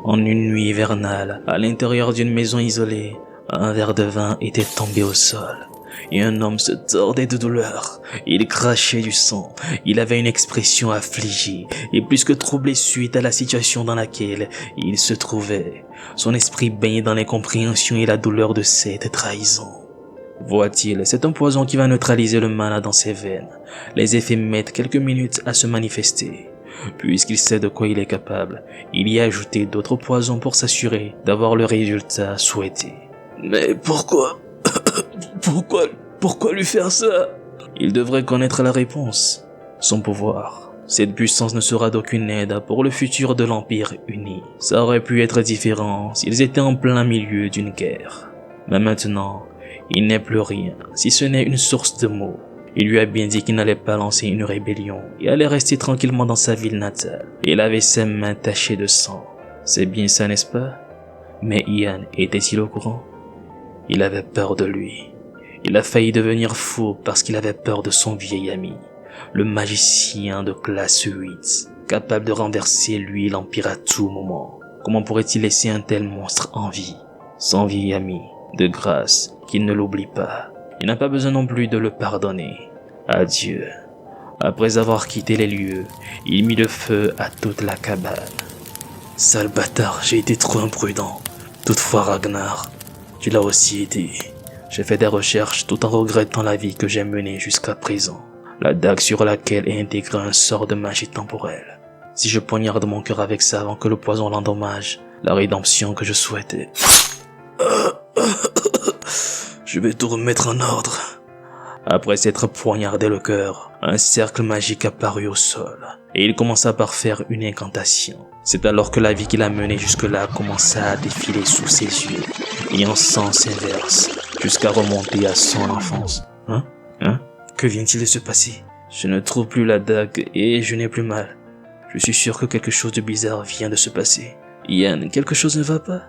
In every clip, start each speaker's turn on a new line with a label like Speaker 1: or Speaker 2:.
Speaker 1: En une nuit hivernale, à l'intérieur d'une maison isolée, un verre de vin était tombé au sol. Et un homme se tordait de douleur. Il crachait du sang. Il avait une expression affligée et plus que troublée suite à la situation dans laquelle il se trouvait. Son esprit baignait dans l'incompréhension et la douleur de cette trahison. Voit-il, c'est un poison qui va neutraliser le mana dans ses veines. Les effets mettent quelques minutes à se manifester. Puisqu'il sait de quoi il est capable, il y a ajouté d'autres poisons pour s'assurer d'avoir le résultat souhaité. Mais pourquoi Pourquoi lui faire ça? Il devrait connaître la réponse. Son pouvoir. Cette puissance ne sera d'aucune aide pour le futur de l'Empire uni. Ça aurait pu être différent s'ils étaient en plein milieu d'une guerre. Mais maintenant, il n'est plus rien, si ce n'est une source de mots. Il lui a bien dit qu'il n'allait pas lancer une rébellion et allait rester tranquillement dans sa ville natale. Il avait ses mains tachées de sang. C'est bien ça, n'est-ce pas? Mais Ian était-il au courant? Il avait peur de lui. Il a failli devenir fou parce qu'il avait peur de son vieil ami, le magicien de classe 8, capable de renverser lui l'Empire à tout moment. Comment pourrait-il laisser un tel monstre en vie? Son vieil ami, de grâce, qu'il ne l'oublie pas. Il n'a pas besoin non plus de le pardonner. Adieu. Après avoir quitté les lieux, il mit le feu à toute la cabane. Sale bâtard, j'ai été trop imprudent. Toutefois, Ragnar, tu l'as aussi été. J'ai fait des recherches tout en regrettant la vie que j'ai menée jusqu'à présent. La dague sur laquelle est intégré un sort de magie temporelle. Si je poignarde mon cœur avec ça avant que le poison l'endommage, la rédemption que je souhaitais. Je vais tout remettre en ordre. Après s'être poignardé le cœur, un cercle magique apparut au sol, et il commença par faire une incantation. C'est alors que la vie qu'il a menée jusque-là commença à défiler sous ses yeux, et en sens inverse, jusqu'à remonter à son enfance. Hein? Que vient-il de se passer? Je ne trouve plus la dague et je n'ai plus mal. Je suis sûr que quelque chose de bizarre vient de se passer. Ian, quelque chose ne va pas?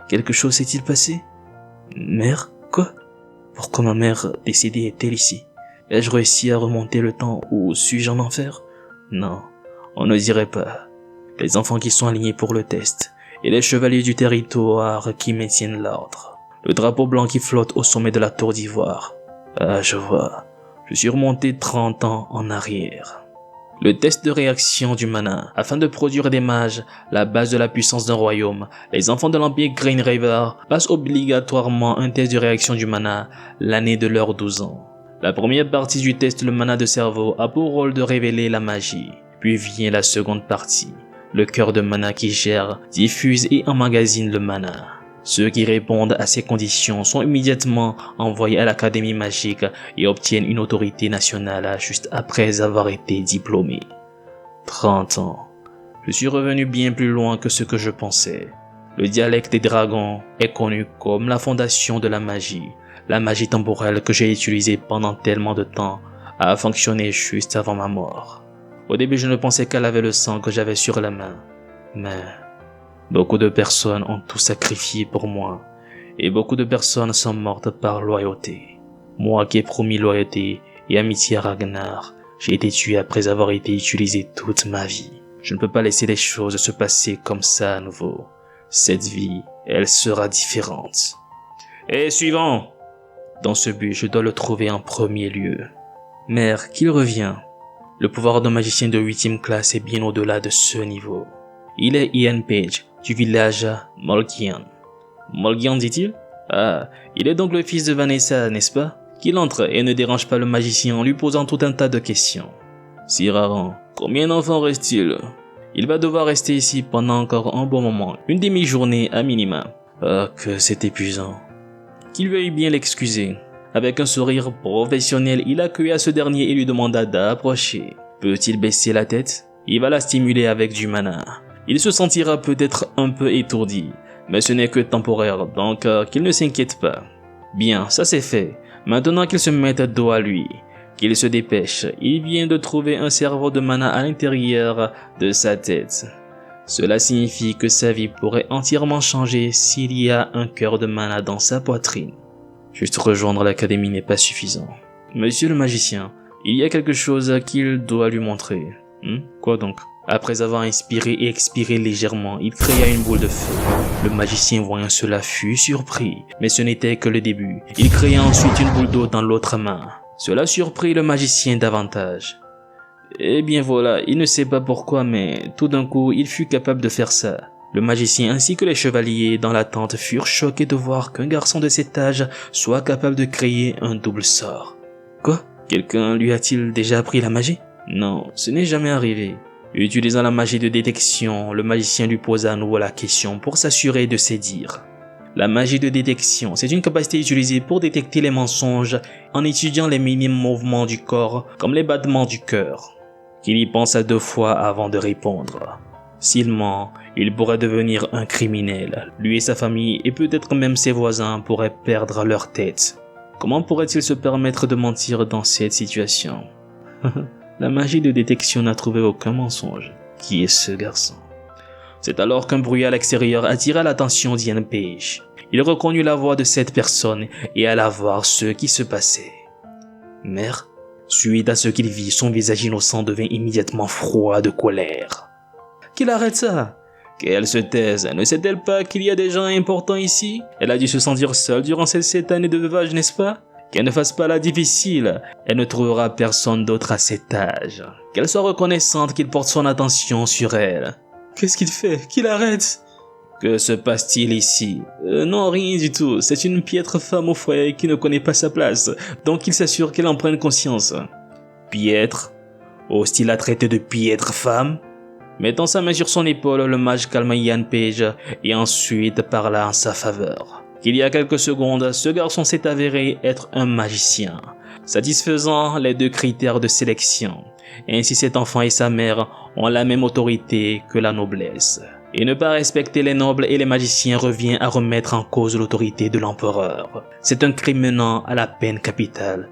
Speaker 1: Quelque chose s'est-il passé? Mère? Quoi? Pourquoi ma mère décédée est-elle ici? Ai-je réussi à remonter le temps ou suis-je en enfer? Non, on ne dirait pas. Les enfants qui sont alignés pour le test et les chevaliers du territoire qui maintiennent l'ordre. Le drapeau blanc qui flotte au sommet de la tour d'ivoire. Ah, je vois. Je suis remonté 30 ans en arrière. Le test de réaction du mana, afin de produire des mages, la base de la puissance d'un royaume, les enfants de l'Empire Green River passent obligatoirement un test de réaction du mana l'année de leurs 12 ans. La première partie du test, le mana de cerveau, a pour rôle de révéler la magie. Puis vient la seconde partie, le cœur de mana qui gère, diffuse et emmagasine le mana. Ceux qui répondent à ces conditions sont immédiatement envoyés à l'Académie magique et obtiennent une autorité nationale juste après avoir été diplômés. 30 ans. Je suis revenu bien plus loin que ce que je pensais. Le dialecte des dragons est connu comme la fondation de la magie temporelle que j'ai utilisée pendant tellement de temps a fonctionné juste avant ma mort. Au début, je ne pensais qu'elle avait le sang que j'avais sur la main, mais beaucoup de personnes ont tout sacrifié pour moi, et beaucoup de personnes sont mortes par loyauté. Moi qui ai promis loyauté et amitié à Ragnar, j'ai été tué après avoir été utilisé toute ma vie. Je ne peux pas laisser les choses se passer comme ça à nouveau. Cette vie, elle sera différente. Et suivant! Dans ce but, je dois le trouver en premier lieu. Mère, qu'il revient. Le pouvoir d'un magicien de 8e classe est bien au-delà de ce niveau. Il est Ian Page, du village Molgian. Molgian, dit-il? Ah, il est donc le fils de Vanessa, n'est-ce pas? Qu'il entre et ne dérange pas le magicien en lui posant tout un tas de questions. Si Raran, combien d'enfants reste-t-il? Il va devoir rester ici pendant encore un bon moment, une demi-journée à minima. Ah, que c'est épuisant. Qu'il veuille bien l'excuser. Avec un sourire professionnel, il accueilla ce dernier et lui demanda d'approcher. Peut-il baisser la tête? Il va la stimuler avec du mana. Il se sentira peut-être un peu étourdi, mais ce n'est que temporaire, donc qu'il ne s'inquiète pas. Bien, ça c'est fait. Maintenant qu'il se mette dos à lui, qu'il se dépêche, il vient de trouver un cerveau de mana à l'intérieur de sa tête. Cela signifie que sa vie pourrait entièrement changer s'il y a un cœur de mana dans sa poitrine. Juste rejoindre l'académie n'est pas suffisant. Monsieur le magicien, il y a quelque chose qu'il doit lui montrer. Quoi donc? Après avoir inspiré et expiré légèrement, il créa une boule de feu. Le magicien voyant cela fut surpris, mais ce n'était que le début. Il créa ensuite une boule d'eau dans l'autre main. Cela surprit le magicien davantage. Eh bien voilà, il ne sait pas pourquoi, mais tout d'un coup, il fut capable de faire ça. Le magicien ainsi que les chevaliers dans la tente furent choqués de voir qu'un garçon de cet âge soit capable de créer un double sort. Quoi? Quelqu'un lui a-t-il déjà appris la magie? Non, ce n'est jamais arrivé. Utilisant la magie de détection, le magicien lui posa à nouveau la question pour s'assurer de ses dires. La magie de détection, c'est une capacité utilisée pour détecter les mensonges en étudiant les minimes mouvements du corps comme les battements du cœur. Qu'il y pense à 2 fois avant de répondre. S'il ment, il pourrait devenir un criminel. Lui et sa famille et peut-être même ses voisins pourraient perdre leur tête. Comment pourrait-il se permettre de mentir dans cette situation? La magie de détection n'a trouvé aucun mensonge. Qui est ce garçon? C'est alors qu'un bruit à l'extérieur attira l'attention d'Ian Page. Il reconnut la voix de cette personne et alla voir ce qui se passait. Mère, suite à ce qu'il vit, son visage innocent devint immédiatement froid de colère. Qu'il arrête ça! Qu'elle se taise, ne sait-elle pas qu'il y a des gens importants ici? Elle a dû se sentir seule durant ces 7 années de veuvage, n'est-ce pas? Qu'elle ne fasse pas la difficile, elle ne trouvera personne d'autre à cet âge. Qu'elle soit reconnaissante qu'il porte son attention sur elle. Qu'est-ce qu'il fait? Qu'il arrête! Que se passe-t-il ici? Non, rien du tout. C'est une piètre femme au foyer qui ne connaît pas sa place, donc il s'assure qu'elle en prenne conscience. Piètre? Ose-t-il la traiter de piètre femme? Mettant sa main sur son épaule, le mage calma Ian Page et ensuite parla en sa faveur. Il y a quelques secondes, ce garçon s'est avéré être un magicien, satisfaisant les 2 critères de sélection. Ainsi cet enfant et sa mère ont la même autorité que la noblesse. Et ne pas respecter les nobles et les magiciens revient à remettre en cause l'autorité de l'empereur. C'est un crime menant à la peine capitale.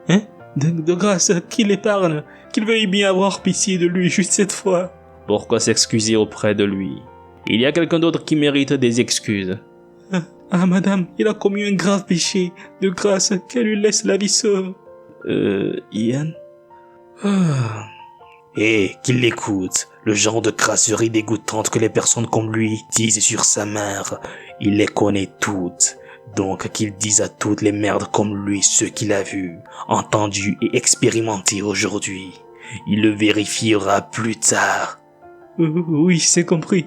Speaker 1: Hein? De grâce, qu'il épargne, qu'il veuille bien avoir pitié de lui juste cette fois. Pourquoi s'excuser auprès de lui? Il y a quelqu'un d'autre qui mérite des excuses. Ah, madame, il a commis un grave péché. De grâce, qu'elle lui laisse la vie sauve. Ian? Qu'il l'écoute. Le genre de crasserie dégoûtante que les personnes comme lui disent sur sa mère. Il les connaît toutes. Donc qu'il dise à toutes les merdes comme lui ce qu'il a vu, entendu et expérimenté aujourd'hui. Il le vérifiera plus tard. Oui, c'est compris.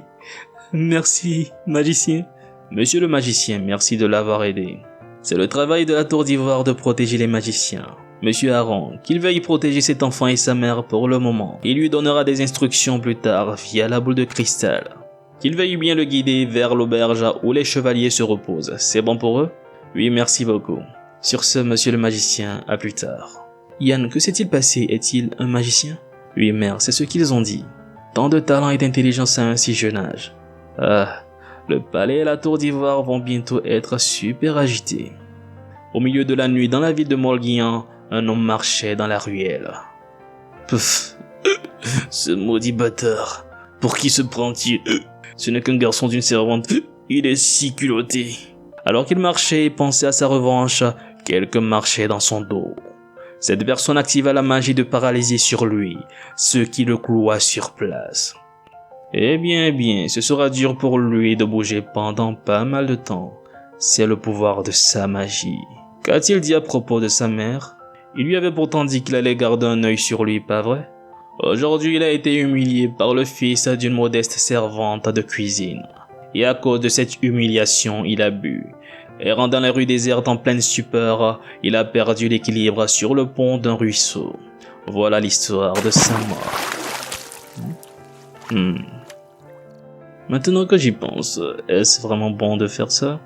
Speaker 1: Merci, magicien. Monsieur le magicien, merci de l'avoir aidé. C'est le travail de la Tour d'Ivoire de protéger les magiciens. Monsieur Aaron, qu'il veuille protéger cet enfant et sa mère pour le moment. Il lui donnera des instructions plus tard via la boule de cristal. Qu'il veuille bien le guider vers l'auberge où les chevaliers se reposent. C'est bon pour eux? Oui, merci beaucoup. Sur ce, monsieur le magicien, à plus tard. Ian, que s'est-il passé? Est-il un magicien? Oui, mère, c'est ce qu'ils ont dit. Tant de talent et d'intelligence à un si jeune âge. Ah, le palais et la tour d'ivoire vont bientôt être super agités. Au milieu de la nuit, dans la ville de Morguian, un homme marchait dans la ruelle. Pouf, ce maudit bâtard. Pour qui se prend-il? Ce n'est qu'un garçon d'une servante. Il est si culotté. Alors qu'il marchait et pensait à sa revanche, quelqu'un marchait dans son dos. Cette personne activa la magie de paralysie sur lui, ce qui le cloua sur place. Eh bien, ce sera dur pour lui de bouger pendant pas mal de temps. C'est le pouvoir de sa magie. Qu'a-t-il dit à propos de sa mère? Il lui avait pourtant dit qu'il allait garder un œil sur lui, pas vrai? Aujourd'hui, il a été humilié par le fils d'une modeste servante de cuisine. Et à cause de cette humiliation, il a bu. Errant dans les rues désertes en pleine stupeur, il a perdu l'équilibre sur le pont d'un ruisseau. Voilà l'histoire de sa mort. Maintenant que j'y pense, est-ce vraiment bon de faire ça?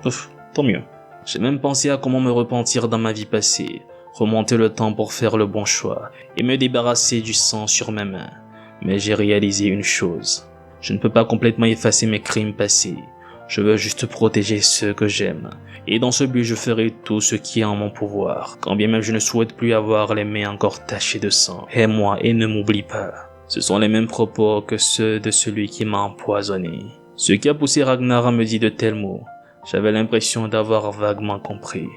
Speaker 1: Ouf, tant mieux. J'ai même pensé à comment me repentir dans ma vie passée, remonter le temps pour faire le bon choix et me débarrasser du sang sur mes mains. Mais j'ai réalisé une chose. Je ne peux pas complètement effacer mes crimes passés. Je veux juste protéger ceux que j'aime. Et dans ce but, je ferai tout ce qui est en mon pouvoir. Quand bien même je ne souhaite plus avoir les mains encore tachées de sang. Aime-moi et ne m'oublie pas. Ce sont les mêmes propos que ceux de celui qui m'a empoisonné. Ce qui a poussé Ragnar à me dire de tels mots. J'avais l'impression d'avoir vaguement compris.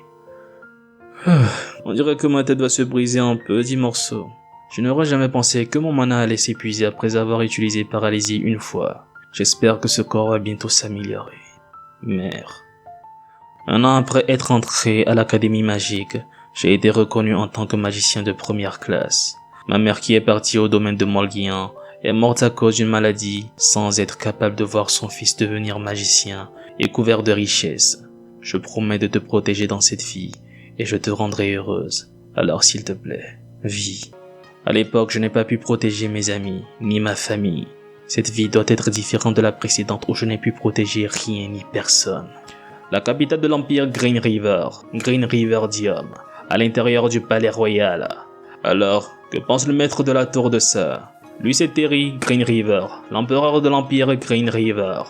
Speaker 1: On dirait que ma tête va se briser en petits morceaux. Je n'aurais jamais pensé que mon mana allait s'épuiser après avoir utilisé paralysie une fois. J'espère que ce corps va bientôt s'améliorer. Mère. Un an après être entré à l'académie magique, j'ai été reconnu en tant que magicien de première classe. Ma mère qui est partie au domaine de Molguian est morte à cause d'une maladie sans être capable de voir son fils devenir magicien et couvert de richesses. Je promets de te protéger dans cette vie et je te rendrai heureuse. Alors s'il te plaît, vis. À l'époque, je n'ai pas pu protéger mes amis, ni ma famille. Cette vie doit être différente de la précédente où je n'ai pu protéger rien ni personne. La capitale de l'Empire Green River Dium, à l'intérieur du palais royal. Alors, que pense le maître de la tour de ça? Lui c'est Terry Green River, l'empereur de l'Empire Green River.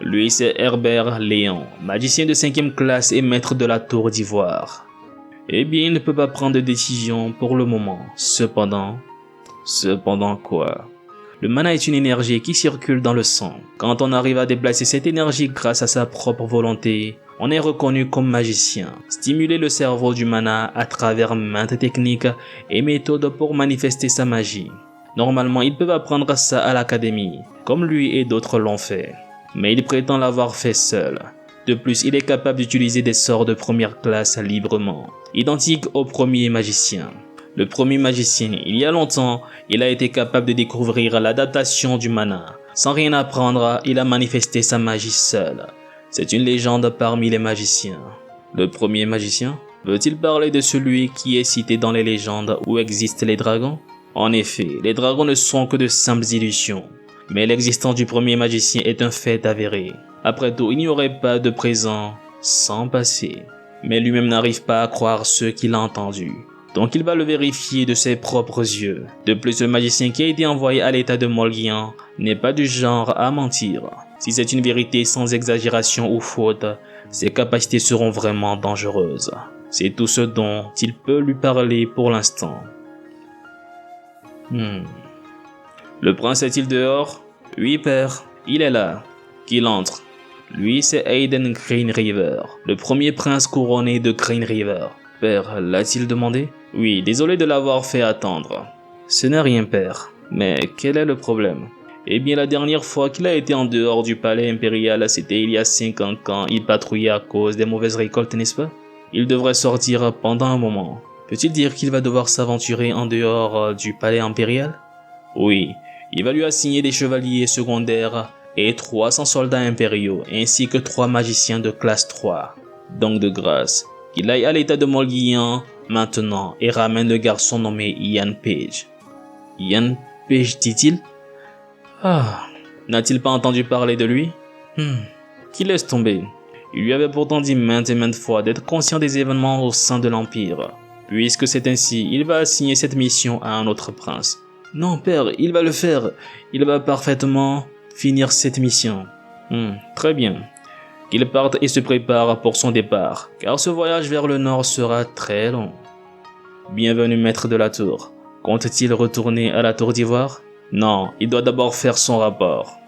Speaker 1: Lui c'est Herbert Léon, magicien de 5e classe et maître de la tour d'ivoire. Eh bien, il ne peut pas prendre de décision pour le moment. Cependant quoi? Le mana est une énergie qui circule dans le sang. Quand on arrive à déplacer cette énergie grâce à sa propre volonté, on est reconnu comme magicien. Stimuler le cerveau du mana à travers maintes techniques et méthodes pour manifester sa magie. Normalement, ils peuvent apprendre ça à l'académie, comme lui et d'autres l'ont fait. Mais il prétend l'avoir fait seul. De plus, il est capable d'utiliser des sorts de première classe librement, identiques au premier magicien. Le premier magicien, il y a longtemps, il a été capable de découvrir l'adaptation du mana. Sans rien apprendre, il a manifesté sa magie seul. C'est une légende parmi les magiciens. Le premier magicien? Veut-il parler de celui qui est cité dans les légendes où existent les dragons? En effet, les dragons ne sont que de simples illusions. Mais l'existence du premier magicien est un fait avéré. Après tout, il n'y aurait pas de présent sans passé. Mais lui-même n'arrive pas à croire ce qu'il a entendu. Donc il va le vérifier de ses propres yeux. De plus, le magicien qui a été envoyé à l'état de Molguian n'est pas du genre à mentir. Si c'est une vérité sans exagération ou faute, ses capacités seront vraiment dangereuses. C'est tout ce dont il peut lui parler pour l'instant. Le prince est-il dehors? Oui, père, il est là. Qu'il entre. Lui, c'est Aiden Green River, le premier prince couronné de Green River. Père, l'a-t-il demandé? Oui, désolé de l'avoir fait attendre. Ce n'est rien, père. Mais quel est le problème? Eh bien, la dernière fois qu'il a été en dehors du palais impérial, c'était il y a 5 ans quand il patrouillait à cause des mauvaises récoltes, n'est-ce pas? Il devrait sortir pendant un moment. Peut-il dire qu'il va devoir s'aventurer en dehors du palais impérial? Oui, il va lui assigner des chevaliers secondaires et 300 soldats impériaux, ainsi que 3 magiciens de classe 3. Donc de grâce, qu'il aille à l'état de Molguian maintenant et ramène le garçon nommé Ian Page. Ian Page, dit-il? Ah, n'a-t-il pas entendu parler de lui? Qu'il laisse tomber. Il lui avait pourtant dit maintes et maintes fois d'être conscient des événements au sein de l'Empire. Puisque c'est ainsi, il va assigner cette mission à un autre prince. Non, père, il va le faire. Il va parfaitement finir cette mission. Très bien. Qu'il parte et se prépare pour son départ, car ce voyage vers le nord sera très long. Bienvenue, maître de la tour. Compte-t-il retourner à la tour d'ivoire? Non, il doit d'abord faire son rapport.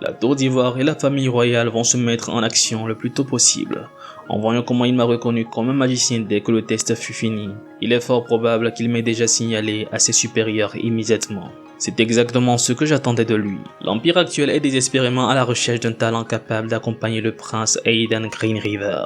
Speaker 1: La tour d'ivoire et la famille royale vont se mettre en action le plus tôt possible. En voyant comment il m'a reconnu comme un magicien dès que le test fut fini, il est fort probable qu'il m'ait déjà signalé à ses supérieurs immédiatement. C'est exactement ce que j'attendais de lui. L'Empire actuel est désespérément à la recherche d'un talent capable d'accompagner le prince Aiden Green River.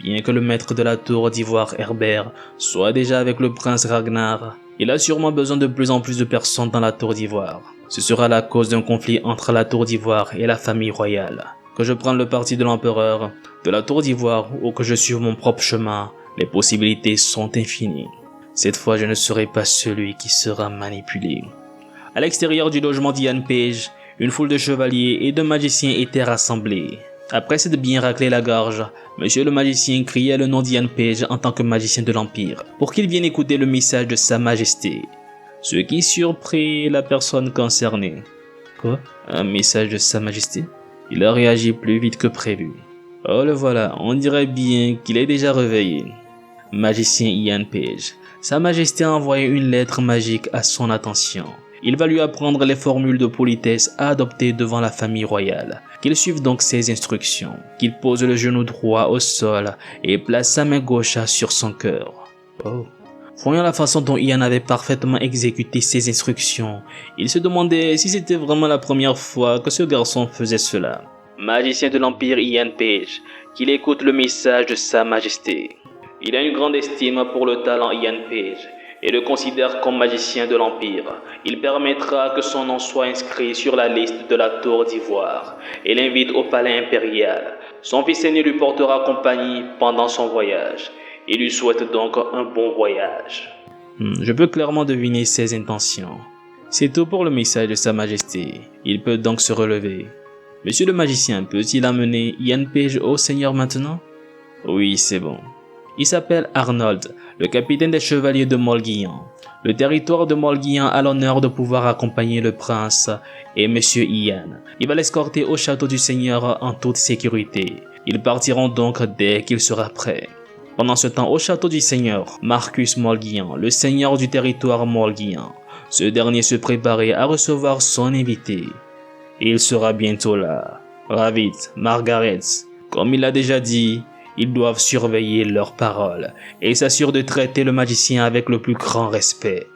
Speaker 1: Bien que le maître de la tour d'ivoire Herbert soit déjà avec le prince Ragnar, il a sûrement besoin de plus en plus de personnes dans la tour d'ivoire. Ce sera la cause d'un conflit entre la tour d'ivoire et la famille royale. Que je prenne le parti de l'empereur, de la tour d'ivoire ou que je suive mon propre chemin, les possibilités sont infinies. Cette fois, je ne serai pas celui qui sera manipulé. À l'extérieur du logement d'Ian Page, une foule de chevaliers et de magiciens étaient rassemblés. Après s'être bien raclé la gorge, Monsieur le magicien criait le nom d'Ian Page en tant que magicien de l'Empire, pour qu'il vienne écouter le message de Sa Majesté. Ce qui surprit la personne concernée. Quoi? Un message de Sa Majesté? Il a réagi plus vite que prévu. Oh le voilà, on dirait bien qu'il est déjà réveillé. Magicien Ian Page. Sa Majesté a envoyé une lettre magique à son attention. Il va lui apprendre les formules de politesse à adopter devant la famille royale. Qu'il suive donc ses instructions. Qu'il pose le genou droit au sol et place sa main gauche sur son cœur. Oh. Voyant la façon dont Ian avait parfaitement exécuté ses instructions, il se demandait si c'était vraiment la première fois que ce garçon faisait cela. Magicien de l'Empire Ian Page, qu'il écoute le message de Sa Majesté. Il a une grande estime pour le talent Ian Page et le considère comme magicien de l'Empire. Il permettra que son nom soit inscrit sur la liste de la Tour d'Ivoire et l'invite au palais impérial. Son fils aîné lui portera compagnie pendant son voyage. Il lui souhaite donc un bon voyage. Je peux clairement deviner ses intentions. C'est tout pour le message de Sa Majesté. Il peut donc se relever. Monsieur le magicien peut-il amener Ian Page au Seigneur maintenant? Oui, c'est bon. Il s'appelle Arnold, le capitaine des chevaliers de Molguillan. Le territoire de Molguillan a l'honneur de pouvoir accompagner le prince et Monsieur Ian. Il va l'escorter au château du Seigneur en toute sécurité. Ils partiront donc dès qu'il sera prêt. Pendant ce temps, au château du Seigneur, Marcus Molguillan, le seigneur du territoire Molguillan, ce dernier se préparait à recevoir son invité. Il sera bientôt là. Ravit, Margaret, comme il l'a déjà dit, ils doivent surveiller leurs paroles et s'assurer de traiter le magicien avec le plus grand respect.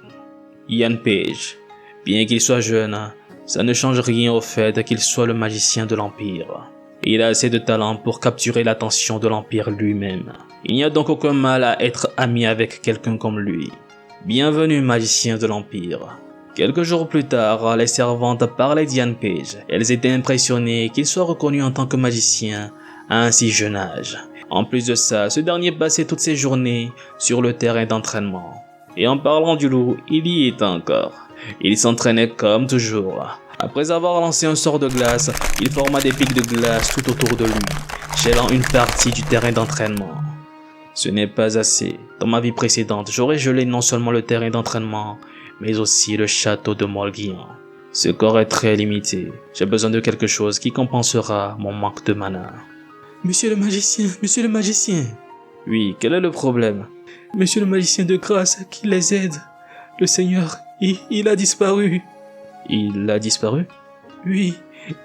Speaker 1: Ian Page, bien qu'il soit jeune, ça ne change rien au fait qu'il soit le magicien de l'Empire. Il a assez de talent pour capturer l'attention de l'Empire lui-même. Il n'y a donc aucun mal à être ami avec quelqu'un comme lui. Bienvenue, magicien de l'Empire. Quelques jours plus tard, les servantes parlaient d'Ian Page. Elles étaient impressionnées qu'il soit reconnu en tant que magicien à un si jeune âge. En plus de ça, ce dernier passait toutes ses journées sur le terrain d'entraînement. Et en parlant du loup, il y est encore. Il s'entraînait comme toujours. Après avoir lancé un sort de glace, il forma des pics de glace tout autour de lui, gelant une partie du terrain d'entraînement. Ce n'est pas assez. Dans ma vie précédente, j'aurais gelé non seulement le terrain d'entraînement, mais aussi le château de Molguillan. Ce corps est très limité. J'ai besoin de quelque chose qui compensera mon manque de mana. Monsieur le magicien. Oui, quel est le problème? Monsieur le magicien de grâce, qui les aide. Le Seigneur, il a disparu. Il a disparu? Oui,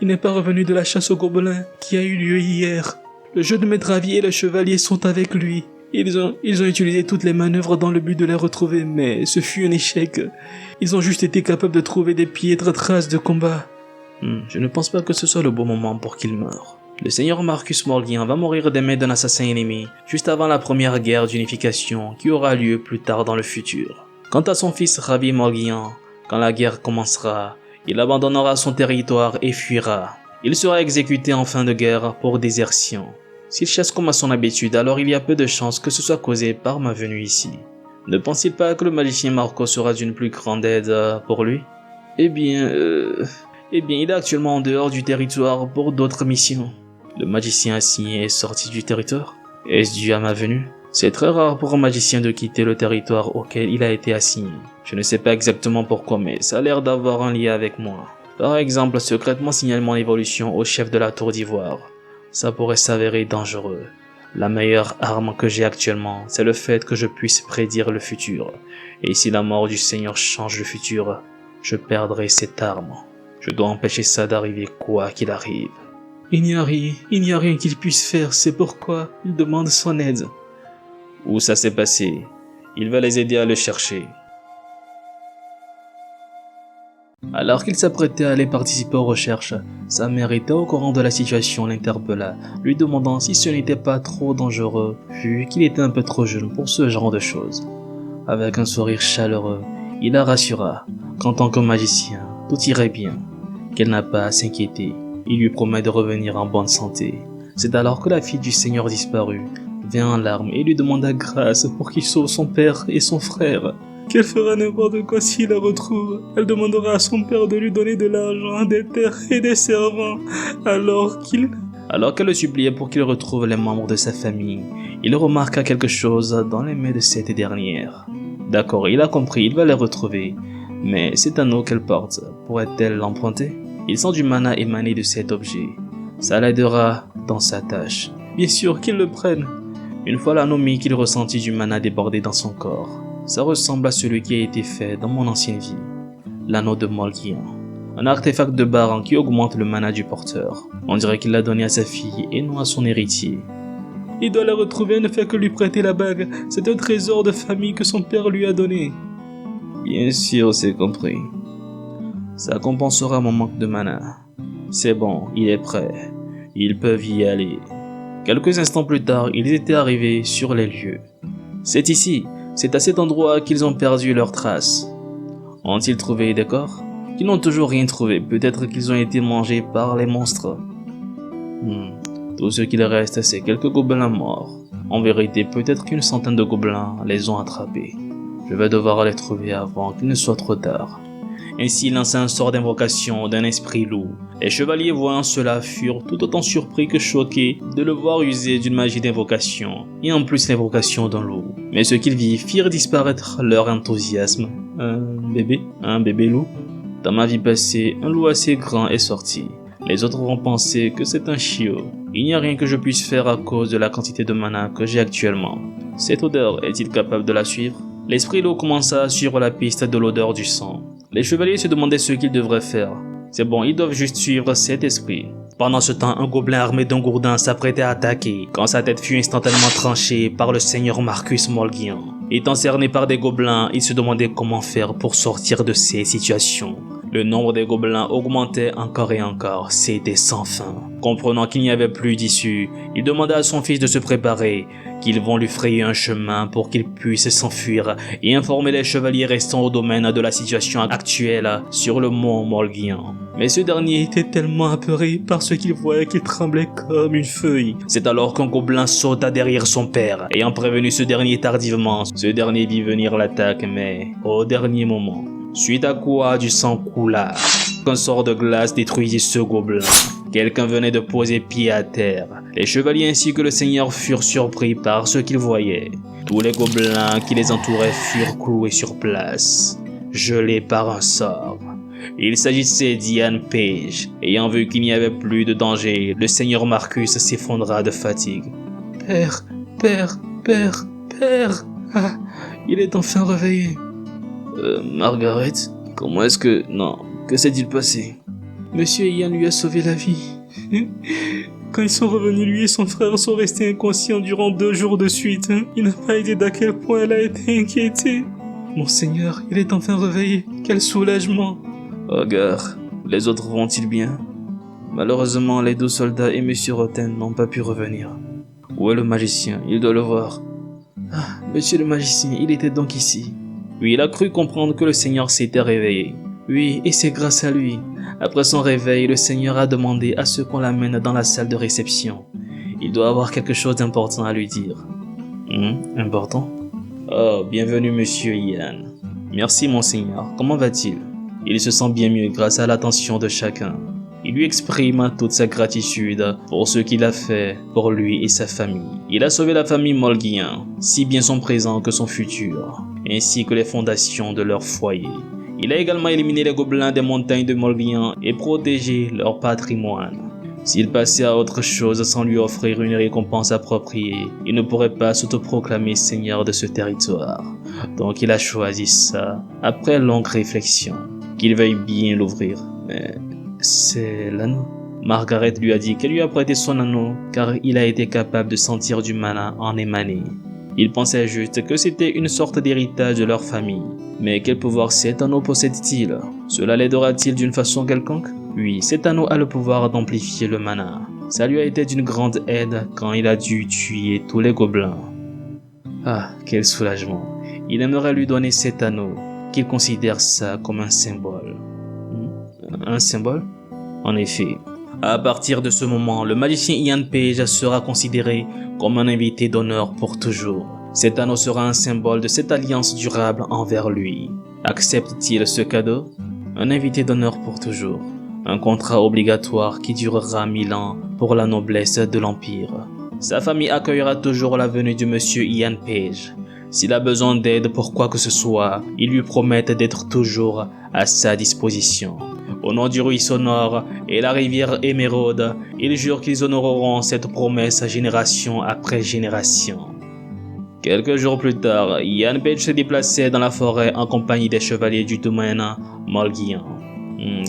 Speaker 1: il n'est pas revenu de la chasse aux gobelins qui a eu lieu hier. Le jeu de maître Ravi et le chevalier sont avec lui. Ils ont utilisé toutes les manœuvres dans le but de les retrouver, mais ce fut un échec. Ils ont juste été capables de trouver des piètres traces de combat. Je ne pense pas que ce soit le bon moment pour qu'il meure. Le seigneur Marcus Molguillan va mourir des mains d'un assassin ennemi, juste avant la première guerre d'unification qui aura lieu plus tard dans le futur. Quant à son fils Ravi Molguillan, quand la guerre commencera, il abandonnera son territoire et fuira. Il sera exécuté en fin de guerre pour désertion. S'il chasse comme à son habitude, alors il y a peu de chances que ce soit causé par ma venue ici. Ne pense-t-il pas que le magicien Marco sera d'une plus grande aide pour lui? Eh bien, il est actuellement en dehors du territoire pour d'autres missions. Le magicien assigné est sorti du territoire? Est-ce dû à ma venue? C'est très rare pour un magicien de quitter le territoire auquel il a été assigné. Je ne sais pas exactement pourquoi, mais ça a l'air d'avoir un lien avec moi. Par exemple, secrètement signaler mon évolution au chef de la Tour d'Ivoire. Ça pourrait s'avérer dangereux. La meilleure arme que j'ai actuellement, c'est le fait que je puisse prédire le futur. Et si la mort du Seigneur change le futur, je perdrai cette arme. Je dois empêcher ça d'arriver quoi qu'il arrive. Il n'y a rien qu'il puisse faire, c'est pourquoi il demande son aide. Où ça s'est passé? Il va les aider à le chercher. Alors qu'il s'apprêtait à aller participer aux recherches, sa mère était au courant de la situation, l'interpella, lui demandant si ce n'était pas trop dangereux, vu qu'il était un peu trop jeune pour ce genre de choses. Avec un sourire chaleureux, il la rassura qu'en tant que magicien, tout irait bien, qu'elle n'a pas à s'inquiéter. Il lui promet de revenir en bonne santé. C'est alors que la fille du Seigneur disparut, vint en larmes et lui demanda grâce pour qu'il sauve son père et son frère. Qu'elle fera n'importe quoi s'il la retrouve. Elle demandera à son père de lui donner de l'argent, des terres et des servants, alors qu'elle le suppliait pour qu'il retrouve les membres de sa famille, il remarqua quelque chose dans les mains de cette dernière. D'accord, il a compris, il va les retrouver. Mais cet anneau qu'elle porte, pourrait-elle l'emprunter? Il sent du mana émaner de cet objet. Ça l'aidera dans sa tâche. Bien sûr qu'il le prenne. Une fois l'anneau mis, qu'il ressentit du mana déborder dans son corps. Ça ressemble à celui qui a été fait dans mon ancienne vie. L'anneau de Molguillan. Un artefact de Baran qui augmente le mana du porteur. On dirait qu'il l'a donné à sa fille et non à son héritier. Il doit la retrouver et ne faire que lui prêter la bague. C'est un trésor de famille que son père lui a donné. Bien sûr, c'est compris. Ça compensera mon manque de mana. C'est bon, il est prêt. Ils peuvent y aller. Quelques instants plus tard, ils étaient arrivés sur les lieux. C'est ici, c'est à cet endroit qu'ils ont perdu leurs traces. Ont-ils trouvé des corps? Ils n'ont toujours rien trouvé, peut-être qu'ils ont été mangés par les monstres. Tout ce qu'il reste, c'est quelques gobelins morts. En vérité, peut-être qu'une centaine de gobelins les ont attrapés. Je vais devoir les trouver avant qu'il ne soit trop tard. Ainsi, il lança un sort d'invocation d'un esprit loup. Les chevaliers voyant cela furent tout autant surpris que choqués de le voir user d'une magie d'invocation, et en plus l'invocation d'un loup. Mais ce qu'ils virent firent disparaître leur enthousiasme. Un bébé loup? Dans ma vie passée, un loup assez grand est sorti. Les autres vont penser que c'est un chiot. Il n'y a rien que je puisse faire à cause de la quantité de mana que j'ai actuellement. Cette odeur, est-il capable de la suivre? L'esprit loup commença à suivre la piste de l'odeur du sang. Les chevaliers se demandaient ce qu'ils devraient faire. C'est bon, ils doivent juste suivre cet esprit. Pendant ce temps, un gobelin armé d'un gourdin s'apprêtait à attaquer, quand sa tête fut instantanément tranchée par le seigneur Marcus Molgian. Étant cerné par des gobelins, il se demandait comment faire pour sortir de ces situations. Le nombre des gobelins augmentait encore et encore, c'était sans fin. Comprenant qu'il n'y avait plus d'issue, il demanda à son fils de se préparer, qu'ils vont lui frayer un chemin pour qu'il puisse s'enfuir et informer les chevaliers restants au domaine de la situation actuelle sur le mont Molgian. Mais ce dernier était tellement apeuré par ce qu'il voyait qu'il tremblait comme une feuille. C'est alors qu'un gobelin sauta derrière son père, ayant prévenu ce dernier tardivement. Ce dernier vit venir l'attaque, mais au dernier moment. Suite à quoi du sang coula. Un sort de glace détruisit ce gobelin. Quelqu'un venait de poser pied à terre. Les chevaliers ainsi que le seigneur furent surpris par ce qu'ils voyaient. Tous les gobelins qui les entouraient furent cloués sur place, gelés par un sort. Il s'agissait d'Ian Page. Ayant vu qu'il n'y avait plus de danger, le seigneur Marcus s'effondra de fatigue. Père, ah, il est enfin réveillé. Margaret, comment est-ce que... Non, que s'est-il passé? Monsieur Ian lui a sauvé la vie. Quand ils sont revenus, lui et son frère sont restés inconscients durant 2 jours de suite. Il n'a pas idée d'à quel point elle a été inquiétée. Monseigneur, il est enfin réveillé. Quel soulagement. Regarde, les autres vont-ils bien? Malheureusement, les 2 soldats et Monsieur Roten n'ont pas pu revenir. Où est le magicien? Il doit le voir. Ah, Monsieur le magicien, il était donc ici. Oui, il a cru comprendre que le Seigneur s'était réveillé. Oui, et c'est grâce à lui. Après son réveil, le Seigneur a demandé à ce qu'on l'amène dans la salle de réception. Il doit avoir quelque chose d'important à lui dire. Important? Oh, bienvenue Monsieur Ian. Merci Monseigneur, comment va-t-il? Il se sent bien mieux grâce à l'attention de chacun. Il lui exprime toute sa gratitude pour ce qu'il a fait pour lui et sa famille. Il a sauvé la famille Molgian, si bien son présent que son futur, ainsi que les fondations de leur foyer. Il a également éliminé les gobelins des montagnes de Molgian et protégé leur patrimoine. S'il passait à autre chose sans lui offrir une récompense appropriée, il ne pourrait pas s'autoproclamer seigneur de ce territoire. Donc il a choisi ça, après longue réflexion, qu'il veuille bien l'ouvrir. Mais c'est l'anneau. Margaret lui a dit qu'elle lui a prêté son anneau car il a été capable de sentir du mana en émaner. Il pensait juste que c'était une sorte d'héritage de leur famille. Mais quel pouvoir cet anneau possède-t-il? Cela l'aidera-t-il d'une façon quelconque? Oui, cet anneau a le pouvoir d'amplifier le mana. Ça lui a été d'une grande aide quand il a dû tuer tous les gobelins. Ah, quel soulagement. Il aimerait lui donner cet anneau, qu'il considère ça comme un symbole. Un symbole? En effet. À partir de ce moment, le magicien Ian Page sera considéré comme un invité d'honneur pour toujours. Cet anneau sera un symbole de cette alliance durable envers lui. Accepte-t-il ce cadeau? Un invité d'honneur pour toujours. Un contrat obligatoire qui durera 1000 ans pour la noblesse de l'Empire. Sa famille accueillera toujours la venue du monsieur Ian Page. S'il a besoin d'aide pour quoi que ce soit, ils lui promettent d'être toujours à sa disposition. Au nom du ruisseau nord et la rivière Émeraude, ils jurent qu'ils honoreront cette promesse génération après génération. Quelques jours plus tard, Ian Page se déplaçait dans la forêt en compagnie des chevaliers du domaine Molgian.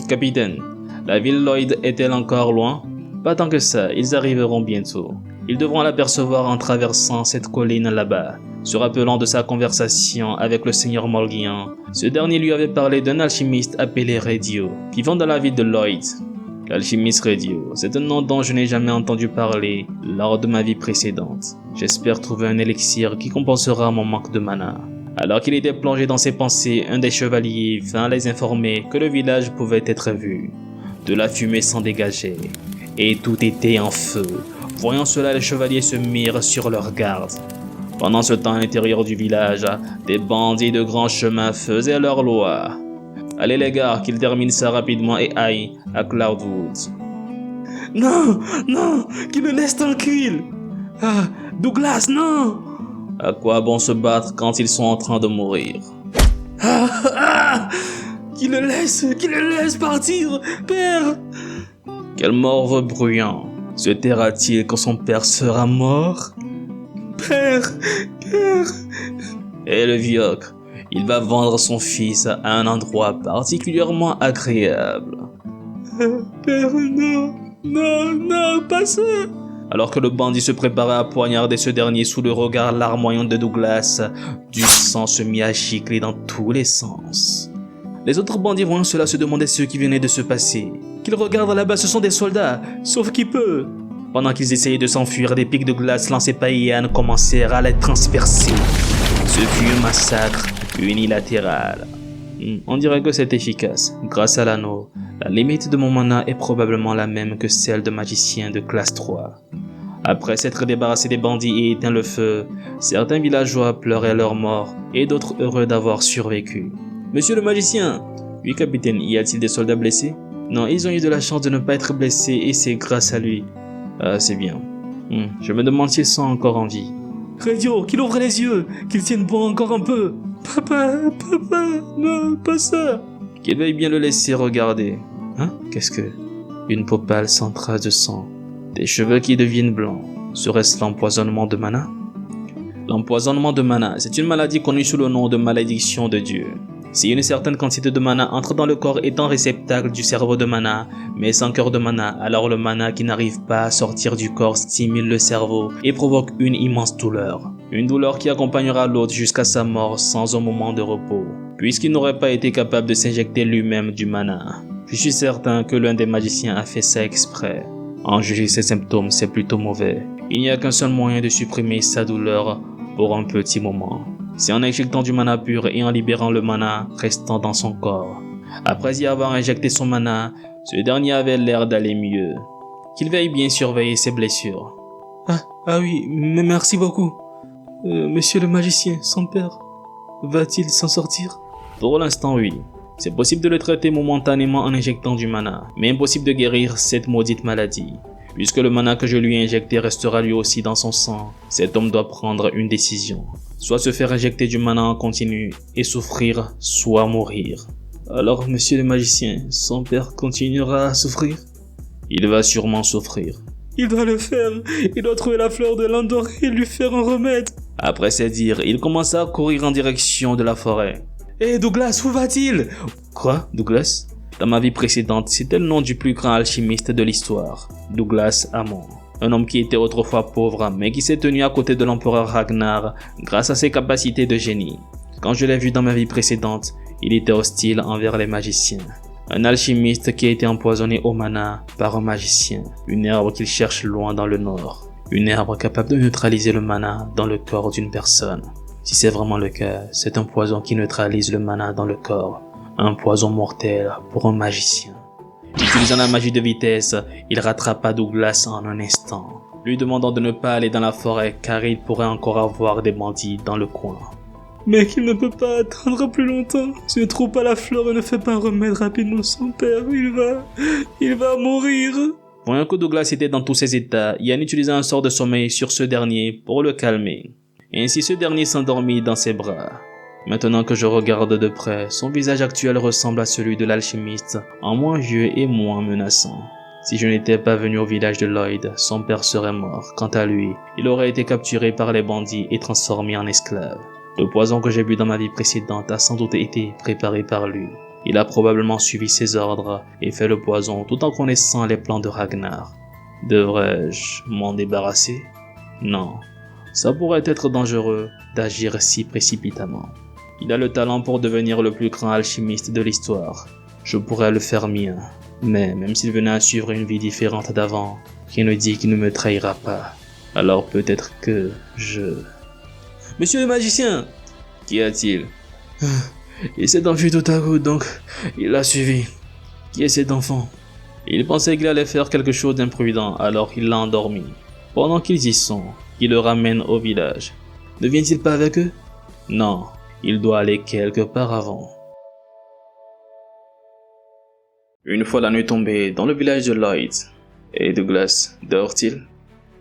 Speaker 1: Capitaine, la ville Lloyd est-elle encore loin? Pas tant que ça, ils arriveront bientôt. Ils devront l'apercevoir en traversant cette colline là-bas. Se rappelant de sa conversation avec le seigneur Morgian, ce dernier lui avait parlé d'un alchimiste appelé Radio, vivant dans la ville de Lloyd. L'alchimiste Radio, c'est un nom dont je n'ai jamais entendu parler lors de ma vie précédente. J'espère trouver un élixir qui compensera mon manque de mana. Alors qu'il était plongé dans ses pensées, un des chevaliers vint les informer que le village pouvait être vu. De la fumée s'en dégageait, et tout était en feu. Voyant cela, les chevaliers se mirent sur leur garde. Pendant ce temps, à l'intérieur du village, des bandits de grands chemins faisaient leur loi. Allez les gars, qu'ils terminent ça rapidement et aillent à Cloudwood. Non, non, qu'ils le laissent tranquille. Ah, Douglas, non. À quoi bon se battre quand ils sont en train de mourir? Qu'il le laisse partir, père. Quel morve bruyant. Se taira-t-il quand son père sera mort? Père. Et le vieux, il va vendre son fils à un endroit particulièrement agréable. Père, non, pas ça. Alors que le bandit se préparait à poignarder ce dernier sous le regard larmoyant de Douglas, du sang se mit à gicler dans tous les sens. Les autres bandits voyant cela se demandaient ce qui venait de se passer. Qu'ils regardent là-bas, ce sont des soldats, sauf qui peut. Pendant qu'ils essayaient de s'enfuir, des pics de glace lancés par Ian commencèrent à les transpercer. Ce fut un massacre unilatéral. On dirait que c'est efficace. Grâce à l'anneau, la limite de mon mana est probablement la même que celle de magicien de classe 3. Après s'être débarrassé des bandits et éteint le feu, certains villageois pleuraient leur mort et d'autres heureux d'avoir survécu. Monsieur le magicien! Oui, capitaine, y a-t-il des soldats blessés? Non, ils ont eu de la chance de ne pas être blessés et c'est grâce à lui. Ah, c'est bien. Je me demande s'ils sont encore en vie. Radio, qu'il ouvre les yeux, qu'il tienne bon encore un peu. Papa, non, pas ça. Qu'il veuille bien le laisser regarder. Hein? Qu'est-ce que? Une peau pâle sans trace de sang. Des cheveux qui deviennent blancs. Serait-ce l'empoisonnement de mana? L'empoisonnement de mana, c'est une maladie connue sous le nom de malédiction de Dieu. Si une certaine quantité de mana entre dans le corps étant réceptacle du cerveau de mana, mais sans cœur de mana, alors le mana qui n'arrive pas à sortir du corps stimule le cerveau et provoque une immense douleur. Une douleur qui accompagnera l'hôte jusqu'à sa mort sans un moment de repos, puisqu'il n'aurait pas été capable de s'injecter lui-même du mana. Je suis certain que l'un des magiciens a fait ça exprès. En juger ses symptômes, c'est plutôt mauvais. Il n'y a qu'un seul moyen de supprimer sa douleur pour un petit moment. C'est en injectant du mana pur et en libérant le mana restant dans son corps. Après y avoir injecté son mana, ce dernier avait l'air d'aller mieux. Qu'il veille bien surveiller ses blessures. Ah oui, mais merci beaucoup. Monsieur le magicien, son père, va-t-il s'en sortir? Pour l'instant, oui. C'est possible de le traiter momentanément en injectant du mana, mais impossible de guérir cette maudite maladie. Puisque le mana que je lui ai injecté restera lui aussi dans son sang, cet homme doit prendre une décision. Soit se faire injecter du mana en continu et souffrir, soit mourir. Alors, monsieur le magicien, son père continuera à souffrir? Il va sûrement souffrir. Il doit le faire. Il doit trouver la fleur de l'Andorre et lui faire un remède. Après ces dires, il commença à courir en direction de la forêt. Hé Douglas, où va-t-il? Quoi, Douglas? Dans ma vie précédente, c'était le nom du plus grand alchimiste de l'histoire, Douglas Hammond. Un homme qui était autrefois pauvre, mais qui s'est tenu à côté de l'empereur Ragnar grâce à ses capacités de génie. Quand je l'ai vu dans ma vie précédente, il était hostile envers les magiciens. Un alchimiste qui a été empoisonné au mana par un magicien, une herbe qu'il cherche loin dans le nord. Une herbe capable de neutraliser le mana dans le corps d'une personne. Si c'est vraiment le cas, c'est un poison qui neutralise le mana dans le corps. Un poison mortel pour un magicien. Utilisant la magie de vitesse, il rattrapa Douglas en un instant, lui demandant de ne pas aller dans la forêt car il pourrait encore avoir des bandits dans le coin. Mais qu'il ne peut pas attendre plus longtemps. Si ne trouve pas la fleur et ne fait pas un remède rapidement son père, il va mourir. Voyant que Douglas était dans tous ses états, Ian utilisa un sort de sommeil sur ce dernier pour le calmer. Ainsi ce dernier s'endormit dans ses bras. Maintenant que je regarde de près, son visage actuel ressemble à celui de l'alchimiste, en moins vieux et moins menaçant. Si je n'étais pas venu au village de Lloyd, son père serait mort. Quant à lui, il aurait été capturé par les bandits et transformé en esclave. Le poison que j'ai bu dans ma vie précédente a sans doute été préparé par lui. Il a probablement suivi ses ordres et fait le poison tout en connaissant les plans de Ragnar. Devrais-je m'en débarrasser ? Non, ça pourrait être dangereux d'agir si précipitamment. Il a le talent pour devenir le plus grand alchimiste de l'histoire. Je pourrais le faire mien. Mais même s'il venait à suivre une vie différente d'avant, rien ne dit qu'il ne me trahira pas. Alors peut-être que je... Monsieur le magicien! Qu'y a-t-il? Il s'est enfui tout à coup, donc il l'a suivi. Qui est cet enfant? Il pensait qu'il allait faire quelque chose d'imprudent, alors il l'a endormi. Pendant qu'ils y sont, il le ramène au village. Ne vient-il pas avec eux? Non, il doit aller quelque part avant. Une fois la nuit tombée, dans le village de Lloyd, et Douglas dort-il?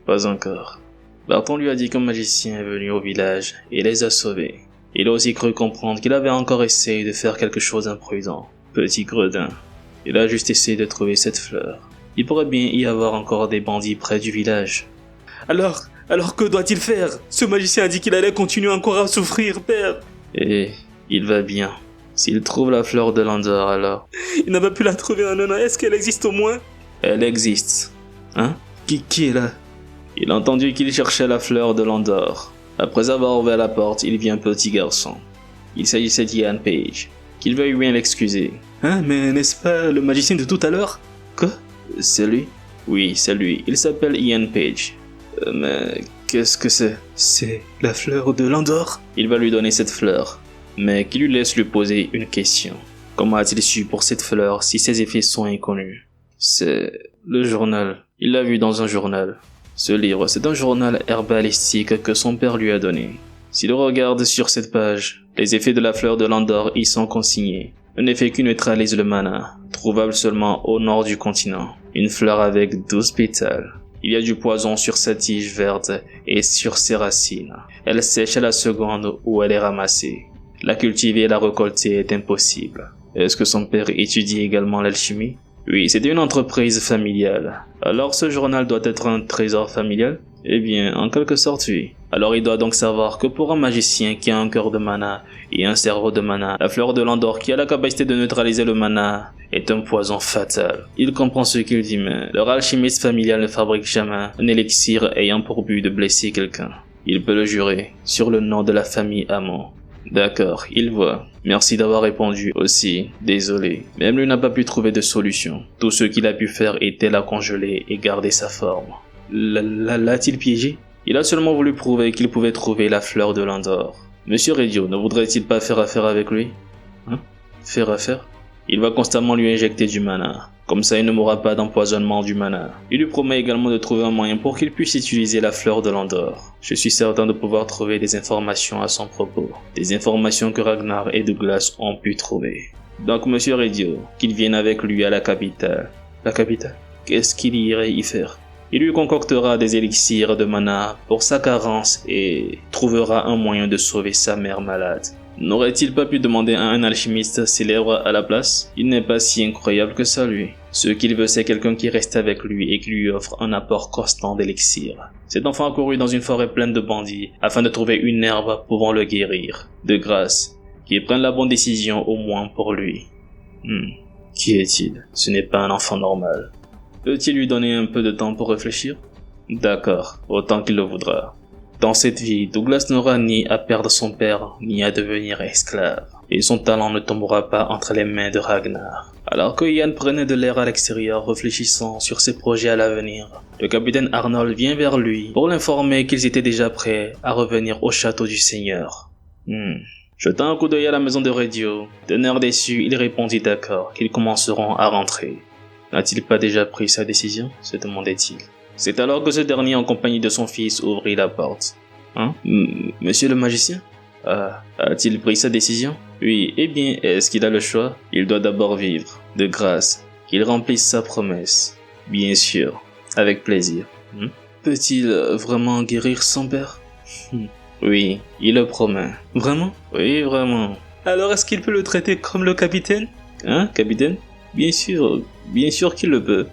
Speaker 1: Pas encore. Barton lui a dit qu'un magicien est venu au village et les a sauvés. Il a aussi cru comprendre qu'il avait encore essayé de faire quelque chose d'imprudent. Petit gredin. Il a juste essayé de trouver cette fleur. Il pourrait bien y avoir encore des bandits près du village. Alors que doit-il faire? Ce magicien a dit qu'il allait continuer encore à souffrir, père. Et il va bien. S'il trouve la fleur de l'Andor, alors... Il n'a pas pu la trouver en un an. Est-ce qu'elle existe au moins? Elle existe. Hein? Qui est là? Il a entendu qu'il cherchait la fleur de l'Andor. Après avoir ouvert la porte, il vit un petit garçon. Il s'agissait d'Ian Page. Qu'il veuille bien l'excuser. Hein, mais n'est-ce pas le magicien de tout à l'heure? Quoi? C'est lui? Oui, c'est lui. Il s'appelle Ian Page. Mais qu'est-ce que c'est? C'est la fleur de l'Andor? Il va lui donner cette fleur. Mais qui lui laisse lui poser une question. Comment a-t-il su pour cette fleur si ses effets sont inconnus? C'est le journal. Il l'a vu dans un journal. Ce livre, c'est un journal herbalistique que son père lui a donné. S'il regarde sur cette page, les effets de la fleur de l'Andor y sont consignés. Un effet qui neutralise le mana, trouvable seulement au nord du continent. Une fleur avec 12 pétales. Il y a du poison sur sa tige verte et sur ses racines. Elle sèche à la seconde où elle est ramassée. La cultiver et la récolter est impossible. Est-ce que son père étudie également l'alchimie? Oui, c'était une entreprise familiale. Alors ce journal doit être un trésor familial? Eh bien, en quelque sorte, oui. Alors il doit donc savoir que pour un magicien qui a un cœur de mana et un cerveau de mana, la fleur de l'Andor qui a la capacité de neutraliser le mana est un poison fatal. Il comprend ce qu'il dit, mais leur alchimiste familial ne fabrique jamais un élixir ayant pour but de blesser quelqu'un. Il peut le jurer sur le nom de la famille Amon. D'accord, il voit. Merci d'avoir répondu aussi. Désolé. Même lui n'a pas pu trouver de solution. Tout ce qu'il a pu faire était la congeler et garder sa forme. L'a-t-il piégé? Il a seulement voulu prouver qu'il pouvait trouver la fleur de l'Andor. Monsieur Redio ne voudrait-il pas faire affaire avec lui? Hein? Faire affaire? Il va constamment lui injecter du mana. Comme ça, il ne mourra pas d'empoisonnement du mana. Il lui promet également de trouver un moyen pour qu'il puisse utiliser la fleur de l'Andor. Je suis certain de pouvoir trouver des informations à son propos. Des informations que Ragnar et Douglas ont pu trouver. Donc, monsieur Radio, qu'il vienne avec lui à la capitale. La capitale? Qu'est-ce qu'il irait y faire? Il lui concoctera des élixirs de mana pour sa carence et trouvera un moyen de sauver sa mère malade. N'aurait-il pas pu demander à un alchimiste célèbre à la place? Il n'est pas si incroyable que ça, lui. Ce qu'il veut, c'est quelqu'un qui reste avec lui et qui lui offre un apport constant d'élixir. Cet enfant a couru dans une forêt pleine de bandits afin de trouver une herbe pouvant le guérir. De grâce, qu'il prenne la bonne décision au moins pour lui. Qui est-il? Ce n'est pas un enfant normal. Peut-il lui donner un peu de temps pour réfléchir? D'accord, autant qu'il le voudra. Dans cette vie, Douglas n'aura ni à perdre son père, ni à devenir esclave. Et son talent ne tombera pas entre les mains de Ragnar. Alors que Ian prenait de l'air à l'extérieur, réfléchissant sur ses projets à l'avenir, le capitaine Arnold vient vers lui pour l'informer qu'ils étaient déjà prêts à revenir au château du Seigneur. Jetant un coup d'œil à la maison de Radio, d'un air déçu, il répondit d'accord, qu'ils commenceront à rentrer. N'a-t-il pas déjà pris sa décision? Se demandait-il. C'est alors que ce dernier, en compagnie de son fils, ouvrit la porte. Monsieur le magicien? A-t-il pris sa décision? Oui, eh bien, est-ce qu'il a le choix? Il doit d'abord vivre. De grâce, qu'il remplisse sa promesse. Bien sûr, avec plaisir. Peut-il vraiment guérir son père? Oui, il le promet. Vraiment? Oui, vraiment. Alors est-ce qu'il peut le traiter comme le capitaine? Hein, capitaine? Bien sûr qu'il le peut.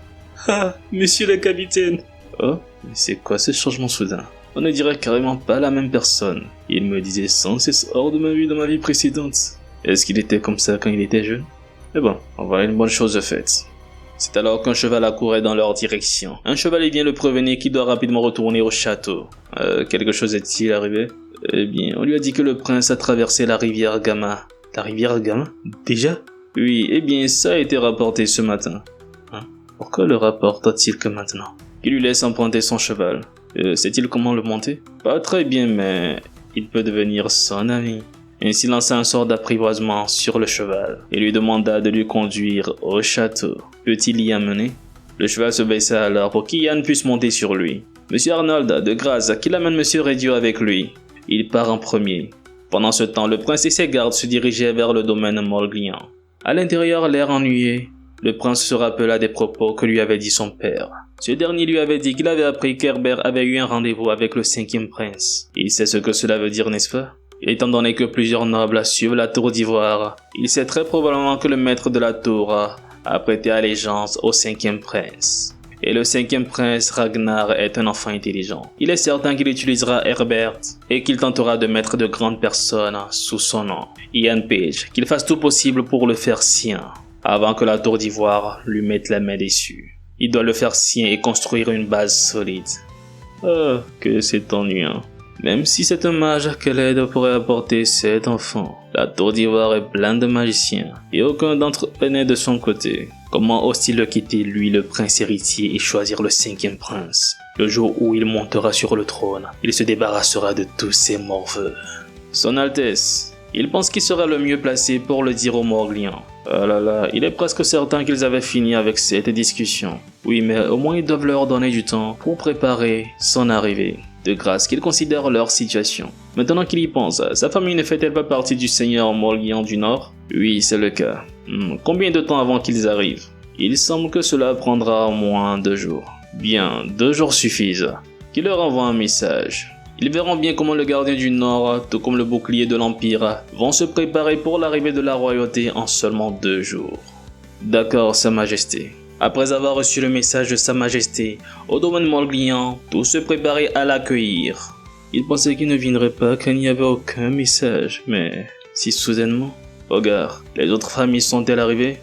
Speaker 1: Ah, monsieur le capitaine. Oh, mais c'est quoi ce changement soudain? On ne dirait carrément pas la même personne. Il me disait sans cesse hors de ma vue dans ma vie précédente. Est-ce qu'il était comme ça quand il était jeune? Mais bon, voilà une bonne chose de faite. C'est alors qu'un cheval accourait dans leur direction. Un cheval vient le prévenir qu'il doit rapidement retourner au château. Quelque chose est-il arrivé? Eh bien, on lui a dit que le prince a traversé la rivière Gamma. La rivière Gamma? Déjà? Oui, eh bien, ça a été rapporté ce matin. Pourquoi le rapporte-t-il que maintenant? Qui lui laisse emprunter son cheval. Sait-il comment le monter? Pas très bien, mais il peut devenir son ami. Ainsi lança un sort d'apprivoisement sur le cheval et lui demanda de lui conduire au château. Peut-il y amener? Le cheval se baissa alors pour qu'Ian puisse monter sur lui. Monsieur Arnold, de grâce, qu'il amène Monsieur Redio avec lui. Il part en premier. Pendant ce temps, le prince et ses gardes se dirigeaient vers le domaine Morglian. À l'intérieur, l'air ennuyé, le prince se rappela des propos que lui avait dit son père. Ce dernier lui avait dit qu'il avait appris qu'Herbert avait eu un rendez-vous avec le 5e prince. Il sait ce que cela veut dire, n'est-ce pas? Étant donné que plusieurs nobles suivent la tour d'ivoire, il sait très probablement que le maître de la tour a prêté allégeance au 5e prince. Et le 5e prince, Ragnar, est un enfant intelligent. Il est certain qu'il utilisera Herbert et qu'il tentera de mettre de grandes personnes sous son nom. Ian Page, qu'il fasse tout possible pour le faire sien, avant que la tour d'ivoire lui mette la main dessus. Il doit le faire sien et construire une base solide. Oh, que c'est ennuyant. Même si c'est un mage, quelle aide pourrait apporter cet enfant? La tour d'ivoire est pleine de magiciens, et aucun d'entre eux n'est de son côté. Comment ose-t-il le quitter, lui, le prince héritier, et choisir le 5e prince? Le jour où il montera sur le trône, il se débarrassera de tous ses morveux. Son Altesse, il pense qu'il sera le mieux placé pour le dire aux Morglians. Ah là là, il est presque certain qu'ils avaient fini avec cette discussion. Oui, mais au moins ils doivent leur donner du temps pour préparer son arrivée. De grâce qu'ils considèrent leur situation. Maintenant qu'il y pense, sa famille ne fait-elle pas partie du seigneur Morglian du Nord? Oui, c'est le cas. Combien de temps avant qu'ils arrivent? Il semble que cela prendra au moins 2 jours. Bien, 2 jours suffisent. Qu'il leur envoie un message. Ils verront bien comment le gardien du Nord, tout comme le bouclier de l'Empire, vont se préparer pour l'arrivée de la royauté en seulement 2 jours. D'accord, Sa Majesté. Après avoir reçu le message de Sa Majesté, au domaine Morglian, tous se préparaient à l'accueillir. Il pensait qu'il ne viendrait pas car il n'y avait aucun message, mais si soudainement... Regarde, les autres familles sont-elles arrivées?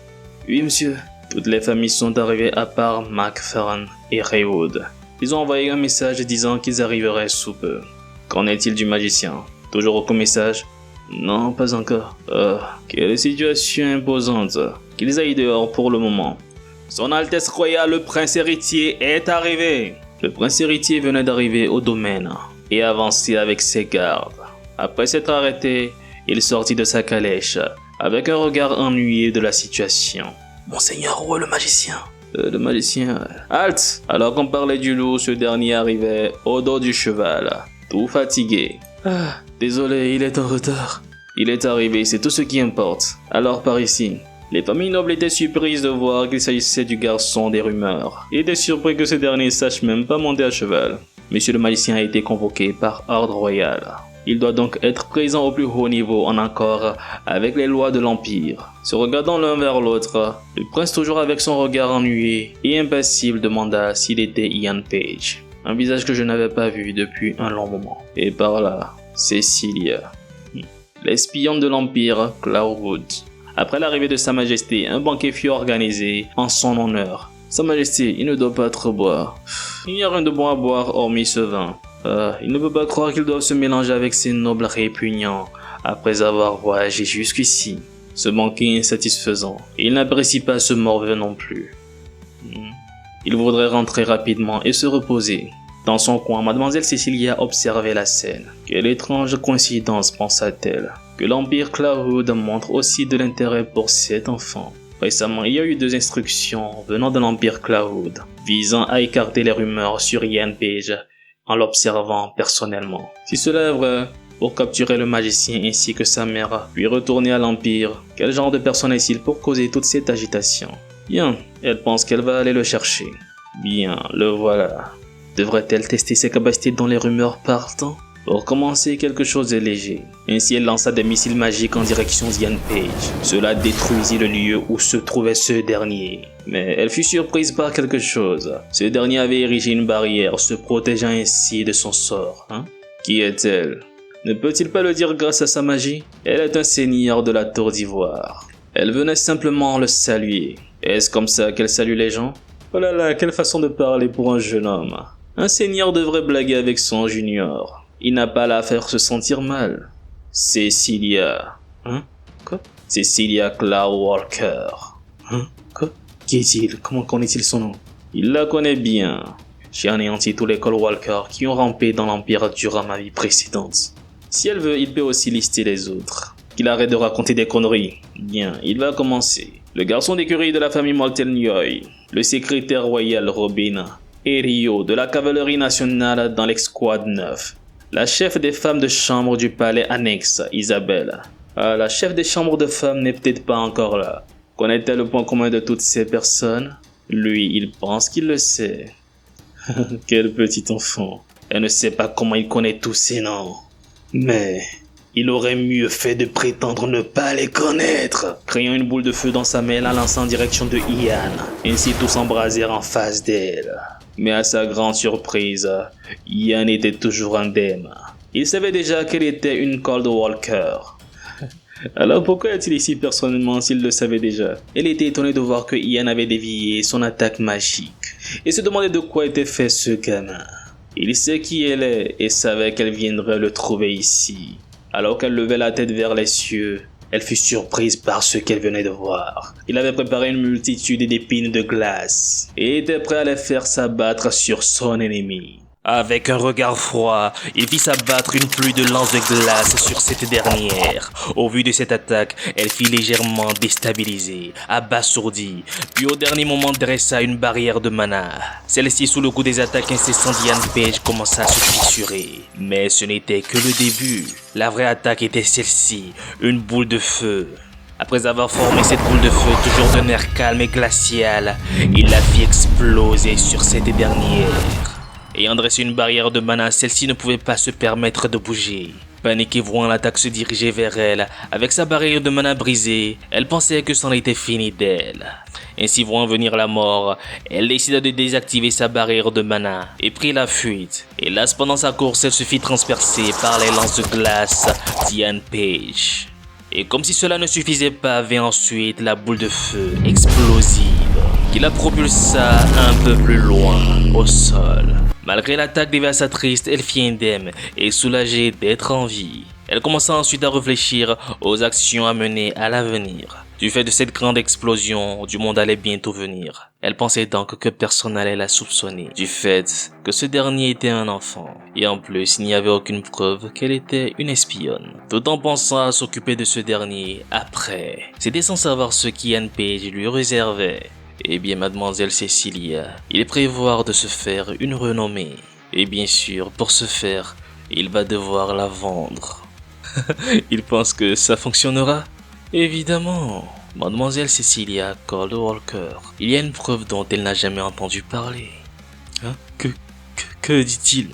Speaker 1: Oui, monsieur. Toutes les familles sont arrivées à part MacFarlane et Raywood. Ils ont envoyé un message disant qu'ils arriveraient sous peu. Qu'en est-il du magicien? Toujours aucun message? Non, pas encore. Quelle situation imposante. Qu'ils aillent dehors pour le moment. Son Altesse Royale, le prince héritier, est arrivé. Le prince héritier venait d'arriver au domaine et avançait avec ses gardes. Après s'être arrêté, il sortit de sa calèche avec un regard ennuyé de la situation. Monseigneur, où est le magicien? Le magicien... Halte! Alors qu'on parlait du loup, ce dernier arrivait au dos du cheval, tout fatigué. Désolé, il est en retard. Il est arrivé, c'est tout ce qui importe. Alors par ici. Les familles nobles étaient surprises de voir qu'il s'agissait du garçon des rumeurs. Ils étaient surpris que ce dernier sache même pas monter à cheval. Monsieur le magicien a été convoqué par ordre royal. Il doit donc être présent au plus haut niveau en accord avec les lois de l'Empire. Se regardant l'un vers l'autre, le prince, toujours avec son regard ennuyé et impassible, demanda s'il était Ian Page. Un visage que je n'avais pas vu depuis un long moment. Et par là, Cecilia. L'espionne de l'Empire, Clawwood. Après l'arrivée de Sa Majesté, un banquet fut organisé en son honneur. Sa Majesté, il ne doit pas trop boire. Il n'y a rien de bon à boire hormis ce vin. Il ne peut pas croire qu'ils doivent se mélanger avec ces nobles répugnants après avoir voyagé jusqu'ici. Ce banquet est insatisfaisant et il n'apprécie pas ce morveux non plus. Il voudrait rentrer rapidement et se reposer. Dans son coin, Mademoiselle Cecilia observait la scène. Quelle étrange coïncidence, pensa-t-elle, que l'Empire Clawwood montre aussi de l'intérêt pour cet enfant. Récemment, il y a eu 2 instructions venant de l'Empire Clawwood visant à écarter les rumeurs sur Ian Page en l'observant personnellement. Si cela est vrai, pour capturer le magicien ainsi que sa mère, puis retourner à l'Empire, quel genre de personne est-il pour causer toute cette agitation? Bien, elle pense qu'elle va aller le chercher. Bien, le voilà. Devrait-elle tester ses capacités dont les rumeurs partent? Pour commencer, quelque chose de léger. Ainsi, elle lança des missiles magiques en direction d'Ian Page. Cela détruisit le lieu où se trouvait ce dernier. Mais elle fut surprise par quelque chose. Ce dernier avait érigé une barrière, se protégeant ainsi de son sort. Qui est-elle? Ne peut-il pas le dire grâce à sa magie? Elle est un seigneur de la Tour d'Ivoire. Elle venait simplement le saluer. Est-ce comme ça qu'elle salue les gens? Oh là là, quelle façon de parler pour un jeune homme. Un seigneur devrait blaguer avec son junior. Il n'a pas là à faire se sentir mal. Cecilia. Hein? Quoi? Cecilia Claire Walker. Hein? Quoi? Qui est-il? Comment connaît-il son nom? Il la connaît bien. J'ai anéanti tous les Cole Walker qui ont rampé dans l'Empire durant ma vie précédente. Si elle veut, il peut aussi lister les autres. Qu'il arrête de raconter des conneries. Bien, il va commencer. Le garçon d'écurie de la famille Moltenyoy, le secrétaire royal Robin, et Rio de la cavalerie nationale dans l'escouade 9. La chef des femmes de chambre du palais annexe, Isabelle. La chef des chambres de femmes n'est peut-être pas encore là. Connaît-elle le point commun de toutes ces personnes? Lui, il pense qu'il le sait. Quel petit enfant. Elle ne sait pas comment il connaît tous ces noms. Mais il aurait mieux fait de prétendre ne pas les connaître. Créant une boule de feu dans sa main, la lança en direction de Ian. Ainsi tous s'embrasèrent en face d'elle. Mais à sa grande surprise, Ian était toujours indemne. Il savait déjà qu'elle était une Cold Walker. Alors pourquoi est-il ici personnellement s'il le savait déjà? Elle était étonnée de voir que Ian avait dévié son attaque magique et se demandait de quoi était fait ce gamin. Il sait qui elle est et savait qu'elle viendrait le trouver ici. Alors qu'elle levait la tête vers les cieux, elle fut surprise par ce qu'elle venait de voir. Il avait préparé une multitude d'épines de glace et était prêt à les faire s'abattre sur son ennemi. Avec un regard froid, il fit s'abattre une pluie de lances de glace sur cette dernière. Au vu de cette attaque, elle fut légèrement déstabilisée, abasourdie, puis au dernier moment dressa une barrière de mana. Celle-ci, sous le coup des attaques incessantes d'Ian Page, commença à se fissurer. Mais ce n'était que le début. La vraie attaque était celle-ci, une boule de feu. Après avoir formé cette boule de feu, toujours d'un air calme et glacial, il la fit exploser sur cette dernière. Ayant dressé une barrière de mana, celle-ci ne pouvait pas se permettre de bouger. Paniquée voyant l'attaque se diriger vers elle, avec sa barrière de mana brisée, elle pensait que c'en était fini d'elle. Ainsi voyant venir la mort, elle décida de désactiver sa barrière de mana et prit la fuite. Hélas, pendant sa course, elle se fit transpercer par les lances de glace d'Ian Page. Et comme si cela ne suffisait pas, vint ensuite la boule de feu explosive qui la propulsa un peu plus loin au sol. Malgré l'attaque dévastatrice, elle fit indemne et soulagée d'être en vie. Elle commença ensuite à réfléchir aux actions à mener à l'avenir. Du fait de cette grande explosion, du monde allait bientôt venir. Elle pensait donc que personne n'allait la soupçonner, du fait que ce dernier était un enfant. Et en plus, il n'y avait aucune preuve qu'elle était une espionne. Tout en pensant à s'occuper de ce dernier après. C'était sans savoir ce qu'Ian Page lui réservait. Eh bien, mademoiselle Cecilia, il prévoit de se faire une renommée. Et bien sûr, pour ce faire, il va devoir la vendre. Il pense que ça fonctionnera? Évidemment. Mademoiselle Cecilia Cold Walker, il y a une preuve dont elle n'a jamais entendu parler. Hein? Que dit-il?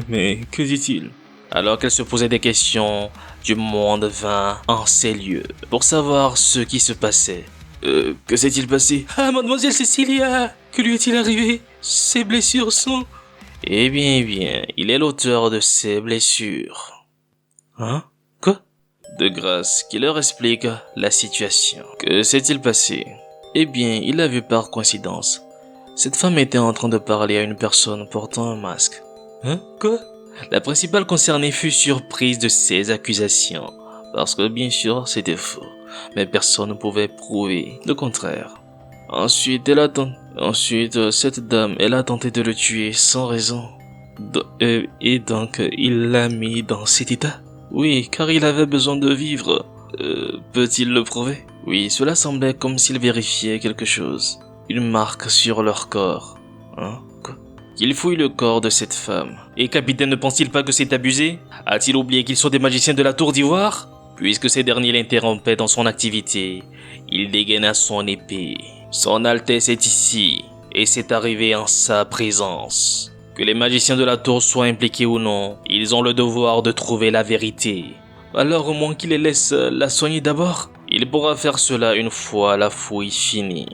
Speaker 1: Mais que dit-il? Alors qu'elle se posait des questions, du monde vint en ces lieux pour savoir ce qui se passait. Que s'est-il passé? Ah, mademoiselle Cecilia! Que lui est-il arrivé? Ses blessures sont... Eh bien, il est l'auteur de ces blessures. Hein? Quoi? De grâce, qu'il leur explique la situation. Que s'est-il passé? Eh bien, il a vu par coïncidence. Cette femme était en train de parler à une personne portant un masque. Hein? Quoi? La principale concernée fut surprise de ces accusations, parce que bien sûr, c'était faux. Mais personne ne pouvait prouver le contraire. Ensuite, cette dame, elle a tenté de le tuer sans raison. Et donc, il l'a mis dans cet état? Oui, car il avait besoin de vivre. Peut-il le prouver? Oui, cela semblait comme s'il vérifiait quelque chose. Une marque sur leur corps. Hein? Quoi? Qu'il fouille le corps de cette femme. Et capitaine ne pense-t-il pas que c'est abusé? A-t-il oublié qu'ils sont des magiciens de la Tour d'Ivoire? Puisque ces derniers l'interrompaient dans son activité, il dégaina son épée. Son Altesse est ici, et c'est arrivé en sa présence. Que les magiciens de la tour soient impliqués ou non, ils ont le devoir de trouver la vérité. Alors au moins qu'il les laisse la soigner d'abord. Il pourra faire cela une fois la fouille finie.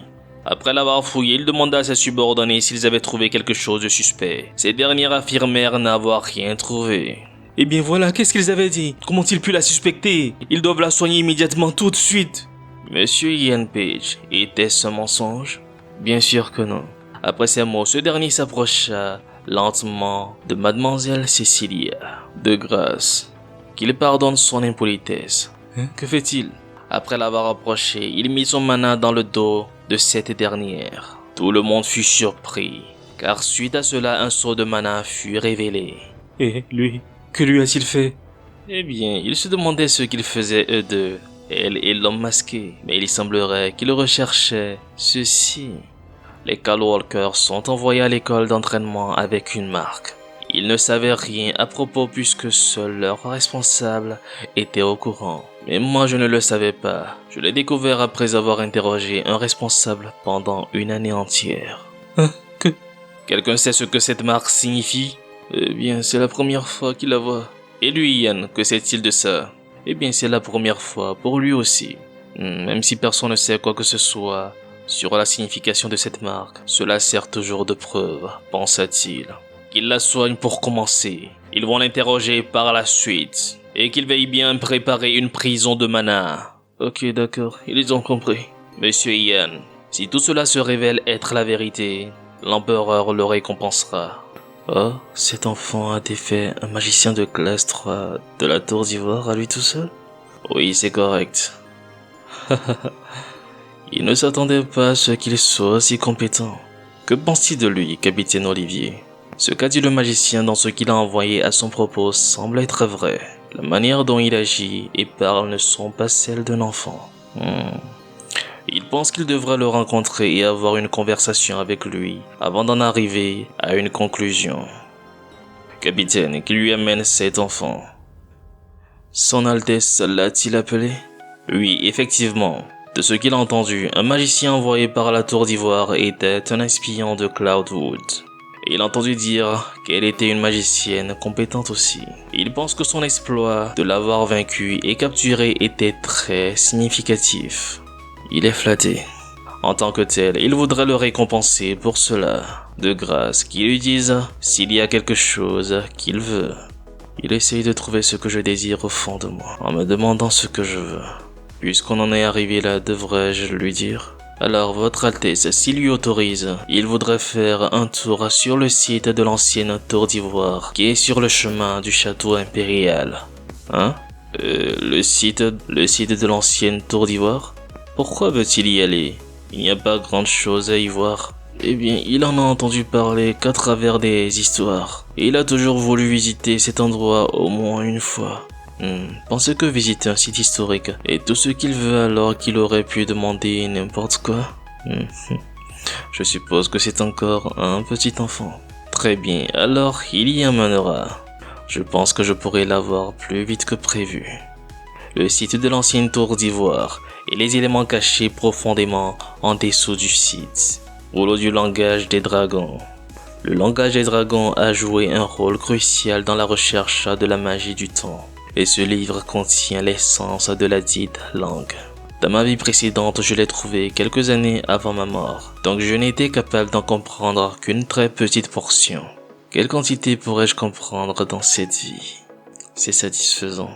Speaker 1: Après l'avoir fouillé, il demanda à ses subordonnés s'ils avaient trouvé quelque chose de suspect. Ces derniers affirmèrent n'avoir rien trouvé. Eh bien voilà, qu'est-ce qu'ils avaient dit? Comment ont-ils pu la suspecter? Ils doivent la soigner immédiatement, tout de suite. Monsieur Ian Page, était-ce un mensonge? Bien sûr que non. Après ces mots, ce dernier s'approcha lentement de mademoiselle Cécilia, de grâce, qu'il pardonne son impolitesse. Que fait-il? Après l'avoir approché, il mit son mana dans le dos de cette dernière. Tout le monde fut surpris, car suite à cela, un sceau de mana fut révélé. Et lui, que lui a-t-il fait? Eh bien, il se demandait ce qu'ils faisaient eux deux, elle et l'homme masqué, mais il semblerait qu'ils recherchaient ceci. Les Calwalkers sont envoyés à l'école d'entraînement avec une marque. Ils ne savaient rien à propos puisque seul leur responsable était au courant. Mais moi je ne le savais pas. Je l'ai découvert après avoir interrogé un responsable pendant une année entière. Que? Quelqu'un sait ce que cette marque signifie? Eh bien, c'est la première fois qu'il la voit. Et lui, Ian, que sait-il de ça? Eh bien, c'est la première fois pour lui aussi. Même si personne ne sait quoi que ce soit sur la signification de cette marque, cela sert toujours de preuve, pensa-t-il. Qu'il la soigne pour commencer. Ils vont l'interroger par la suite. Et qu'il veuille bien préparer une prison de mana. Ok, d'accord, ils ont compris. Monsieur Ian, si tout cela se révèle être la vérité, l'empereur le récompensera. Oh, cet enfant a défait un magicien de classe 3 de la Tour d'Ivoire à lui tout seul? Oui, c'est correct. Il ne s'attendait pas à ce qu'il soit aussi compétent. Que pense-t-il de lui, capitaine Olivier? Ce qu'a dit le magicien dans ce qu'il a envoyé à son propos semble être vrai. La manière dont il agit et parle ne sont pas celles d'un enfant. Il pense qu'il devra le rencontrer et avoir une conversation avec lui avant d'en arriver à une conclusion. Capitaine, qui lui amène cet enfant? Son Altesse l'a-t-il appelé? Oui, effectivement. De ce qu'il a entendu, un magicien envoyé par la Tour d'Ivoire était un espion de Cloudwood. Et il a entendu dire qu'elle était une magicienne compétente aussi. Il pense que son exploit de l'avoir vaincue et capturée était très significatif. Il est flatté. En tant que tel, il voudrait le récompenser pour cela. De grâce, qu'il lui dise s'il y a quelque chose qu'il veut. Il essaye de trouver ce que je désire au fond de moi, en me demandant ce que je veux. Puisqu'on en est arrivé là, devrais-je lui dire? Alors, Votre Altesse, s'il lui autorise, il voudrait faire un tour sur le site de l'ancienne Tour d'Ivoire, qui est sur le chemin du château impérial. Hein? Le site de l'ancienne Tour d'Ivoire? Pourquoi veut-il y aller? Il n'y a pas grande chose à y voir. Eh bien, il en a entendu parler qu'à travers des histoires. Et il a toujours voulu visiter cet endroit au moins une fois. Pensez que visiter un site historique est tout ce qu'il veut alors qu'il aurait pu demander n'importe quoi? Je suppose que c'est encore un petit enfant. Très bien, alors il y amènera. Je pense que je pourrai l'avoir plus vite que prévu. Le site de l'ancienne Tour d'Ivoire et les éléments cachés profondément en dessous du site. Rouleau du langage des dragons. Le langage des dragons a joué un rôle crucial dans la recherche de la magie du temps. Et ce livre contient l'essence de la dite langue. Dans ma vie précédente, je l'ai trouvé quelques années avant ma mort, donc je n'étais capable d'en comprendre qu'une très petite portion. Quelle quantité pourrais-je comprendre dans cette vie? C'est satisfaisant.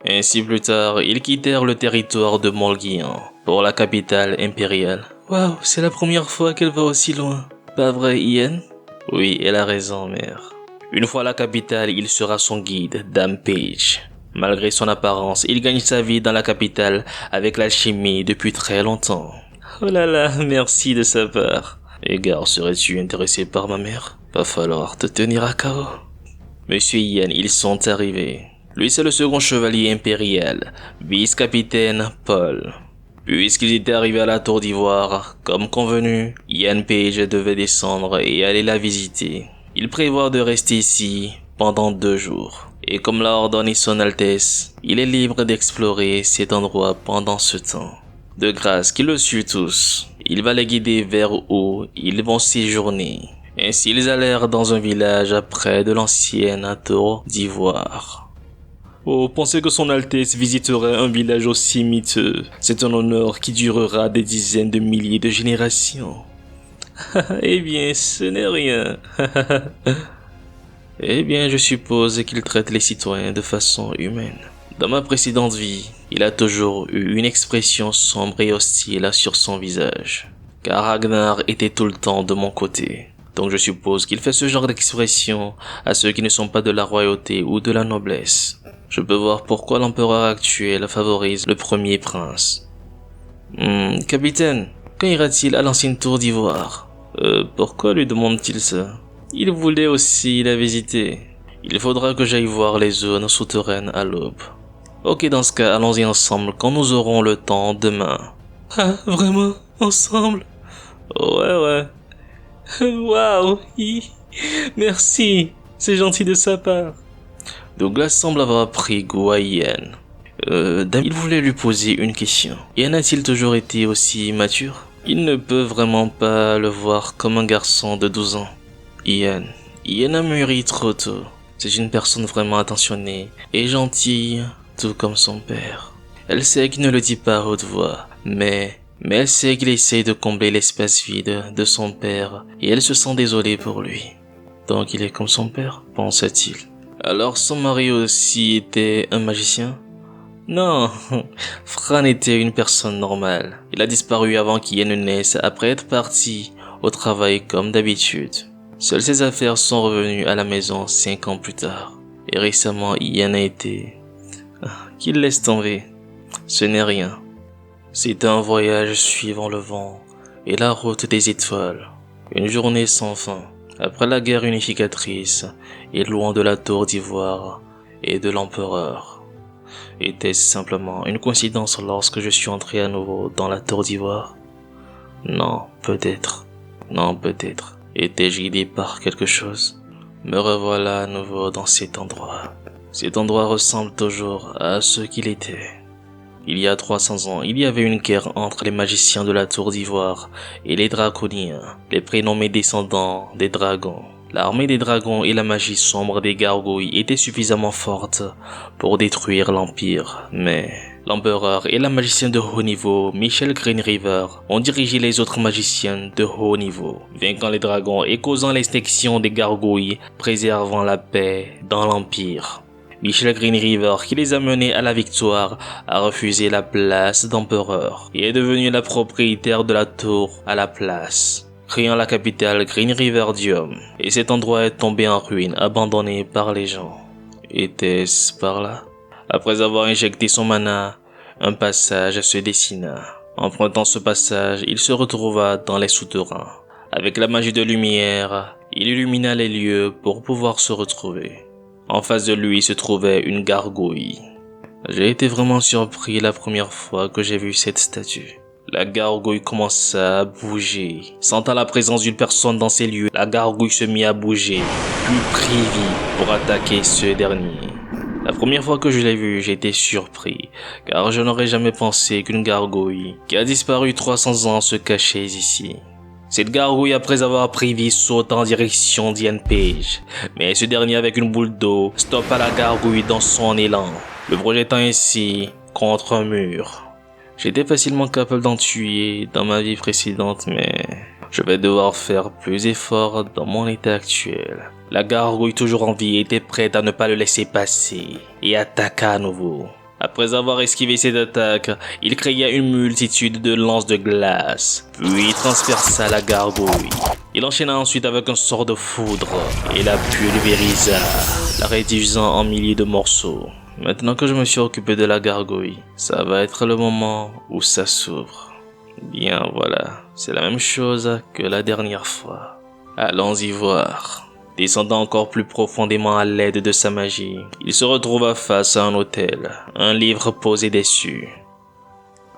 Speaker 1: Ainsi plus tard, ils quittèrent le territoire de Molguian pour la capitale impériale. Waouh, c'est la première fois qu'elle va aussi loin. Pas vrai, Ian? Oui, elle a raison, mère. Une fois à la capitale, il sera son guide, Dame Page. Malgré son apparence, il gagne sa vie dans la capitale avec l'alchimie depuis très longtemps. Oh là là, merci de sa part. Égard, serais-tu intéressé par ma mère? Va falloir te tenir à carreau. Monsieur Ian, ils sont arrivés. Lui, c'est le second chevalier impérial, vice-capitaine Paul. Puisqu'ils étaient arrivés à la Tour d'Ivoire, comme convenu, Ian Page devait descendre et aller la visiter. Il prévoit de rester ici pendant 2 jours. Et comme l'a ordonné son Altesse, il est libre d'explorer cet endroit pendant ce temps. De grâce qu'ils le suivent tous, il va les guider vers où ils vont séjourner. Ainsi ils allèrent dans un village près de l'ancienne Tour d'Ivoire. Oh, pensez que son Altesse visiterait un village aussi miteux. C'est un honneur qui durera des dizaines de milliers de générations. Eh bien, ce n'est rien. Eh bien, je suppose qu'il traite les citoyens de façon humaine. Dans ma précédente vie, il a toujours eu une expression sombre et hostile sur son visage. car Ragnar était tout le temps de mon côté. Donc je suppose qu'il fait ce genre d'expression à ceux qui ne sont pas de la royauté ou de la noblesse. Je peux voir pourquoi l'empereur actuel favorise le premier prince. Capitaine, quand ira-t-il à l'ancienne tour d'ivoire? Pourquoi lui demande-t-il ça? Il voulait aussi la visiter. Il faudra que j'aille voir les zones souterraines à l'aube. Ok, dans ce cas, allons-y ensemble quand nous aurons le temps demain. Ah, vraiment? Ensemble? Ouais. Waouh! Merci, c'est gentil de sa part. Douglas semble avoir pris goût à Ian. Il voulait lui poser une question. Ian a-t-il toujours été aussi mature? Il ne peut vraiment pas le voir comme un garçon de 12 ans. Ian a mûri trop tôt. C'est une personne vraiment attentionnée et gentille, tout comme son père. Elle sait qu'il ne le dit pas à haute voix, mais elle sait qu'il essaie de combler l'espace vide de son père et elle se sent désolée pour lui. Donc il est comme son père, pensa-t-il. Alors son mari aussi était un magicien? Non, Fran était une personne normale. Il a disparu avant qu'Ian ne naisse après être parti au travail comme d'habitude. Seules ses affaires sont revenues à la maison 5 ans plus tard. Et récemment, Ian a été... Qu'il laisse tomber. Ce n'est rien. C'est un voyage suivant le vent et la route des étoiles. Une journée sans fin. Après la guerre unificatrice et loin de la tour d'ivoire et de l'empereur. Était-ce simplement une coïncidence lorsque je suis entré à nouveau dans la tour d'ivoire? Non, peut-être. Étais-je guidé par quelque chose? Me revoilà à nouveau dans cet endroit. Cet endroit ressemble toujours à ce qu'il était. Il y a 300 ans, il y avait une guerre entre les magiciens de la tour d'ivoire et les draconiens, les prénommés descendants des dragons. L'armée des dragons et la magie sombre des gargouilles étaient suffisamment fortes pour détruire l'Empire, mais l'empereur et la magicienne de haut niveau, Michel Greenriver, ont dirigé les autres magiciens de haut niveau, vainquant les dragons et causant l'extinction des gargouilles, préservant la paix dans l'Empire. Michel Greenriver, qui les a menés à la victoire, a refusé la place d'empereur et est devenu la propriétaire de la tour à la place, créant la capitale Greenriverdium, et cet endroit est tombé en ruine, abandonné par les gens. Était-ce par là? Après avoir injecté son mana, un passage se dessina. Empruntant ce passage, il se retrouva dans les souterrains. Avec la magie de lumière, il illumina les lieux pour pouvoir se retrouver. En face de lui se trouvait une gargouille. J'ai été vraiment surpris la première fois que j'ai vu cette statue. La gargouille commença à bouger. Sentant la présence d'une personne dans ces lieux, la gargouille se mit à bouger, puis prit vie pour attaquer ce dernier. La première fois que je l'ai vu, j'étais surpris, car je n'aurais jamais pensé qu'une gargouille, qui a disparu 300 ans, se cachait ici. Cette gargouille, après avoir pris vie, saute en direction d'Ian Page, mais ce dernier, avec une boule d'eau, stoppa la gargouille dans son élan, le projetant ainsi contre un mur. J'étais facilement capable d'en tuer dans ma vie précédente, mais je vais devoir faire plus d'efforts dans mon état actuel. La gargouille, toujours en vie, était prête à ne pas le laisser passer et attaqua à nouveau. Après avoir esquivé cette attaque, il créa une multitude de lances de glace, puis transperça la gargouille. Il enchaîna ensuite avec un sort de foudre et la pulvérisa, la réduisant en milliers de morceaux. Maintenant que je me suis occupé de la gargouille, ça va être le moment où ça s'ouvre. Bien voilà, c'est la même chose que la dernière fois. Allons-y voir. Descendant encore plus profondément à l'aide de sa magie, il se retrouva face à un autel, un livre posé dessus.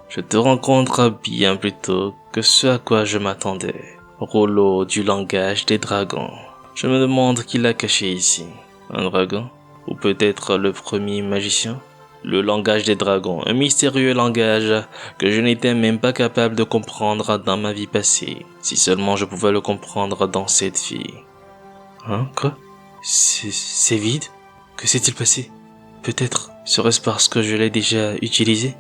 Speaker 1: Je te rencontre bien plus tôt que ce à quoi je m'attendais. Rouleau du langage des dragons. Je me demande qui l'a caché ici. Un dragon? Ou peut-être le premier magicien? Le langage des dragons, un mystérieux langage que je n'étais même pas capable de comprendre dans ma vie passée. Si seulement je pouvais le comprendre dans cette vie. Hein? Quoi? C'est vide? Que s'est-il passé? Peut-être serait-ce parce que je l'ai déjà utilisé?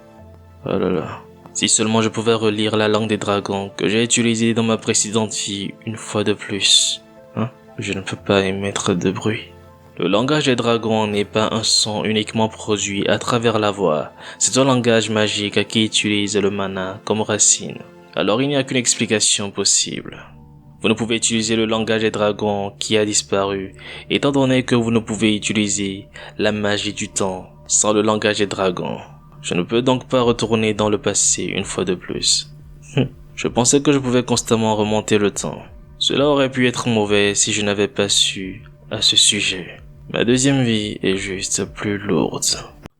Speaker 1: Oh là là. Si seulement je pouvais relire la langue des dragons que j'ai utilisée dans ma précédente vie une fois de plus. Hein? Je ne peux pas émettre de bruit. Le langage des dragons n'est pas un son uniquement produit à travers la voix. C'est un langage magique qui utilise le mana comme racine. Alors il n'y a qu'une explication possible. Vous ne pouvez utiliser le langage des dragons qui a disparu, étant donné que vous ne pouvez utiliser la magie du temps sans le langage des dragons. Je ne peux donc pas retourner dans le passé une fois de plus. Je pensais que je pouvais constamment remonter le temps. Cela aurait pu être mauvais si je n'avais pas su à ce sujet. Ma deuxième vie est juste plus lourde.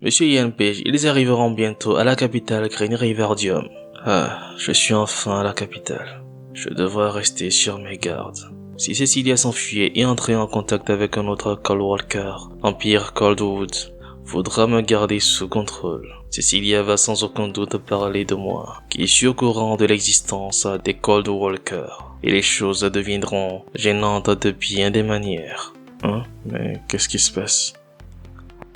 Speaker 1: Monsieur Ian Page, ils arriveront bientôt à la capitale Green Riverdium. Ah, je suis enfin à la capitale. Je devrais rester sur mes gardes. Si Cecilia s'enfuyait et entrait en contact avec un autre Coldwalker, Empire Coldwood faudra me garder sous contrôle. Cecilia va sans aucun doute parler de moi, qui suis au courant de l'existence des Coldwalkers, et les choses deviendront gênantes de bien des manières. Hein? Mais qu'est-ce qui se passe?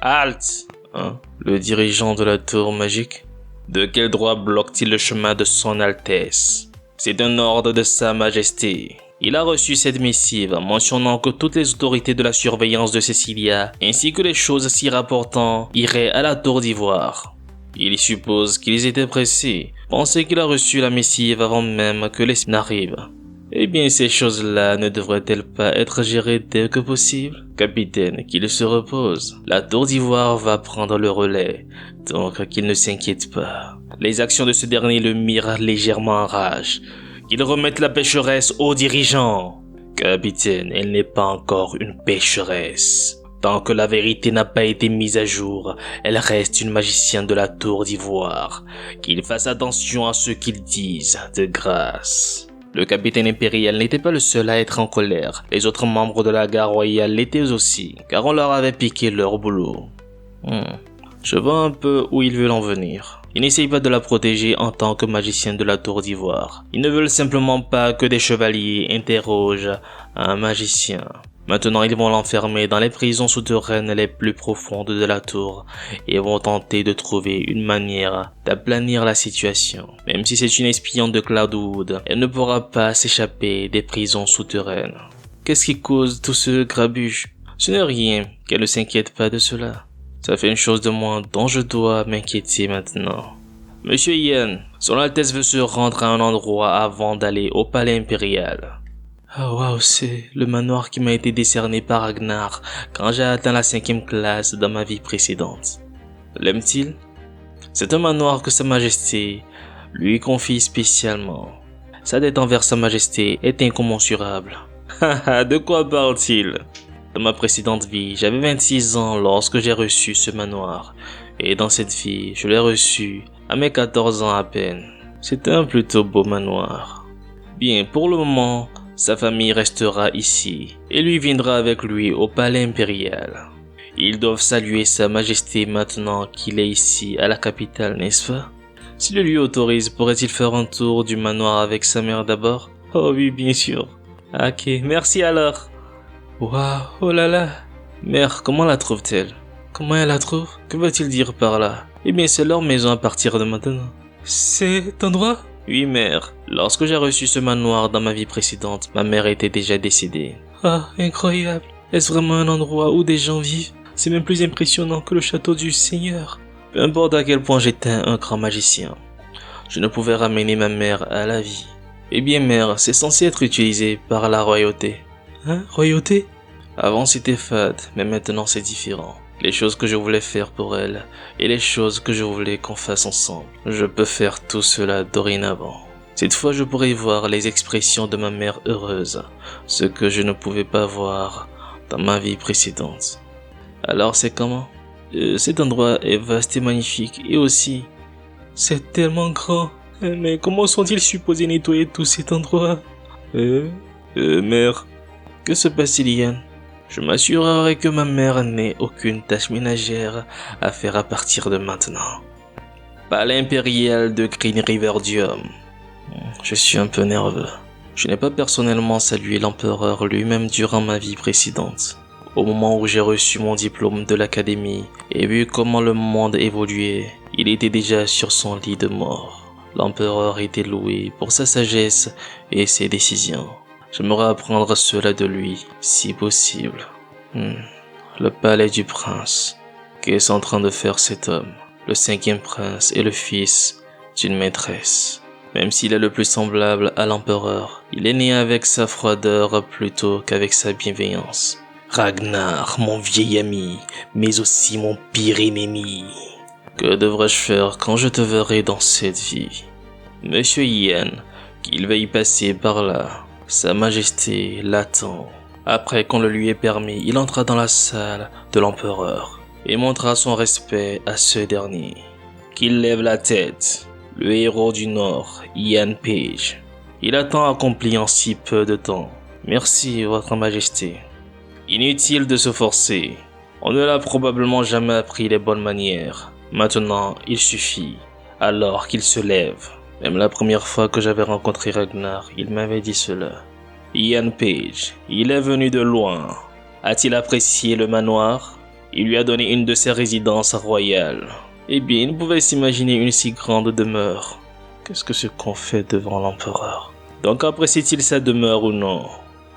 Speaker 1: Halt! Hein? Le dirigeant de la tour magique? De quel droit bloque-t-il le chemin de son Altesse? C'est un ordre de Sa Majesté. Il a reçu cette missive mentionnant que toutes les autorités de la surveillance de Cecilia, ainsi que les choses s'y rapportant, iraient à la Tour d'Ivoire. Il suppose qu'ils étaient pressés, pensait qu'il a reçu la missive avant même que les n'arrivent. Eh bien, ces choses-là ne devraient-elles pas être gérées dès que possible? Capitaine, qu'il se repose. La Tour d'Ivoire va prendre le relais, donc qu'il ne s'inquiète pas. Les actions de ce dernier le mirent légèrement en rage. Qu'il remette la pécheresse aux dirigeants. Capitaine, elle n'est pas encore une pécheresse. Tant que la vérité n'a pas été mise à jour, elle reste une magicienne de la Tour d'Ivoire. Qu'il fasse attention à ce qu'ils disent, de grâce. Le capitaine impérial n'était pas le seul à être en colère. Les autres membres de la garde royale l'étaient aussi, car on leur avait piqué leur boulot. Je vois un peu où ils veulent en venir. Ils n'essayent pas de la protéger en tant que magicienne de la Tour d'Ivoire. Ils ne veulent simplement pas que des chevaliers interrogent un magicien. Maintenant, ils vont l'enfermer dans les prisons souterraines les plus profondes de la tour et vont tenter de trouver une manière d'aplanir la situation. Même si c'est une espionne de Cloudwood, elle ne pourra pas s'échapper des prisons souterraines. Qu'est-ce qui cause tout ce grabuge? Ce n'est rien, qu'elle ne s'inquiète pas de cela. Ça fait une chose de moins dont je dois m'inquiéter maintenant. Monsieur Ian, son Altesse veut se rendre à un endroit avant d'aller au palais impérial. Ah waouh, c'est le manoir qui m'a été décerné par Ragnar quand j'ai atteint la 5e classe dans ma vie précédente. L'aime-t-il? C'est un manoir que Sa Majesté lui confie spécialement. Sa dette envers Sa Majesté est incommensurable. Haha, de quoi parle-t-il? Dans ma précédente vie, j'avais 26 ans lorsque j'ai reçu ce manoir. Et dans cette vie, je l'ai reçu à mes 14 ans à peine. C'était un plutôt beau manoir. Bien, pour le moment, sa famille restera ici et lui viendra avec lui au palais impérial. Ils doivent saluer Sa Majesté maintenant qu'il est ici à la capitale, n'est-ce pas? Si le lui autorise, pourrait-il faire un tour du manoir avec sa mère d'abord? Oh oui, bien sûr. Ok, merci alors. Waouh, oh là là. Mère, comment la trouve-t-elle? Comment elle la trouve? Que veut-il dire par là? Eh bien, c'est leur maison à partir de maintenant. Cet endroit? Oui, mère. Lorsque j'ai reçu ce manoir dans ma vie précédente, ma mère était déjà décédée. Ah, incroyable. Est-ce vraiment un endroit où des gens vivent? C'est même plus impressionnant que le château du Seigneur. Peu importe à quel point j'étais un grand magicien, je ne pouvais ramener ma mère à la vie. Eh bien, mère, c'est censé être utilisé par la royauté. Hein, royauté? Avant c'était fade, mais maintenant c'est différent. Les choses que je voulais faire pour elle, et les choses que je voulais qu'on fasse ensemble. Je peux faire tout cela dorénavant. Cette fois je pourrai voir les expressions de ma mère heureuse, ce que je ne pouvais pas voir dans ma vie précédente. Alors c'est comment? Cet endroit est vaste et magnifique, et aussi, c'est tellement grand. Mais comment sont-ils supposés nettoyer tout cet endroit? Mère, que se passe-t-il, Ian? Je m'assurerai que ma mère n'ait aucune tâche ménagère à faire à partir de maintenant. Palais impérial de Green Riverdium. Je suis un peu nerveux. Je n'ai pas personnellement salué l'empereur lui-même durant ma vie précédente. Au moment où j'ai reçu mon diplôme de l'académie et vu comment le monde évoluait, il était déjà sur son lit de mort. L'empereur était loué pour sa sagesse et ses décisions. J'aimerais apprendre cela de lui, si possible. Le palais du prince. Qu'est-ce en train de faire cet homme? Le 5e prince et le fils d'une maîtresse. Même s'il est le plus semblable à l'empereur, il est né avec sa froideur plutôt qu'avec sa bienveillance. Ragnar, mon vieil ami, mais aussi mon pire ennemi. Que devrais-je faire quand je te verrai dans cette vie? Monsieur Yen, qu'il veuille passer par là. Sa Majesté l'attend. Après qu'on le lui ait permis, il entra dans la salle de l'empereur et montra son respect à ce dernier. Qu'il lève la tête. Le héros du Nord, Ian Page. Il a tant accompli en si peu de temps. Merci, Votre Majesté. Inutile de se forcer. On ne l'a probablement jamais appris les bonnes manières. Maintenant, il suffit. Alors qu'il se lève. Même la première fois que j'avais rencontré Ragnar, il m'avait dit cela. Ian Page, il est venu de loin. A-t-il apprécié le manoir? Il lui a donné une de ses résidences royales. Eh bien, il pouvait s'imaginer une si grande demeure. Qu'est-ce que ce qu'on fait devant l'empereur? Donc apprécie-t-il sa demeure ou non?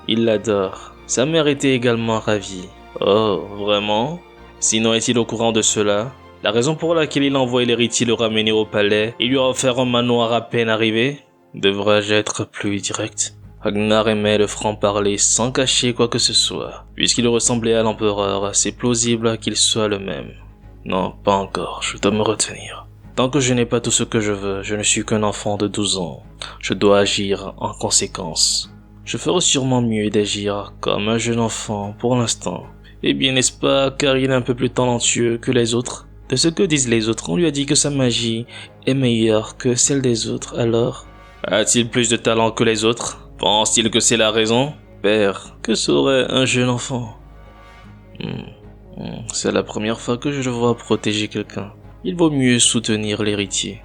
Speaker 1: Il l'adore. Sa mère était également ravie. Oh, vraiment? Sinon est-il au courant de cela? La raison pour laquelle il a envoyé l'héritier le ramener au palais et lui a offert un manoir à peine arrivé? Devrais-je être plus direct? Ragnar aimait le franc-parler sans cacher quoi que ce soit. Puisqu'il ressemblait à l'empereur, c'est plausible qu'il soit le même. Non, pas encore, je dois me retenir. Tant que je n'ai pas tout ce que je veux, je ne suis qu'un enfant de 12 ans. Je dois agir en conséquence. Je ferai sûrement mieux d'agir comme un jeune enfant pour l'instant. Eh bien, n'est-ce pas, car il est un peu plus talentueux que les autres? De ce que disent les autres, on lui a dit que sa magie est meilleure que celle des autres, alors? A-t-il plus de talent que les autres? Pense-t-il que c'est la raison? Père, que saurait un jeune enfant? C'est la première fois que je le vois protéger quelqu'un. Il vaut mieux soutenir l'héritier.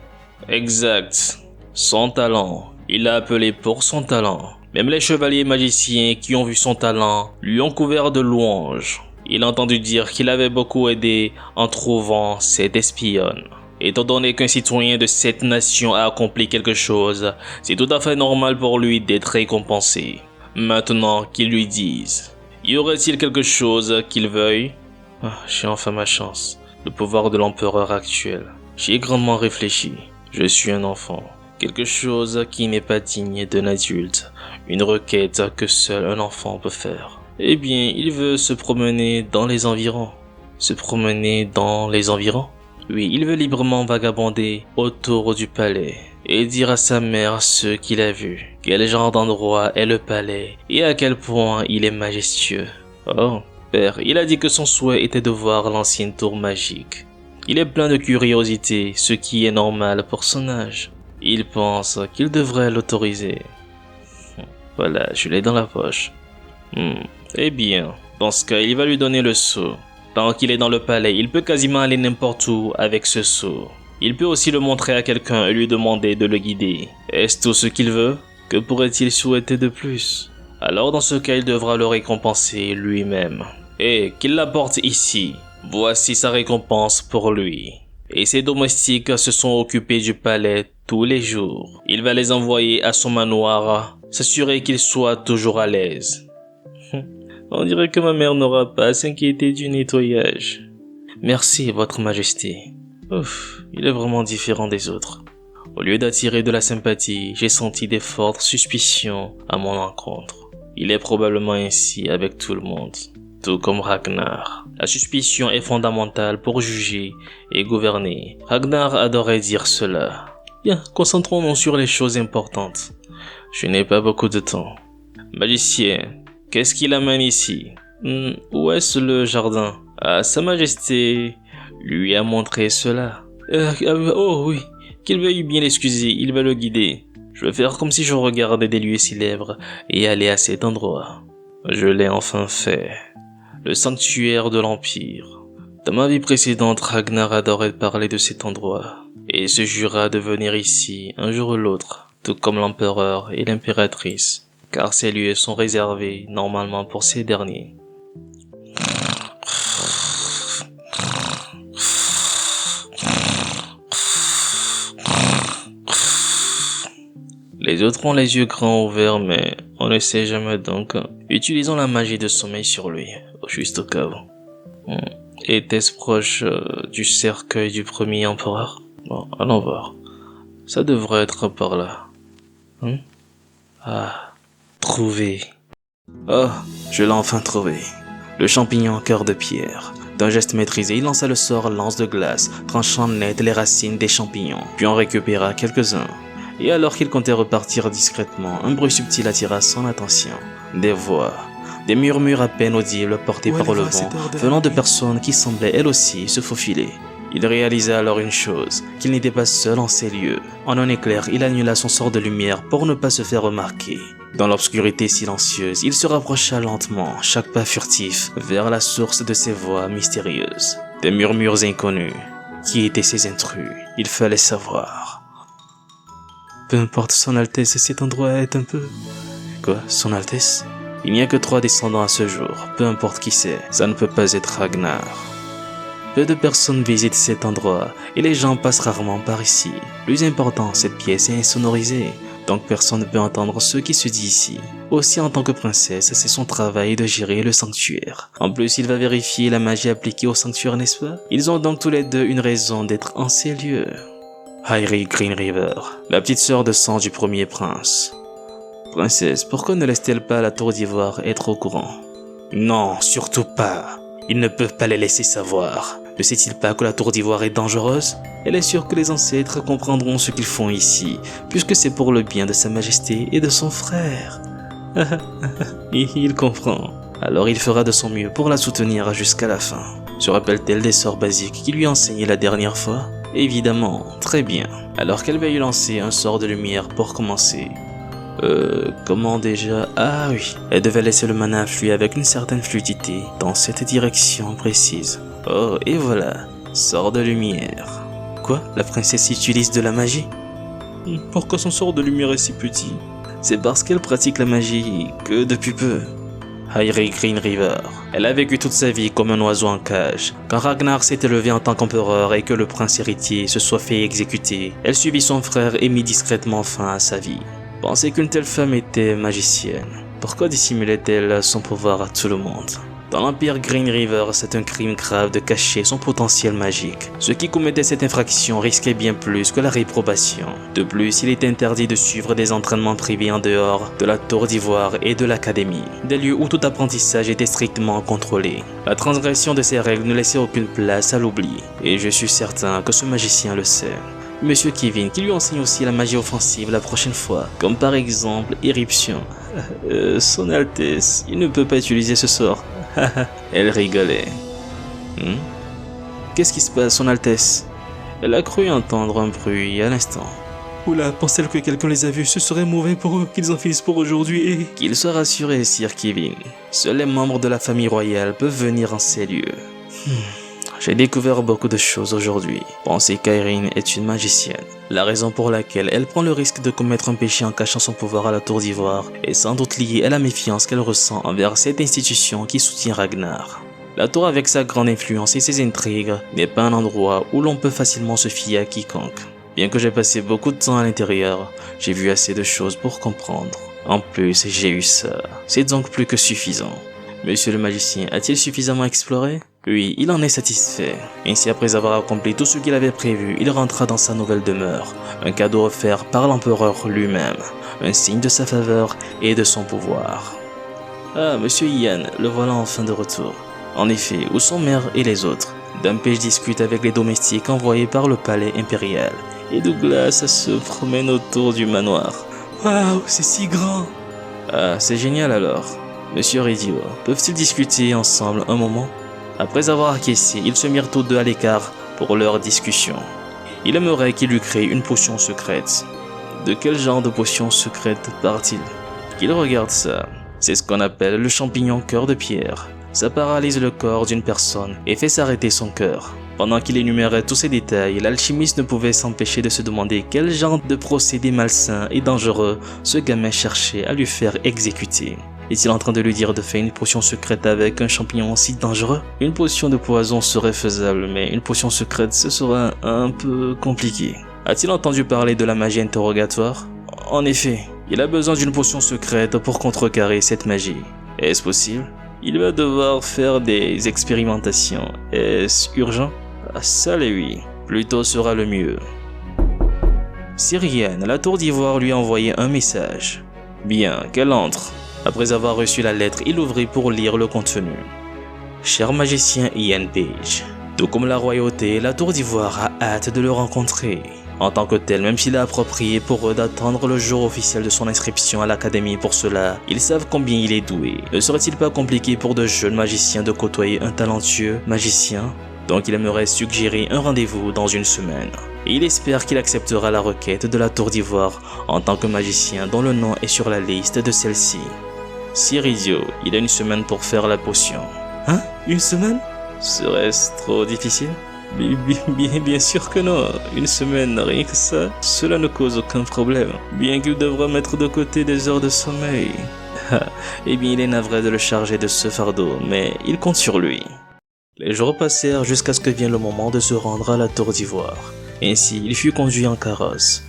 Speaker 1: Exact. Son talent. Il l'a appelé pour son talent. Même les chevaliers magiciens qui ont vu son talent lui ont couvert de louanges. Il a entendu dire qu'il avait beaucoup aidé en trouvant cette espionne. Étant donné qu'un citoyen de cette nation a accompli quelque chose, c'est tout à fait normal pour lui d'être récompensé. Maintenant qu'ils lui disent, y aurait-il quelque chose qu'il veuille? J'ai enfin ma chance, le pouvoir de l'empereur actuel. J'y ai grandement réfléchi. Je suis un enfant. Quelque chose qui n'est pas digne d'un adulte. Une requête que seul un enfant peut faire. Eh bien, il veut se promener dans les environs. Se promener dans les environs? Oui, il veut librement vagabonder autour du palais et dire à sa mère ce qu'il a vu. Quel genre d'endroit est le palais et à quel point il est majestueux. Oh, père, il a dit que son souhait était de voir l'ancienne tour magique. Il est plein de curiosité, ce qui est normal pour son âge. Il pense qu'il devrait l'autoriser. Voilà, je l'ai dans la poche. Eh bien, dans ce cas, il va lui donner le sceau. Tant qu'il est dans le palais, il peut quasiment aller n'importe où avec ce sceau. Il peut aussi le montrer à quelqu'un et lui demander de le guider. Est-ce tout ce qu'il veut? Que pourrait-il souhaiter de plus? Alors dans ce cas, il devra le récompenser lui-même. Et qu'il l'apporte ici. Voici sa récompense pour lui. Et ses domestiques se sont occupés du palais tous les jours. Il va les envoyer à son manoir, s'assurer qu'il soit toujours à l'aise. On dirait que ma mère n'aura pas à s'inquiéter du nettoyage. Merci, Votre Majesté. Ouf, il est vraiment différent des autres. Au lieu d'attirer de la sympathie, j'ai senti des fortes suspicions à mon encontre. Il est probablement ainsi avec tout le monde, tout comme Ragnar. La suspicion est fondamentale pour juger et gouverner. Ragnar adorait dire cela. Bien, concentrons-nous sur les choses importantes. Je n'ai pas beaucoup de temps. Magicien, qu'est-ce qu'il amène ici? Où est-ce le jardin? Sa Majesté lui a montré cela. Oh oui, qu'il veuille bien l'excuser, il va le guider. Je vais faire comme si je regardais des lieux célèbres et aller à cet endroit. Je l'ai enfin fait. Le sanctuaire de l'Empire. Dans ma vie précédente, Ragnar adorait parler de cet endroit et se jura de venir ici un jour ou l'autre, tout comme l'empereur et l'impératrice, car ces lieux sont réservés normalement pour ces derniers. Les autres ont les yeux grands ouverts, mais on ne sait jamais donc. Utilisons la magie de sommeil sur lui, juste au cas où. Était-ce proche du cercueil du premier empereur? Bon, allons voir. Ça devrait être par là. Ah, trouvé. Oh, je l'ai enfin trouvé. Le champignon cœur de pierre. D'un geste maîtrisé, il lança le sort lance de glace, tranchant net les racines des champignons, puis en récupéra quelques-uns. Et alors qu'il comptait repartir discrètement, un bruit subtil attira son attention. Des voix, des murmures à peine audibles portés par le vent, venant de personnes qui semblaient elles aussi se faufiler. Il réalisa alors une chose, qu'il n'était pas seul en ces lieux. En un éclair, il annula son sort de lumière pour ne pas se faire remarquer. Dans l'obscurité silencieuse, il se rapprocha lentement, chaque pas furtif, vers la source de ces voix mystérieuses. Des murmures inconnus. Qui étaient ces intrus? Il fallait savoir. Peu importe son Altesse, cet endroit est un peu... Quoi? Son Altesse? Il n'y a que 3 descendants à ce jour, peu importe qui c'est, ça ne peut pas être Ragnar. Peu de personnes visitent cet endroit, et les gens passent rarement par ici. Plus important, cette pièce est insonorisée, donc personne ne peut entendre ce qui se dit ici. Aussi en tant que princesse, c'est son travail de gérer le sanctuaire. En plus, il va vérifier la magie appliquée au sanctuaire, n'est-ce pas? Ils ont donc tous les deux une raison d'être en ces lieux. Hayri Green River, la petite sœur de sang du premier prince. Princesse, pourquoi ne laisse-t-elle pas la tour d'ivoire être au courant? Non, surtout pas. Ils ne peuvent pas les laisser savoir. Ne sait-il pas que la tour d'ivoire est dangereuse? Elle est sûre que les ancêtres comprendront ce qu'ils font ici, puisque c'est pour le bien de sa majesté et de son frère. Il comprend. Alors il fera de son mieux pour la soutenir jusqu'à la fin. Se rappelle-t-elle des sorts basiques qu'il lui a enseignés la dernière fois? Évidemment, très bien. Alors qu'elle va lui lancer un sort de lumière pour commencer. Comment déjà? Ah oui, elle devait laisser le mana affluer avec une certaine fluidité dans cette direction précise. Oh, et voilà, sort de lumière. Quoi? La princesse utilise de la magie? Pourquoi son sort de lumière est si petit? C'est parce qu'elle pratique la magie que depuis peu. Hayri Green River. Elle a vécu toute sa vie comme un oiseau en cage. Quand Ragnar s'est élevé en tant qu'empereur et que le prince héritier se soit fait exécuter, elle suivit son frère et mit discrètement fin à sa vie. Pensait qu'une telle femme était magicienne. Pourquoi dissimulait-elle son pouvoir à tout le monde? Dans l'Empire Green River, c'est un crime grave de cacher son potentiel magique. Ceux qui commettaient cette infraction risquaient bien plus que la réprobation. De plus, il était interdit de suivre des entraînements privés en dehors de la Tour d'Ivoire et de l'Académie, des lieux où tout apprentissage était strictement contrôlé. La transgression de ces règles ne laissait aucune place à l'oubli, et je suis certain que ce magicien le sait. Monsieur Kevin, qui lui enseigne aussi la magie offensive la prochaine fois, comme par exemple Éruption. Son Altesse, il ne peut pas utiliser ce sort. Elle rigolait. Qu'est-ce qui se passe, Son Altesse? Elle a cru entendre un bruit à l'instant. Oula, pense-t-elle que quelqu'un les a vus? Ce serait mauvais pour eux qu'ils en finissent pour aujourd'hui et... Qu'il soit rassuré, Sir Kevin. Seuls les membres de la famille royale peuvent venir en ces lieux. J'ai découvert beaucoup de choses aujourd'hui. Pensez qu'Irene est une magicienne. La raison pour laquelle elle prend le risque de commettre un péché en cachant son pouvoir à la Tour d'Ivoire est sans doute liée à la méfiance qu'elle ressent envers cette institution qui soutient Ragnar. La tour, avec sa grande influence et ses intrigues, n'est pas un endroit où l'on peut facilement se fier à quiconque. Bien que j'ai passé beaucoup de temps à l'intérieur, j'ai vu assez de choses pour comprendre. En plus, j'ai eu ça. C'est donc plus que suffisant. Monsieur le magicien a-t-il suffisamment exploré? Oui, il en est satisfait. Ainsi, après avoir accompli tout ce qu'il avait prévu, il rentra dans sa nouvelle demeure. Un cadeau offert par l'empereur lui-même. Un signe de sa faveur et de son pouvoir. Ah, monsieur Ian, le voilà enfin de retour. En effet, où sont Mère et les autres? Dampage discute avec les domestiques envoyés par le palais impérial. Et Douglas se promène autour du manoir. Waouh, c'est si grand! Ah, c'est génial alors. Monsieur Ridio, peuvent-ils discuter ensemble un moment? Après avoir acquiescé, ils se mirent tous deux à l'écart pour leur discussion. Il aimerait qu'il lui crée une potion secrète. De quel genre de potion secrète parle-t-il? Qu'il regarde ça. C'est ce qu'on appelle le champignon cœur de pierre. Ça paralyse le corps d'une personne et fait s'arrêter son cœur. Pendant qu'il énumérait tous ces détails, l'alchimiste ne pouvait s'empêcher de se demander quel genre de procédé malsain et dangereux ce gamin cherchait à lui faire exécuter. Est-il en train de lui dire de faire une potion secrète avec un champignon si dangereux? Une potion de poison serait faisable, mais une potion secrète, ce serait un peu compliqué. A-t-il entendu parler de la magie interrogatoire? En effet, il a besoin d'une potion secrète pour contrecarrer cette magie. Est-ce possible? Il va devoir faire des expérimentations. Est-ce urgent? Ça l'est oui. Plus tôt sera le mieux. Syrienne, la tour d'ivoire lui a envoyé un message. Bien, qu'elle entre. Après avoir reçu la lettre, il ouvrit pour lire le contenu. Cher magicien Ian Page, tout comme la royauté, la tour d'ivoire a hâte de le rencontrer. En tant que tel, même s'il est approprié pour eux d'attendre le jour officiel de son inscription à l'académie pour cela, ils savent combien il est doué. Ne serait-il pas compliqué pour de jeunes magiciens de côtoyer un talentueux magicien? Donc il aimerait suggérer un rendez-vous dans une semaine. Et il espère qu'il acceptera la requête de la tour d'ivoire en tant que magicien dont le nom est sur la liste de celle-ci. Sir Idiot, il a une semaine pour faire la potion. Hein? Une semaine? Serait-ce trop difficile? Bien sûr que non. Une semaine, rien que ça, cela ne cause aucun problème. Bien qu'il devra mettre de côté des heures de sommeil. Eh bien, il est navré de le charger de ce fardeau, mais il compte sur lui. Les jours passèrent jusqu'à ce que vienne le moment de se rendre à la tour d'ivoire. Ainsi, il fut conduit en carrosse.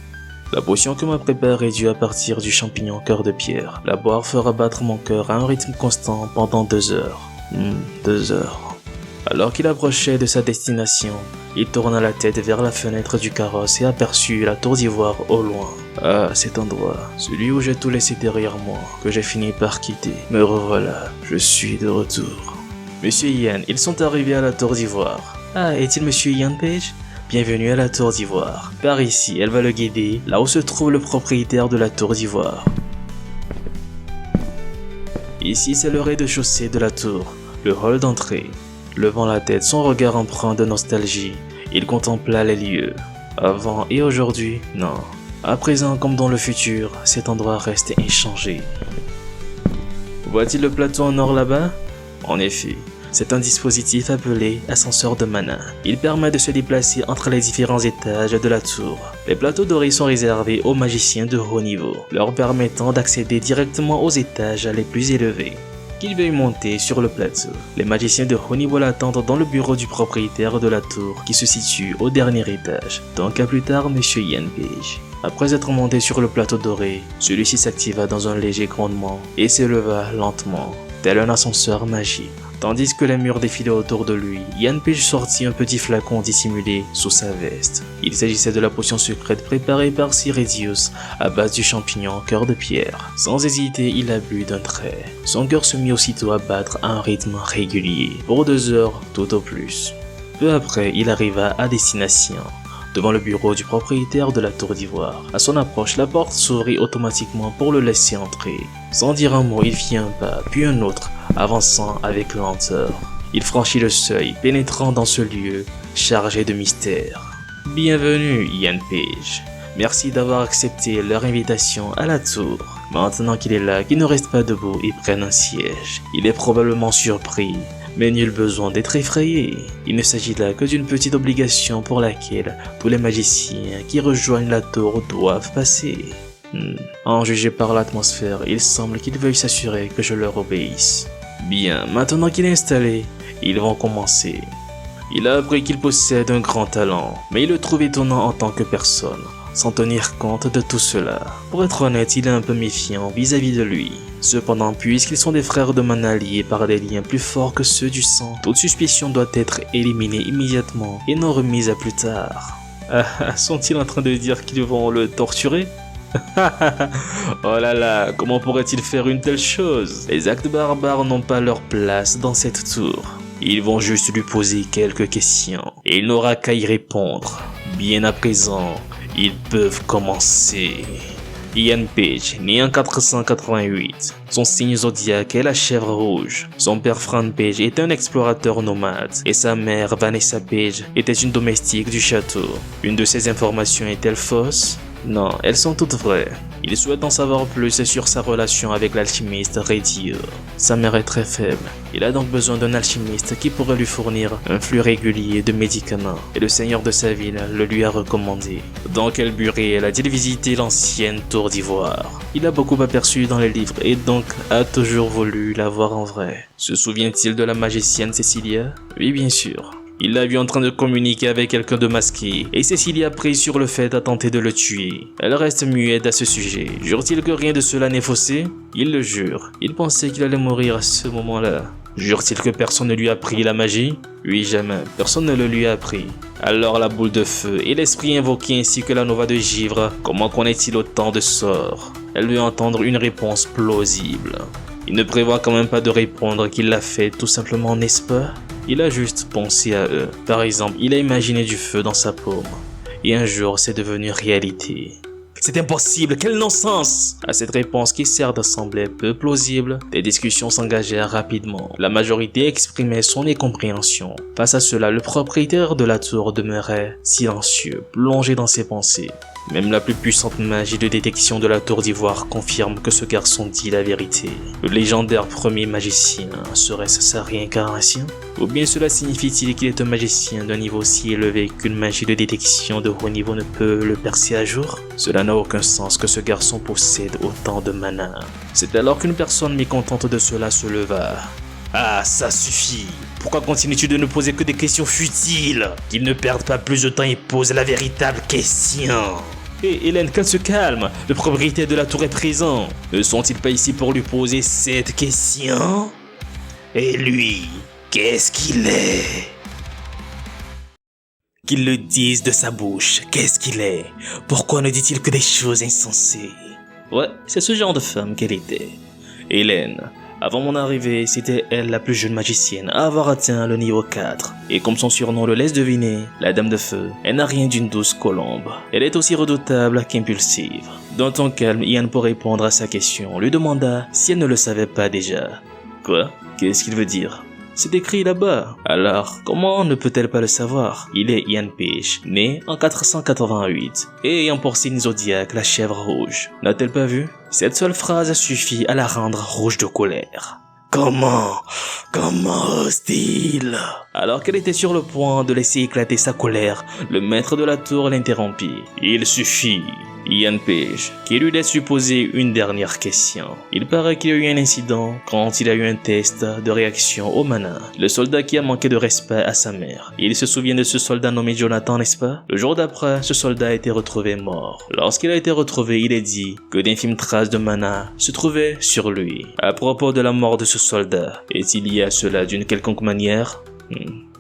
Speaker 1: La potion que m'a préparée est due à partir du champignon cœur de pierre. La boire fera battre mon cœur à un rythme constant pendant 2 heures. 2 heures. Alors qu'il approchait de sa destination, il tourna la tête vers la fenêtre du carrosse et aperçut la tour d'ivoire au loin. Ah, cet endroit, celui où j'ai tout laissé derrière moi, que j'ai fini par quitter. Me revoilà, je suis de retour. Monsieur Ian, ils sont arrivés à la tour d'ivoire. Ah, est-il Monsieur Ian Page? Bienvenue à la tour d'ivoire. Par ici, elle va le guider, là où se trouve le propriétaire de la tour d'ivoire. Ici, c'est le rez-de-chaussée de la tour, le hall d'entrée. Levant la tête, son regard empreint de nostalgie, il contempla les lieux. Avant et aujourd'hui, non. À présent comme dans le futur, cet endroit reste inchangé. Voit-il le plateau en or là-bas? En effet, c'est un dispositif appelé ascenseur de mana. Il permet de se déplacer entre les différents étages de la tour. Les plateaux dorés sont réservés aux magiciens de haut niveau, leur permettant d'accéder directement aux étages les plus élevés. Qu'il veuille monter sur le plateau. Les magiciens de haut niveau l'attendent dans le bureau du propriétaire de la tour qui se situe au dernier étage. Donc à plus tard, Monsieur Ian Page. Après être monté sur le plateau doré, celui-ci s'activa dans un léger grondement et s'éleva lentement, tel un ascenseur magique. Tandis que les murs défilaient autour de lui, Ian Page sortit un petit flacon dissimulé sous sa veste. Il s'agissait de la potion secrète préparée par Sir Edius à base du champignon cœur de pierre. Sans hésiter, il la but d'un trait. Son cœur se mit aussitôt à battre à un rythme régulier, pour 2 heures tout au plus. Peu après, il arriva à destination, devant le bureau du propriétaire de la tour d'ivoire. À son approche, la porte s'ouvrit automatiquement pour le laisser entrer. Sans dire un mot, il fit un pas, puis un autre, avançant avec lenteur. Il franchit le seuil, pénétrant dans ce lieu chargé de mystère. Bienvenue, Ian Page. Merci d'avoir accepté leur invitation à la tour. Maintenant qu'il est là, qu'il ne reste pas debout et prenne un siège. Il est probablement surpris, mais nul besoin d'être effrayé. Il ne s'agit là que d'une petite obligation pour laquelle tous les magiciens qui rejoignent la tour doivent passer. En juger par l'atmosphère, il semble qu'ils veuillent s'assurer que je leur obéisse. Bien, maintenant qu'il est installé, ils vont commencer. Il a appris qu'il possède un grand talent, mais il le trouve étonnant en tant que personne, sans tenir compte de tout cela. Pour être honnête, il est un peu méfiant vis-à-vis de lui. Cependant, puisqu'ils sont des frères de mana liés par des liens plus forts que ceux du sang, toute suspicion doit être éliminée immédiatement et non remise à plus tard. Sont-ils en train de dire qu'ils vont le torturer? Oh là là, comment pourrait-il faire une telle chose? Les actes barbares n'ont pas leur place dans cette tour. Ils vont juste lui poser quelques questions et il n'aura qu'à y répondre. Bien à présent, ils peuvent commencer. Ian Page, né en 488. Son signe zodiaque est la chèvre rouge. Son père Frank Page est un explorateur nomade et sa mère Vanessa Page était une domestique du château. Une de ces informations est-elle fausse? Non, elles sont toutes vraies. Il souhaite en savoir plus sur sa relation avec l'alchimiste Radio. Sa mère est très faible. Il a donc besoin d'un alchimiste qui pourrait lui fournir un flux régulier de médicaments. Et le seigneur de sa ville le lui a recommandé. Dans quel but réel a-t-il visité l'ancienne tour d'ivoire? Il a beaucoup aperçu dans les livres et donc a toujours voulu la voir en vrai. Se souvient-il de la magicienne Cecilia? Oui, bien sûr. Il l'a vu en train de communiquer avec quelqu'un de masqué, et Cecilia prise sur le fait à tenter de le tuer. Elle reste muette à ce sujet. Jure-t-il que rien de cela n'est faussé? Il le jure. Il pensait qu'il allait mourir à ce moment-là. Jure-t-il que personne ne lui a appris la magie? Oui, jamais, personne ne le lui a appris. Alors la boule de feu et l'esprit invoqué ainsi que la nova de givre, comment connaît-il autant de sorts? Elle veut entendre une réponse plausible. Il ne prévoit quand même pas de répondre qu'il l'a fait tout simplement, n'est-ce pas? Il a juste pensé à eux. Par exemple, il a imaginé du feu dans sa paume. Et un jour, c'est devenu réalité. C'est impossible, quel non-sens! À cette réponse qui certes semblait peu plausible, des discussions s'engagèrent rapidement. La majorité exprimait son incompréhension. Face à cela, le propriétaire de la tour demeurait silencieux, plongé dans ses pensées. Même la plus puissante magie de détection de la tour d'ivoire confirme que ce garçon dit la vérité. Le légendaire premier magicien, serait-ce sa réincarnation? Ou bien cela signifie-t-il qu'il est un magicien d'un niveau si élevé qu'une magie de détection de haut niveau ne peut le percer à jour? Cela n'a aucun sens que ce garçon possède autant de mana. C'est alors qu'une personne mécontente de cela se leva. Ah, ça suffit. Pourquoi continues-tu de ne poser que des questions futiles? Qu'il ne perde pas plus de temps et pose la véritable question. Hé, Hélène, qu'elle se calme. Le propriétaire de la tour est présent. Ne sont-ils pas ici pour lui poser cette question? Et lui, qu'est-ce qu'il est? Qu'il le dise de sa bouche, qu'est-ce qu'il est? Pourquoi ne dit-il que des choses insensées? Ouais, c'est ce genre de femme qu'elle était. Hélène. Avant mon arrivée, c'était elle la plus jeune magicienne à avoir atteint le niveau 4. Et comme son surnom le laisse deviner, la Dame de Feu, elle n'a rien d'une douce colombe. Elle est aussi redoutable qu'impulsive. D'un ton calme, Ian, pour répondre à sa question, lui demanda si elle ne le savait pas déjà. Quoi? Qu'est-ce qu'il veut dire? C'est écrit là-bas. Alors, comment ne peut-elle pas le savoir? Il est Ian Page, né en 488, et ayant pour signe zodiaque la chèvre rouge. N'a-t-elle pas vu? Cette seule phrase suffit à la rendre rouge de colère. Comment ose-t-il? Alors qu'elle était sur le point de laisser éclater sa colère, le maître de la tour l'interrompit. Il suffit. Ian Page, qui lui laisse lui poser une dernière question. Il paraît qu'il y a eu un incident quand il a eu un test de réaction au mana. Le soldat qui a manqué de respect à sa mère. Il se souvient de ce soldat nommé Jonathan, n'est-ce pas? Le jour d'après, ce soldat a été retrouvé mort. Lorsqu'il a été retrouvé, il est dit que d'infimes traces de mana se trouvaient sur lui. À propos de la mort de ce soldat, est-il lié à cela d'une quelconque manière?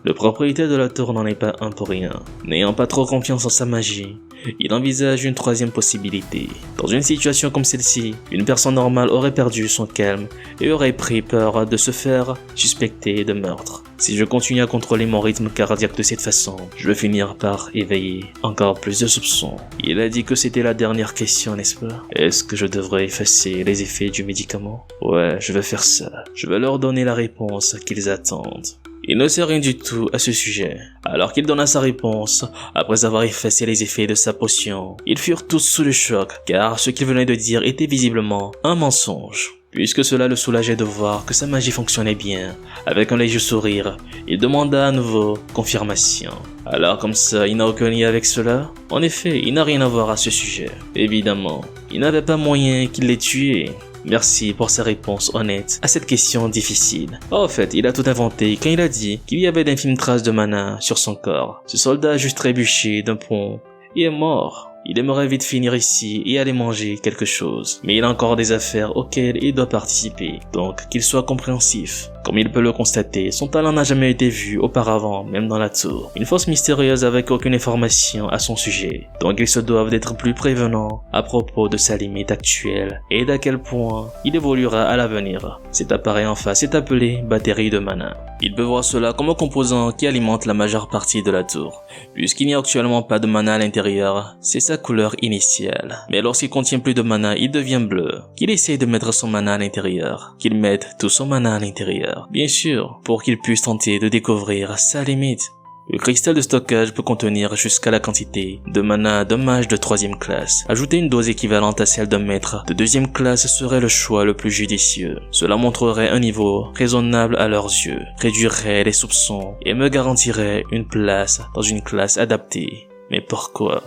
Speaker 1: Le propriétaire de la tour n'en est pas un pour rien. N'ayant pas trop confiance en sa magie, il envisage une troisième possibilité. Dans une situation comme celle-ci, une personne normale aurait perdu son calme et aurait pris peur de se faire suspecter de meurtre. Si je continue à contrôler mon rythme cardiaque de cette façon, je vais finir par éveiller encore plus de soupçons. Il a dit que c'était la dernière question, n'est-ce pas? Est-ce que je devrais effacer les effets du médicament? Ouais, je vais faire ça. Je vais leur donner la réponse qu'ils attendent. Il ne sait rien du tout à ce sujet. Alors qu'il donna sa réponse, après avoir effacé les effets de sa potion, ils furent tous sous le choc, car ce qu'il venait de dire était visiblement un mensonge. Puisque cela le soulageait de voir que sa magie fonctionnait bien, avec un léger sourire, il demanda à nouveau confirmation. Alors comme ça, il n'a aucun lien avec cela? En effet, il n'a rien à voir à ce sujet. Évidemment, il n'avait pas moyen qu'il l'ait tué. Merci pour sa réponse honnête à cette question difficile. En fait, il a tout inventé quand il a dit qu'il y avait d'infimes traces de mana sur son corps. Ce soldat a juste trébuché d'un pont et est mort. Il aimerait vite finir ici et aller manger quelque chose. Mais il a encore des affaires auxquelles il doit participer. Donc, qu'il soit compréhensif. Comme il peut le constater, son talent n'a jamais été vu auparavant, même dans la tour. Une force mystérieuse avec aucune information à son sujet. Donc ils se doivent d'être plus prévenants à propos de sa limite actuelle et d'à quel point il évoluera à l'avenir. Cet appareil en face est appelé batterie de mana. Il peut voir cela comme un composant qui alimente la majeure partie de la tour. Puisqu'il n'y a actuellement pas de mana à l'intérieur, c'est sa couleur initiale. Mais lorsqu'il contient plus de mana, il devient bleu. Qu'il essaye de mettre son mana à l'intérieur. Qu'il mette tout son mana à l'intérieur. Bien sûr, pour qu'il puisse tenter de découvrir sa limite. Le cristal de stockage peut contenir jusqu'à la quantité de mana d'un mage de 3e classe. Ajouter une dose équivalente à celle d'un maître de 2e classe serait le choix le plus judicieux. Cela montrerait un niveau raisonnable à leurs yeux, réduirait les soupçons et me garantirait une place dans une classe adaptée. Mais pourquoi?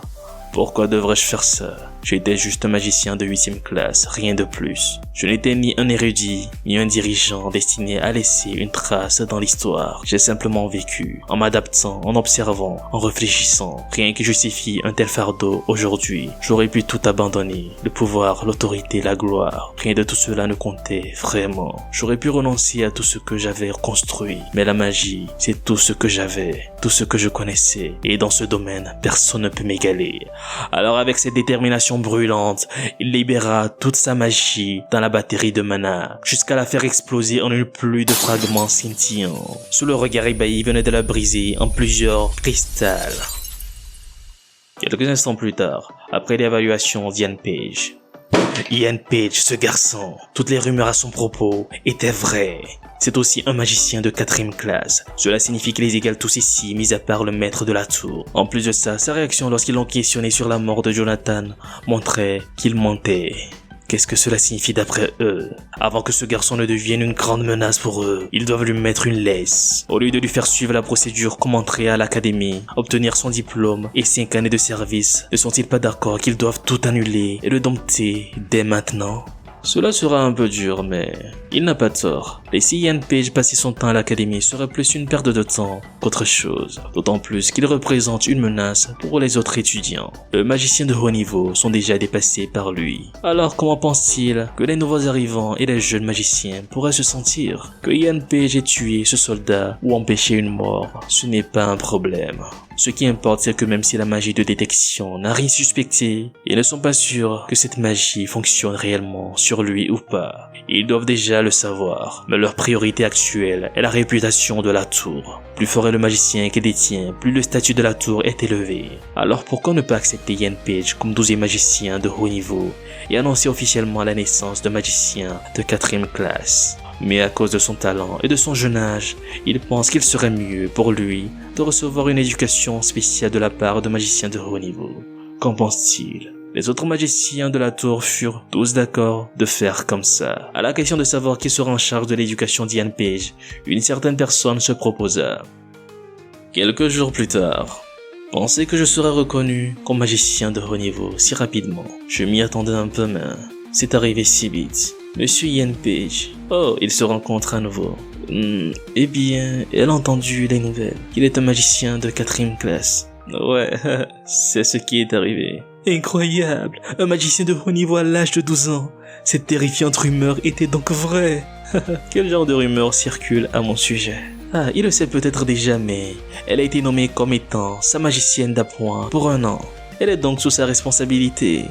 Speaker 1: Pourquoi devrais-je faire ça? J'étais juste un magicien de 8e classe, rien de plus. Je n'étais ni un érudit, ni un dirigeant destiné à laisser une trace dans l'histoire. J'ai simplement vécu, en m'adaptant, en observant, en réfléchissant. Rien qui justifie un tel fardeau aujourd'hui. J'aurais pu tout abandonner, le pouvoir, l'autorité, la gloire. Rien de tout cela ne comptait, vraiment. J'aurais pu renoncer à tout ce que j'avais construit. Mais la magie, c'est tout ce que j'avais, tout ce que je connaissais. Et dans ce domaine, personne ne peut m'égaler. Alors avec cette détermination brûlante, il libéra toute sa magie dans la batterie de mana, jusqu'à la faire exploser en une pluie de fragments scintillants. Sous le regard ébahi, il venait de la briser en plusieurs cristals. Quelques instants plus tard, après l'évaluation d'Ian Page. Ian Page, ce garçon, toutes les rumeurs à son propos étaient vraies. C'est aussi un magicien de 4e classe. Cela signifie qu'il les égale tous ici, mis à part le maître de la tour. En plus de ça, sa réaction lorsqu'ils l'ont questionné sur la mort de Jonathan montrait qu'il mentait. Qu'est-ce que cela signifie d'après eux? Avant que ce garçon ne devienne une grande menace pour eux, ils doivent lui mettre une laisse. Au lieu de lui faire suivre la procédure comme entrer à l'académie, obtenir son diplôme et 5 années de service, ne sont-ils pas d'accord qu'ils doivent tout annuler et le dompter dès maintenant? Cela sera un peu dur, mais il n'a pas tort. Laisser Ian Page passer son temps à l'académie serait plus une perte de temps qu'autre chose. D'autant plus qu'il représente une menace pour les autres étudiants. Les magiciens de haut niveau sont déjà dépassés par lui. Alors comment pense-t-il que les nouveaux arrivants et les jeunes magiciens pourraient se sentir? Que Ian Page ait tué ce soldat ou empêché une mort, ce n'est pas un problème. Ce qui importe, c'est que même si la magie de détection n'a rien suspecté, ils ne sont pas sûrs que cette magie fonctionne réellement sur lui ou pas. Ils doivent déjà le savoir, mais leur priorité actuelle est la réputation de la tour. Plus fort est le magicien qu'il détient, plus le statut de la tour est élevé. Alors pourquoi ne pas accepter Ian Page comme 12e magicien de haut niveau et annoncer officiellement la naissance d'un magicien de 4e classe? Mais à cause de son talent et de son jeune âge, il pense qu'il serait mieux pour lui de recevoir une éducation spéciale de la part de magiciens de haut niveau. Qu'en pense-t-il? Les autres magiciens de la tour furent tous d'accord de faire comme ça. À la question de savoir qui sera en charge de l'éducation d'Ian Page, une certaine personne se proposa. Quelques jours plus tard, pensez que je serais reconnu comme magicien de haut niveau si rapidement. Je m'y attendais un peu, mais c'est arrivé si vite. Monsieur Ian Page. Oh, ils se rencontrent à nouveau. Eh bien, elle a entendu les nouvelles. Il est un magicien de 4e classe. Ouais, c'est ce qui est arrivé. Incroyable! Un magicien de haut niveau à l'âge de 12 ans. Cette terrifiante rumeur était donc vraie. Quel genre de rumeur circule à mon sujet? Ah, il le sait peut-être déjà, mais elle a été nommée comme étant sa magicienne d'appoint pour 1 an. Elle est donc sous sa responsabilité.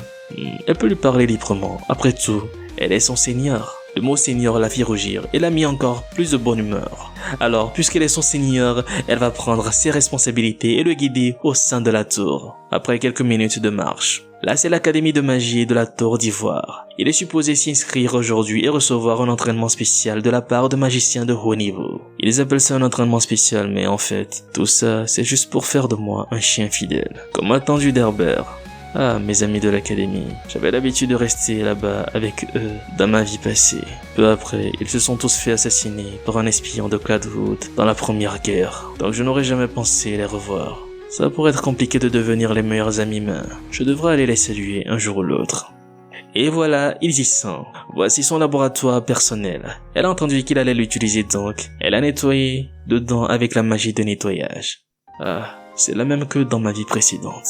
Speaker 1: Elle peut lui parler librement. Après tout, elle est son seigneur. Le mot seigneur la fit rougir et l'a mis encore plus de bonne humeur. Alors, puisqu'elle est son seigneur, elle va prendre ses responsabilités et le guider au sein de la tour. Après quelques minutes de marche. Là, c'est l'académie de magie de la Tour d'Ivoire. Il est supposé s'y inscrire aujourd'hui et recevoir un entraînement spécial de la part de magiciens de haut niveau. Ils appellent ça un entraînement spécial, mais en fait, tout ça, c'est juste pour faire de moi un chien fidèle. Comme attendu d'Herbert. Ah, mes amis de l'académie, j'avais l'habitude de rester là-bas avec eux dans ma vie passée. Peu après, ils se sont tous fait assassiner par un espion de Cloudwood dans la première guerre. Donc je n'aurais jamais pensé les revoir. Ça pourrait être compliqué de devenir les meilleurs amis, mais je devrais aller les saluer un jour ou l'autre. Et voilà, ils y sont. Voici son laboratoire personnel. Elle a entendu qu'il allait l'utiliser donc. Elle a nettoyé dedans avec la magie de nettoyage. Ah, c'est la même que dans ma vie précédente.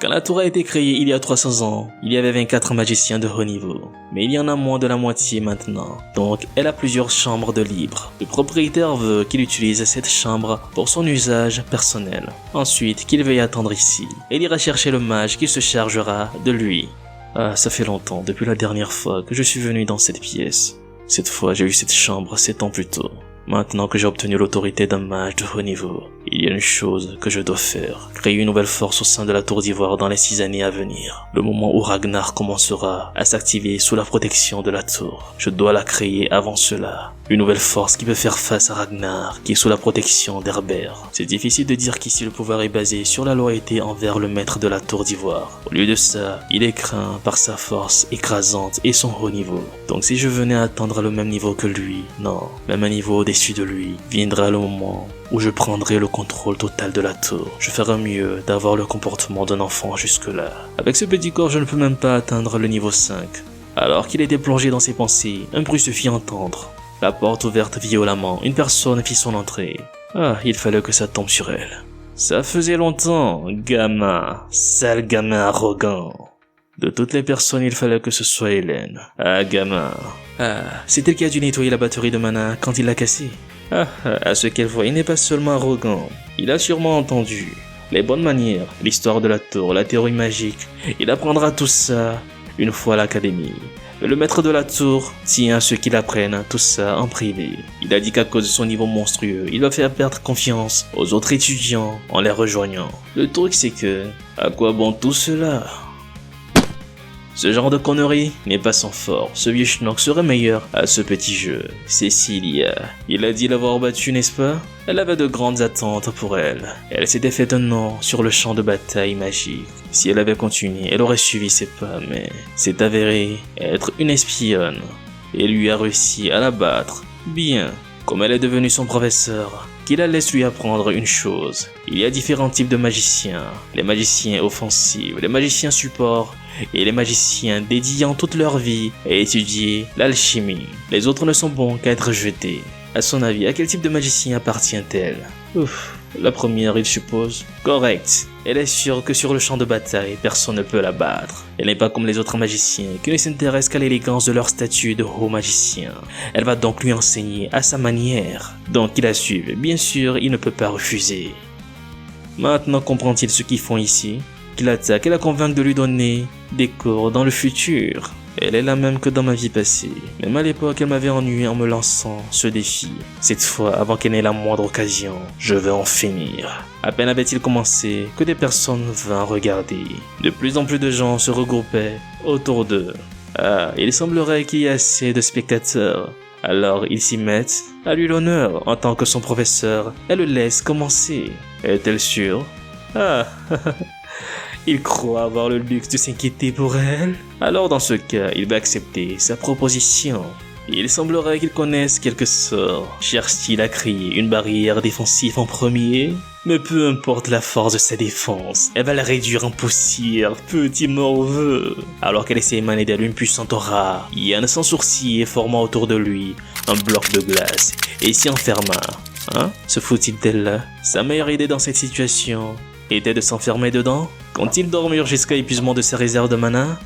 Speaker 1: Quand la tour a été créée il y a 300 ans, il y avait 24 magiciens de haut niveau. Mais il y en a moins de la moitié maintenant. Donc, elle a plusieurs chambres de libre. Le propriétaire veut qu'il utilise cette chambre pour son usage personnel. Ensuite, qu'il veuille attendre ici. Et il ira chercher le mage qui se chargera de lui. Ah, ça fait longtemps, depuis la dernière fois que je suis venu dans cette pièce. Cette fois, j'ai eu cette chambre 7 ans plus tôt. Maintenant que j'ai obtenu l'autorité d'un mage de haut niveau, il y a une chose que je dois faire. Créer une nouvelle force au sein de la Tour d'Ivoire dans les 6 années à venir. Le moment où Ragnar commencera à s'activer sous la protection de la tour. Je dois la créer avant cela. Une nouvelle force qui peut faire face à Ragnar, qui est sous la protection d'Herbert. C'est difficile de dire qu'ici le pouvoir est basé sur la loyauté envers le maître de la Tour d'Ivoire. Au lieu de ça, il est craint par sa force écrasante et son haut niveau. Donc si je venais à atteindre le même niveau que lui, non, même un niveau au-dessus de lui, viendra le moment où je prendrai le contrôle contrôle total de la tour. Je ferais mieux d'avoir le comportement d'un enfant jusque-là. Avec ce petit corps, je ne peux même pas atteindre le niveau 5. Alors qu'il était plongé dans ses pensées, un bruit se fit entendre. La porte ouverte violemment, une personne fit son entrée. Ah, il fallait que ça tombe sur elle. Ça faisait longtemps, gamin, sale gamin arrogant. De toutes les personnes, il fallait que ce soit Hélène. Ah, gamin. Ah, c'est elle qui a dû nettoyer la batterie de mana quand il l'a cassée. Ah, à ce qu'elle voit, il n'est pas seulement arrogant. Il a sûrement entendu les bonnes manières, l'histoire de la tour, la théorie magique. Il apprendra tout ça une fois à l'académie. Mais le maître de la tour tient à ce qu'il apprenne tout ça en privé. Il a dit qu'à cause de son niveau monstrueux, il va faire perdre confiance aux autres étudiants en les rejoignant. Le truc c'est que, à quoi bon tout cela? Ce genre de conneries n'est pas son fort. Ce vieux schnock serait meilleur à ce petit jeu. Cécilia, il a dit l'avoir battue, n'est-ce pas? Elle avait de grandes attentes pour elle. Elle s'était fait un nom sur le champ de bataille magique. Si elle avait continué, elle aurait suivi ses pas, mais c'est avéré être une espionne. Et lui a réussi à la battre. Bien, comme elle est devenue son professeur, qu'il la laisse lui apprendre une chose. Il y a différents types de magiciens. Les magiciens offensifs, les magiciens support et les magiciens dédiant toute leur vie à étudier l'alchimie. Les autres ne sont bons qu'à être jetés. À son avis, à quel type de magicien appartient-elle? La première, il suppose. Correct. Elle est sûre que sur le champ de bataille, personne ne peut la battre. Elle n'est pas comme les autres magiciens, qui ne s'intéressent qu'à l'élégance de leur statut de haut magicien. Elle va donc lui enseigner à sa manière. Donc il la suive. Bien sûr, il ne peut pas refuser. Maintenant comprend-il ce qu'ils font ici? Qu'il attaque et la convainc de lui donner des cours dans le futur. Elle est la même que dans ma vie passée. Même à l'époque, elle m'avait ennuyé en me lançant ce défi. Cette fois, avant qu'elle n'ait la moindre occasion, je vais en finir. À peine avait-il commencé que des personnes vinrent regarder. De plus en plus de gens se regroupaient autour d'eux. Ah, il semblerait qu'il y ait assez de spectateurs. Alors ils s'y mettent à lui l'honneur en tant que son professeur. Elle le laisse commencer. Est-elle sûre? Ah, il croit avoir le luxe de s'inquiéter pour elle. Alors dans ce cas, il va accepter sa proposition. Il semblerait qu'il connaisse quelques sorts. Cherche-t-il à créer une barrière défensive en premier? Mais peu importe la force de sa défense, elle va la réduire en poussière, petit morveux. Alors qu'elle essaie d'émaner d'elle une puissante aura, Yann sans sourcil forma autour de lui un bloc de glace et s'y enferma. Hein? Se fout-il d'elle là? Sa meilleure idée dans cette situation était de s'enfermer dedans? Compte-t-il dormir jusqu'à épuisement de ses réserves de mana?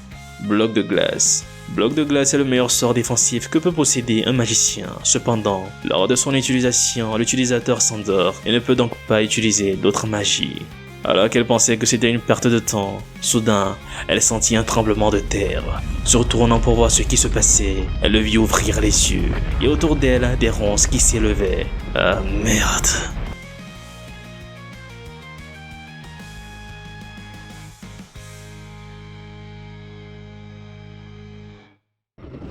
Speaker 1: Bloc de glace. Bloc de glace est le meilleur sort défensif que peut posséder un magicien. Cependant, lors de son utilisation, l'utilisateur s'endort et ne peut donc pas utiliser d'autres magies. Alors qu'elle pensait que c'était une perte de temps, soudain, elle sentit un tremblement de terre. Se retournant pour voir ce qui se passait, elle le vit ouvrir les yeux, et autour d'elle, des ronces qui s'élevaient. Ah merde!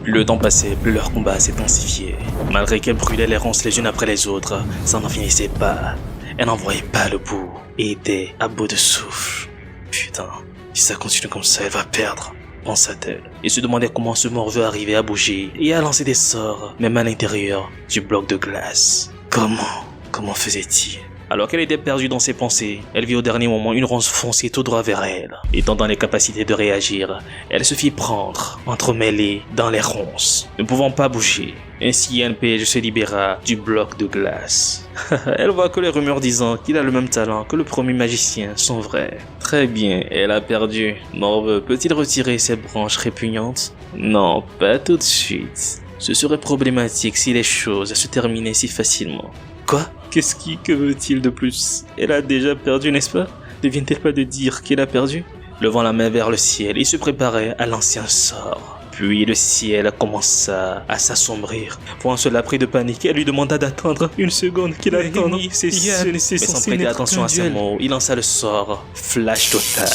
Speaker 1: Le temps passait, plus leur combat s'intensifiait. Malgré qu'elle brûlait les ronces les unes après les autres, ça n'en finissait pas. Elle n'en voyait pas le bout et était à bout de souffle. Putain, si ça continue comme ça, elle va perdre, pensa-t-elle. Et se demandait comment ce morveux arrivait à bouger et à lancer des sorts, même à l'intérieur du bloc de glace. Comment faisait-il? Alors qu'elle était perdue dans ses pensées, elle vit au dernier moment une ronce foncer tout droit vers elle. Étant dans les capacités de réagir, elle se fit prendre, entremêlée dans les ronces, ne pouvant pas bouger. Ainsi, NPJ se libéra du bloc de glace. Elle voit que les rumeurs disant qu'il a le même talent que le premier magicien sont vraies. Très bien, elle a perdu. Morveux peut-il retirer ses branches répugnantes? Non, pas tout de suite. Ce serait problématique si les choses se terminaient si facilement. Quoi? Que veut-il de plus? Elle a déjà perdu, n'est-ce pas? Ne vient-elle pas de dire qu'elle a perdu? Levant la main vers le ciel, il se préparait à lancer un sort. Puis le ciel commença à s'assombrir. Voyant cela pris de panique, elle lui demanda d'attendre une seconde qu'il attende. Mais sans prêter attention à ses mots, il lança le sort. Flash total.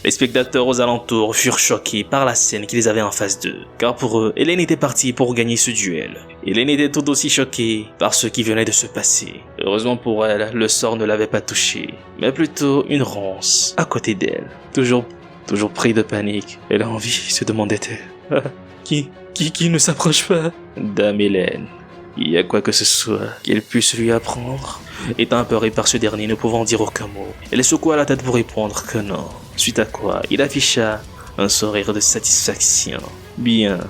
Speaker 1: Les spectateurs aux alentours furent choqués par la scène qu'ils avaient en face d'eux, car pour eux, Hélène était partie pour gagner ce duel. Hélène était tout aussi choquée par ce qui venait de se passer. Heureusement pour elle, le sort ne l'avait pas touchée, mais plutôt une ronce à côté d'elle. Toujours pris de panique, elle a envie, se demandait-elle. Qui ne s'approche pas? Dame Hélène. Il y a quoi que ce soit qu'elle puisse lui apprendre. Étant apeuré par ce dernier, ne pouvant dire aucun mot, elle secoua la tête pour répondre que non. Suite à quoi, il afficha un sourire de satisfaction. Bien,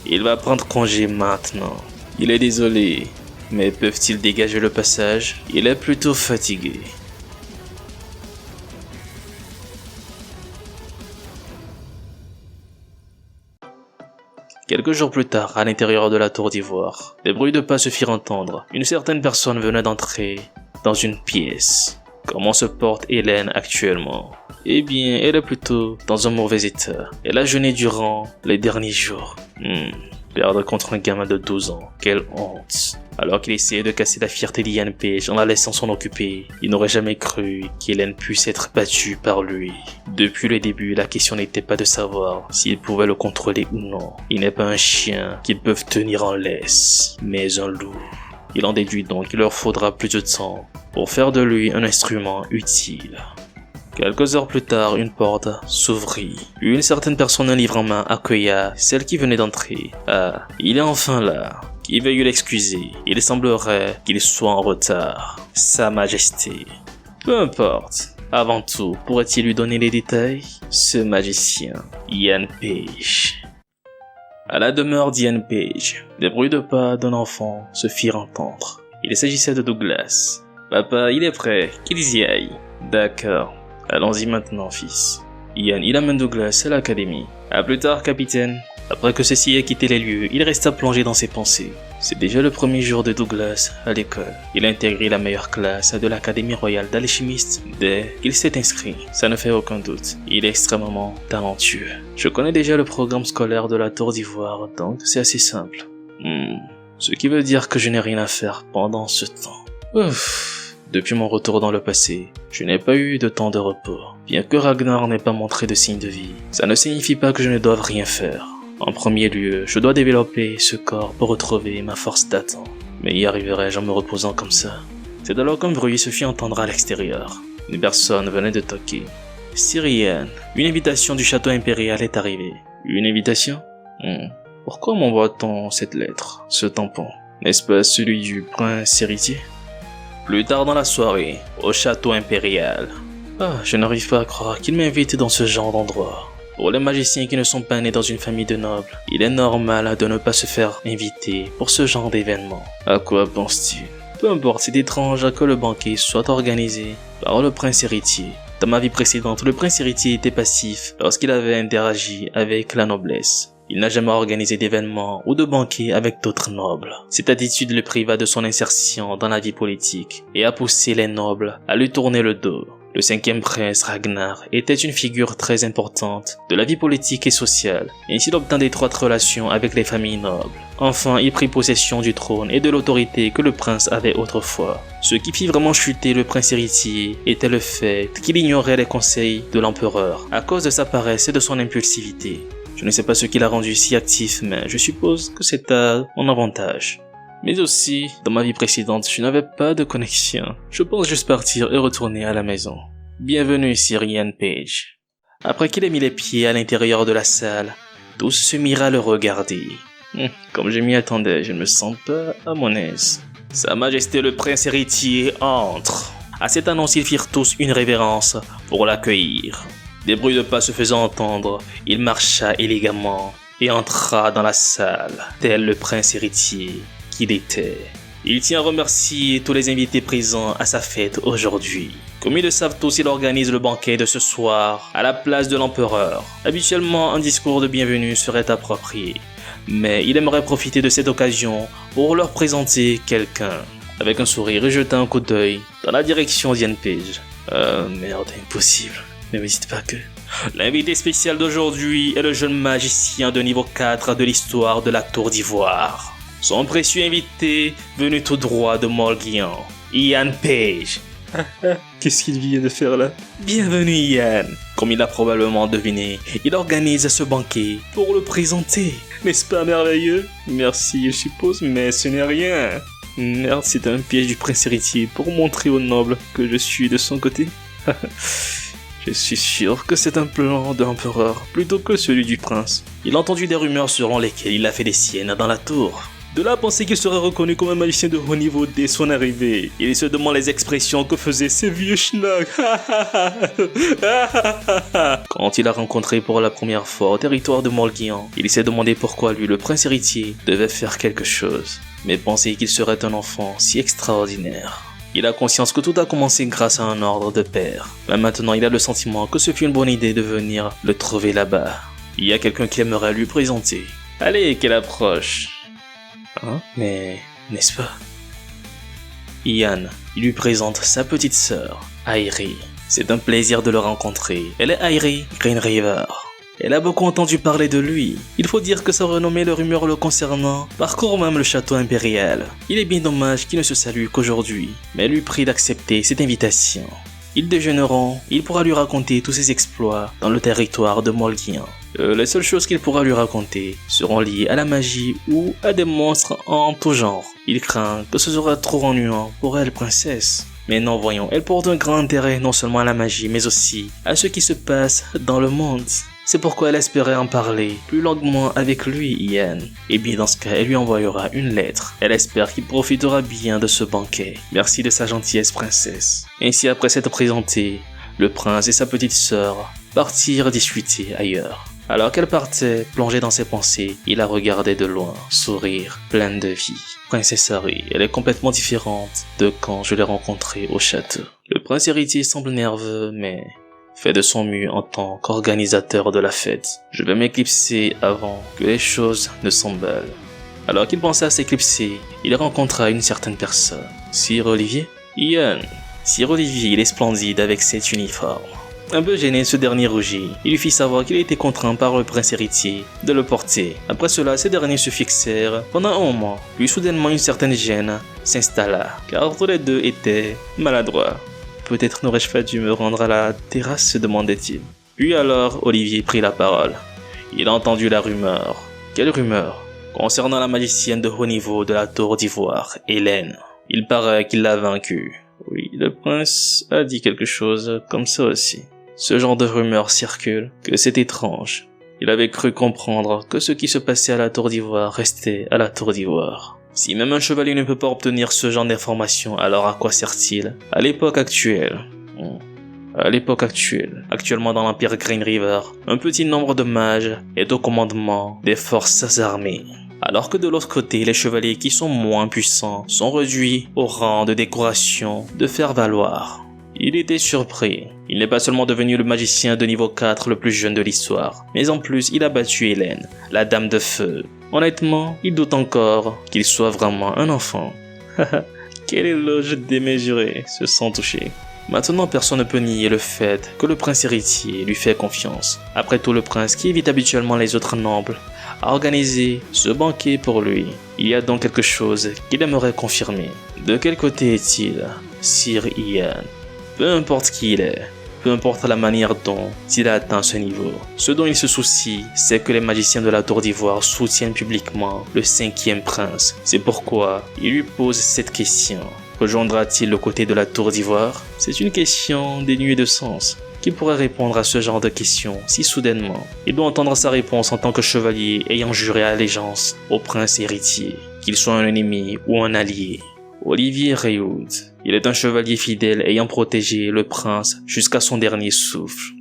Speaker 1: il va prendre congé maintenant. Il est désolé, mais peuvent-ils dégager le passage? Il est plutôt fatigué. Quelques jours plus tard, à l'intérieur de la tour d'ivoire, des bruits de pas se firent entendre. Une certaine personne venait d'entrer dans une pièce. Comment se porte Hélène actuellement? Eh bien, elle est plutôt dans un mauvais état. Elle a jeûné durant les derniers jours. Perdre contre un gamin de 12 ans, quelle honte. Alors qu'il essayait de casser la fierté d'Ian Page en la laissant s'en occuper, il n'aurait jamais cru qu'Hélène puisse être battue par lui. Depuis le début, la question n'était pas de savoir s'il pouvait le contrôler ou non. Il n'est pas un chien qu'ils peuvent tenir en laisse, mais un loup. Il en déduit donc qu'il leur faudra plus de temps pour faire de lui un instrument utile. Quelques heures plus tard, une porte s'ouvrit. Une certaine personne, un livre en main, accueilla celle qui venait d'entrer. Ah, il est enfin là. Qu'il veuille l'excuser. Il semblerait qu'il soit en retard. Sa Majesté. Peu importe. Avant tout, pourrait-il lui donner les détails? Ce magicien, Ian Page. À la demeure d'Ian Page, des bruits de pas d'un enfant se firent entendre. Il s'agissait de Douglas. Papa, il est prêt. Qu'ils y aillent. D'accord. Allons-y maintenant, fils. Ian, il amène Douglas à l'académie. À plus tard, capitaine. Après que ceci ait quitté les lieux, il resta plongé dans ses pensées. C'est déjà le premier jour de Douglas à l'école. Il a intégré la meilleure classe de l'Académie royale d'alchimistes dès qu'il s'est inscrit. Ça ne fait aucun doute. Il est extrêmement talentueux. Je connais déjà le programme scolaire de la Tour d'Ivoire, donc c'est assez simple. Ce qui veut dire que je n'ai rien à faire pendant ce temps. Depuis mon retour dans le passé, je n'ai pas eu de temps de repos. Bien que Ragnar n'ait pas montré de signe de vie, ça ne signifie pas que je ne doive rien faire. En premier lieu, je dois développer ce corps pour retrouver ma force d'Adam. Mais y arriverai-je en me reposant comme ça? C'est alors qu'un bruit se fit entendre à l'extérieur. Une personne venait de toquer. Syrienne, une invitation du château impérial est arrivée. Une invitation? Pourquoi m'envoie-t-on cette lettre, ce tampon? N'est-ce pas celui du prince héritier? Plus tard dans la soirée, au château impérial. Je n'arrive pas à croire qu'il m'invite dans ce genre d'endroit. Pour les magiciens qui ne sont pas nés dans une famille de nobles, il est normal de ne pas se faire inviter pour ce genre d'événement. À quoi penses-tu? Peu importe, c'est étrange que le banquet soit organisé par le prince héritier. Dans ma vie précédente, le prince héritier était passif lorsqu'il avait interagi avec la noblesse. Il n'a jamais organisé d'événements ou de banquets avec d'autres nobles. Cette attitude le priva de son insertion dans la vie politique et a poussé les nobles à lui tourner le dos. Le 5e prince Ragnar était une figure très importante de la vie politique et sociale, ainsi il obtint d'étroites relations avec les familles nobles. Enfin, il prit possession du trône et de l'autorité que le prince avait autrefois. Ce qui fit vraiment chuter le prince héritier était le fait qu'il ignorait les conseils de l'empereur à cause de sa paresse et de son impulsivité. Je ne sais pas ce qui l'a rendu si actif, mais je suppose que c'est à mon avantage. Mais aussi, dans ma vie précédente, je n'avais pas de connexion. Je pense juste partir et retourner à la maison. Bienvenue ici, Ian Page. Après qu'il ait mis les pieds à l'intérieur de la salle, tous se mirent à le regarder. Comme je m'y attendais, je ne me sens pas à mon aise. Sa Majesté le Prince héritier entre. À cette annonce, ils firent tous une révérence pour l'accueillir. Des bruits de pas se faisant entendre, il marcha élégamment et entra dans la salle, tel le prince héritier qu'il était. Il tient à remercier tous les invités présents à sa fête aujourd'hui. Comme ils le savent tous, il organise le banquet de ce soir à la place de l'empereur. Habituellement, un discours de bienvenue serait approprié, mais il aimerait profiter de cette occasion pour leur présenter quelqu'un. Avec un sourire, il jeta un coup d'œil dans la direction d'Ian Page. Merde, impossible. Ne me dites pas que... L'invité spécial d'aujourd'hui est le jeune magicien de niveau 4 de l'histoire de la Tour d'Ivoire. Son précieux invité, venu tout droit de Morgian, Ian Page. Qu'est-ce qu'il vient de faire là? Bienvenue Ian. Comme il l'a probablement deviné, il organise ce banquet pour le présenter. N'est-ce pas merveilleux? Merci, je suppose, mais ce n'est rien. Merde, c'est un piège du prince héritier pour montrer aux nobles que je suis de son côté. Je suis sûr que c'est un plan de l'empereur plutôt que celui du prince. Il a entendu des rumeurs selon lesquelles il a fait des siennes dans la tour. De là à penser qu'il serait reconnu comme un magicien de haut niveau dès son arrivée. Il se demande les expressions que faisaient ces vieux schnacks. Quand il a rencontré pour la première fois au territoire de Morlgian, il s'est demandé pourquoi lui, le prince héritier, devait faire quelque chose. Mais penser qu'il serait un enfant si extraordinaire. Il a conscience que tout a commencé grâce à un ordre de père. Mais maintenant, il a le sentiment que ce fut une bonne idée de venir le trouver là-bas. Il y a quelqu'un qui aimerait lui présenter. Allez, qu'elle approche. Hein? Mais, n'est-ce pas? Ian, il lui présente sa petite sœur, Airi. C'est un plaisir de le rencontrer. Elle est Airi Greenriver. Elle a beaucoup entendu parler de lui. Il faut dire que sa renommée et les rumeurs le concernant parcourent même le château impérial. Il est bien dommage qu'il ne se salue qu'aujourd'hui, mais lui prie d'accepter cette invitation. Ils déjeuneront, il pourra lui raconter tous ses exploits dans le territoire de Morlgian. Les seules choses qu'il pourra lui raconter seront liées à la magie ou à des monstres en tout genre. Il craint que ce sera trop ennuyant pour elle, princesse. Mais non, voyons, elle porte un grand intérêt non seulement à la magie, mais aussi à ce qui se passe dans le monde. C'est pourquoi elle espérait en parler plus longuement avec lui, Ian. Et bien dans ce cas, elle lui envoyera une lettre. Elle espère qu'il profitera bien de ce banquet. Merci de sa gentillesse, princesse. Ainsi, après s'être présenté, le prince et sa petite sœur partirent discuter ailleurs. Alors qu'elle partait, plongée dans ses pensées, il la regardait de loin, sourire, pleine de vie. Princesse Harry, elle est complètement différente de quand je l'ai rencontrée au château. Le prince héritier semble nerveux, mais fait de son mieux en tant qu'organisateur de la fête. Je vais m'éclipser avant que les choses ne s'emballent. Alors qu'il pensait à s'éclipser, il rencontra une certaine personne. Sir Olivier? Ian. Sir Olivier, il est splendide avec cet uniforme. Un peu gêné, ce dernier rougit. Il lui fit savoir qu'il était contraint par le prince héritier de le porter. Après cela, ces derniers se fixèrent pendant un moment. Puis soudainement, une certaine gêne s'installa, car tous les deux étaient maladroits. Peut-être n'aurais-je pas dû me rendre à la terrasse, se demandait-il. Puis alors, Olivier prit la parole. Il a entendu la rumeur. Quelle rumeur? Concernant la magicienne de haut niveau de la Tour d'Ivoire, Hélène. Il paraît qu'il l'a vaincue. Oui, le prince a dit quelque chose comme ça aussi. Ce genre de rumeur circule, que c'est étrange. Il avait cru comprendre que ce qui se passait à la Tour d'Ivoire restait à la Tour d'Ivoire. Si même un chevalier ne peut pas obtenir ce genre d'informations, alors à quoi sert-il? À l'époque actuelle. Actuellement dans l'Empire Greenriver, un petit nombre de mages est au commandement des forces armées. Alors que de l'autre côté, les chevaliers qui sont moins puissants sont réduits au rang de décoration de faire valoir. Il était surpris. Il n'est pas seulement devenu le magicien de niveau 4 le plus jeune de l'histoire, mais en plus il a battu Hélène, la dame de feu. Honnêtement, il doute encore qu'il soit vraiment un enfant. Quel éloge démesuré, se sent touché. Maintenant, personne ne peut nier le fait que le prince héritier lui fait confiance. Après tout, le prince, qui évite habituellement les autres nobles, a organisé ce banquet pour lui. Il y a donc quelque chose qu'il aimerait confirmer. De quel côté est-il, Sir Ian? Peu importe qui il est, peu importe la manière dont il a atteint ce niveau. Ce dont il se soucie, c'est que les magiciens de la Tour d'Ivoire soutiennent publiquement le 5e prince. C'est pourquoi il lui pose cette question. Rejoindra-t-il le côté de la Tour d'Ivoire? C'est une question dénuée de sens. Qui pourrait répondre à ce genre de questions si soudainement? Il doit entendre sa réponse en tant que chevalier ayant juré allégeance au prince héritier, qu'il soit un ennemi ou un allié. Olivier Raywood. Il est un chevalier fidèle ayant protégé le prince jusqu'à son dernier souffle.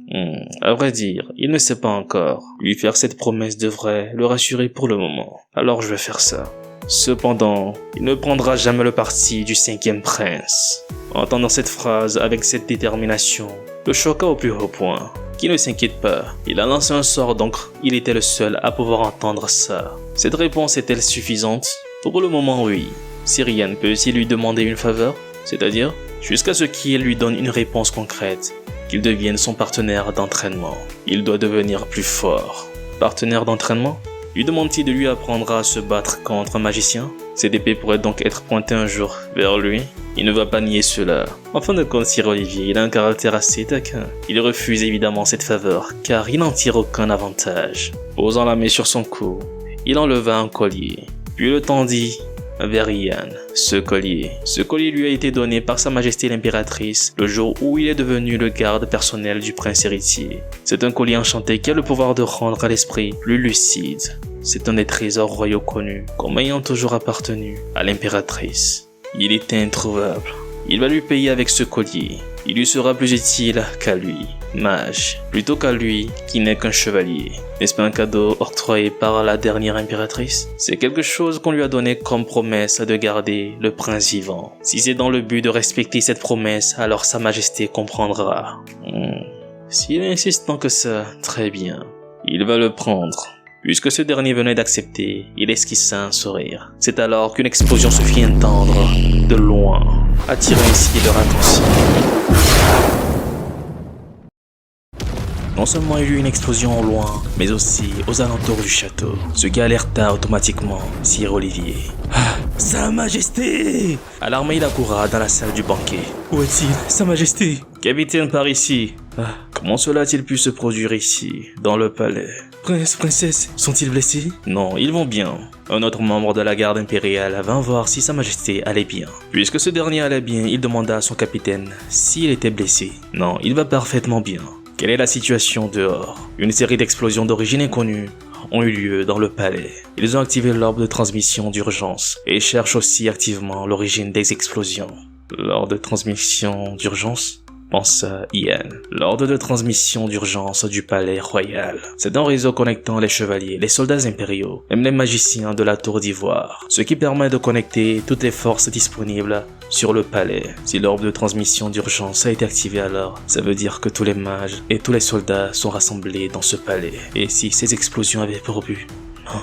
Speaker 1: À vrai dire, il ne sait pas encore. Lui faire cette promesse devrait le rassurer pour le moment. Alors je vais faire ça. Cependant, il ne prendra jamais le parti du 5e prince. Entendant cette phrase avec cette détermination, le choqua au plus haut point. Qui ne s'inquiète pas, il a lancé un sort donc il était le seul à pouvoir entendre ça. Cette réponse est-elle suffisante? Pour le moment oui. Sirian peut-il lui demander une faveur? C'est-à-dire, jusqu'à ce qu'il lui donne une réponse concrète, qu'il devienne son partenaire d'entraînement. Il doit devenir plus fort. Partenaire d'entraînement? Lui demande-t-il de lui apprendre à se battre contre un magicien? Cette épée pourrait donc être pointée un jour vers lui. Il ne va pas nier cela. En fin de compte, Sir Olivier, il a un caractère assez taquin. Il refuse évidemment cette faveur, car il n'en tire aucun avantage. Posant la main sur son cou, il enleva un collier, puis le tendit vers Ian. Ce collier lui a été donné par Sa Majesté l'Impératrice le jour où il est devenu le garde personnel du prince héritier. C'est un collier enchanté qui a le pouvoir de rendre l'esprit plus lucide. C'est un des trésors royaux connus comme ayant toujours appartenu à l'impératrice. Il était introuvable. Il va lui payer avec ce collier. Il lui sera plus utile qu'à lui, mage, plutôt qu'à lui qui n'est qu'un chevalier. N'est-ce pas un cadeau octroyé par la dernière impératrice? C'est quelque chose qu'on lui a donné comme promesse de garder le prince vivant. Si c'est dans le but de respecter cette promesse, alors sa majesté comprendra. S'il est insistant que ça, très bien. Il va le prendre. Puisque ce dernier venait d'accepter, il esquissa un sourire. C'est alors qu'une explosion se fit entendre de loin, attirant ainsi leur attention. Non seulement il y eut une explosion au loin, mais aussi aux alentours du château, ce qui alerta automatiquement Sire Olivier. Sa Majesté! Alarmé, il accoura dans la salle du banquet. Où est-il, Sa Majesté? Capitaine, par ici. Comment cela a-t-il pu se produire ici, dans le palais? Prince, princesse, sont-ils blessés? Non, ils vont bien. Un autre membre de la garde impériale vint voir si Sa Majesté allait bien. Puisque ce dernier allait bien, il demanda à son capitaine s'il était blessé. Non, il va parfaitement bien. Quelle est la situation dehors? Une série d'explosions d'origine inconnue ont eu lieu dans le palais. Ils ont activé l'orbe de transmission d'urgence et cherchent aussi activement l'origine des explosions. L'orbe de transmission d'urgence? Pensa Ian. L'ordre de transmission d'urgence du palais royal. C'est un réseau connectant les chevaliers, les soldats impériaux, même les magiciens de la tour d'ivoire, ce qui permet de connecter toutes les forces disponibles sur le palais. Si l'orbe de transmission d'urgence a été activé alors, ça veut dire que tous les mages et tous les soldats sont rassemblés dans ce palais. Et si ces explosions avaient pour but? Non,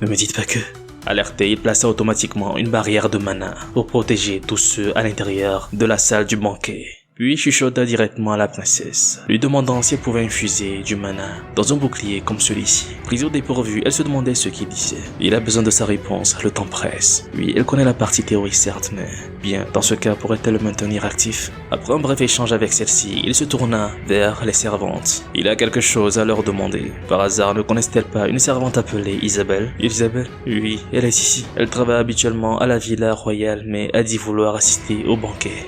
Speaker 1: ne me dites pas que... Alerté, il plaça automatiquement une barrière de mana pour protéger tous ceux à l'intérieur de la salle du banquet. Puis chuchota directement à la princesse, lui demandant si elle pouvait infuser du mana dans un bouclier comme celui-ci. Prise au dépourvu, elle se demandait ce qu'il disait. Il a besoin de sa réponse, le temps presse. Oui, elle connaît la partie théorique certes, mais... Bien, dans ce cas, pourrait-elle le maintenir actif? Après un bref échange avec celle-ci, il se tourna vers les servantes. Il a quelque chose à leur demander. Par hasard, ne connaissent-elles pas une servante appelée Isabelle? Isabelle? Oui, elle est ici. Elle travaille habituellement à la villa royale, mais a dit vouloir assister au banquet.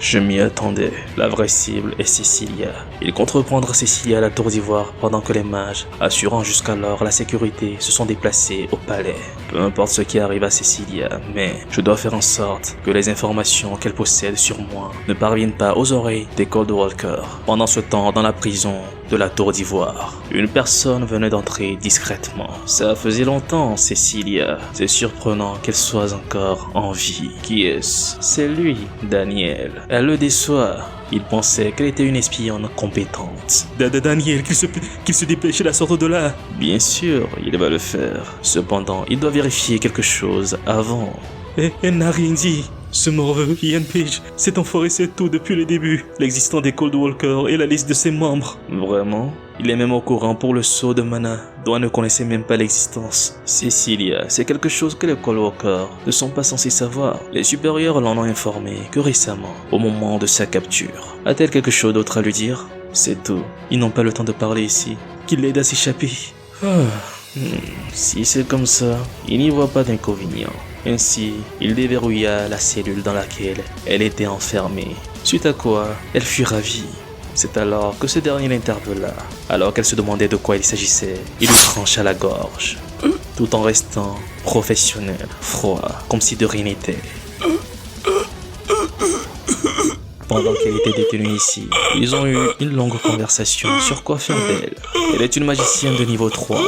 Speaker 1: Je m'y attends. La vraie cible est Cecilia. Il compte reprendre Cecilia à la tour d'ivoire pendant que les mages, assurant jusqu'alors la sécurité, se sont déplacés au palais. Peu importe ce qui arrive à Cecilia, mais je dois faire en sorte que les informations qu'elle possède sur moi ne parviennent pas aux oreilles des Cold Walkers. Pendant ce temps, dans la prison de la tour d'ivoire, une personne venait d'entrer discrètement. Ça faisait longtemps, Cecilia. C'est surprenant qu'elle soit encore en vie. Qui est-ce? C'est lui, Daniel. Elle le déçoit. Il pensait qu'elle était une espionne compétente. Daniel, qu'il se dépêche et la sorte de là. Bien sûr, il va le faire. Cependant, il doit vérifier quelque chose avant. Elle n'a rien dit. Ce morveux, Ian Page, cet enfoiré sait tout depuis le début. L'existence des Cold Walkers et la liste de ses membres. Vraiment? Il est même au courant pour le saut de mana, dont elle ne connaissait même pas l'existence. Cecilia, c'est quelque chose que les Cold Walkers ne sont pas censés savoir. Les supérieurs l'en ont informé que récemment, au moment de sa capture. A-t-elle quelque chose d'autre à lui dire? C'est tout. Ils n'ont pas le temps de parler ici. Qu'il l'aide à s'échapper. Si c'est comme ça, il n'y voit pas d'inconvénient. Ainsi, il déverrouilla la cellule dans laquelle elle était enfermée. Suite à quoi, elle fut ravie. C'est alors que ce dernier l'interpella. Alors qu'elle se demandait de quoi il s'agissait, il lui trancha la gorge, tout en restant professionnel, froid, comme si de rien n'était. Pendant qu'elle était détenue ici, ils ont eu une longue conversation sur quoi faire d'elle. Elle est une magicienne de niveau 3.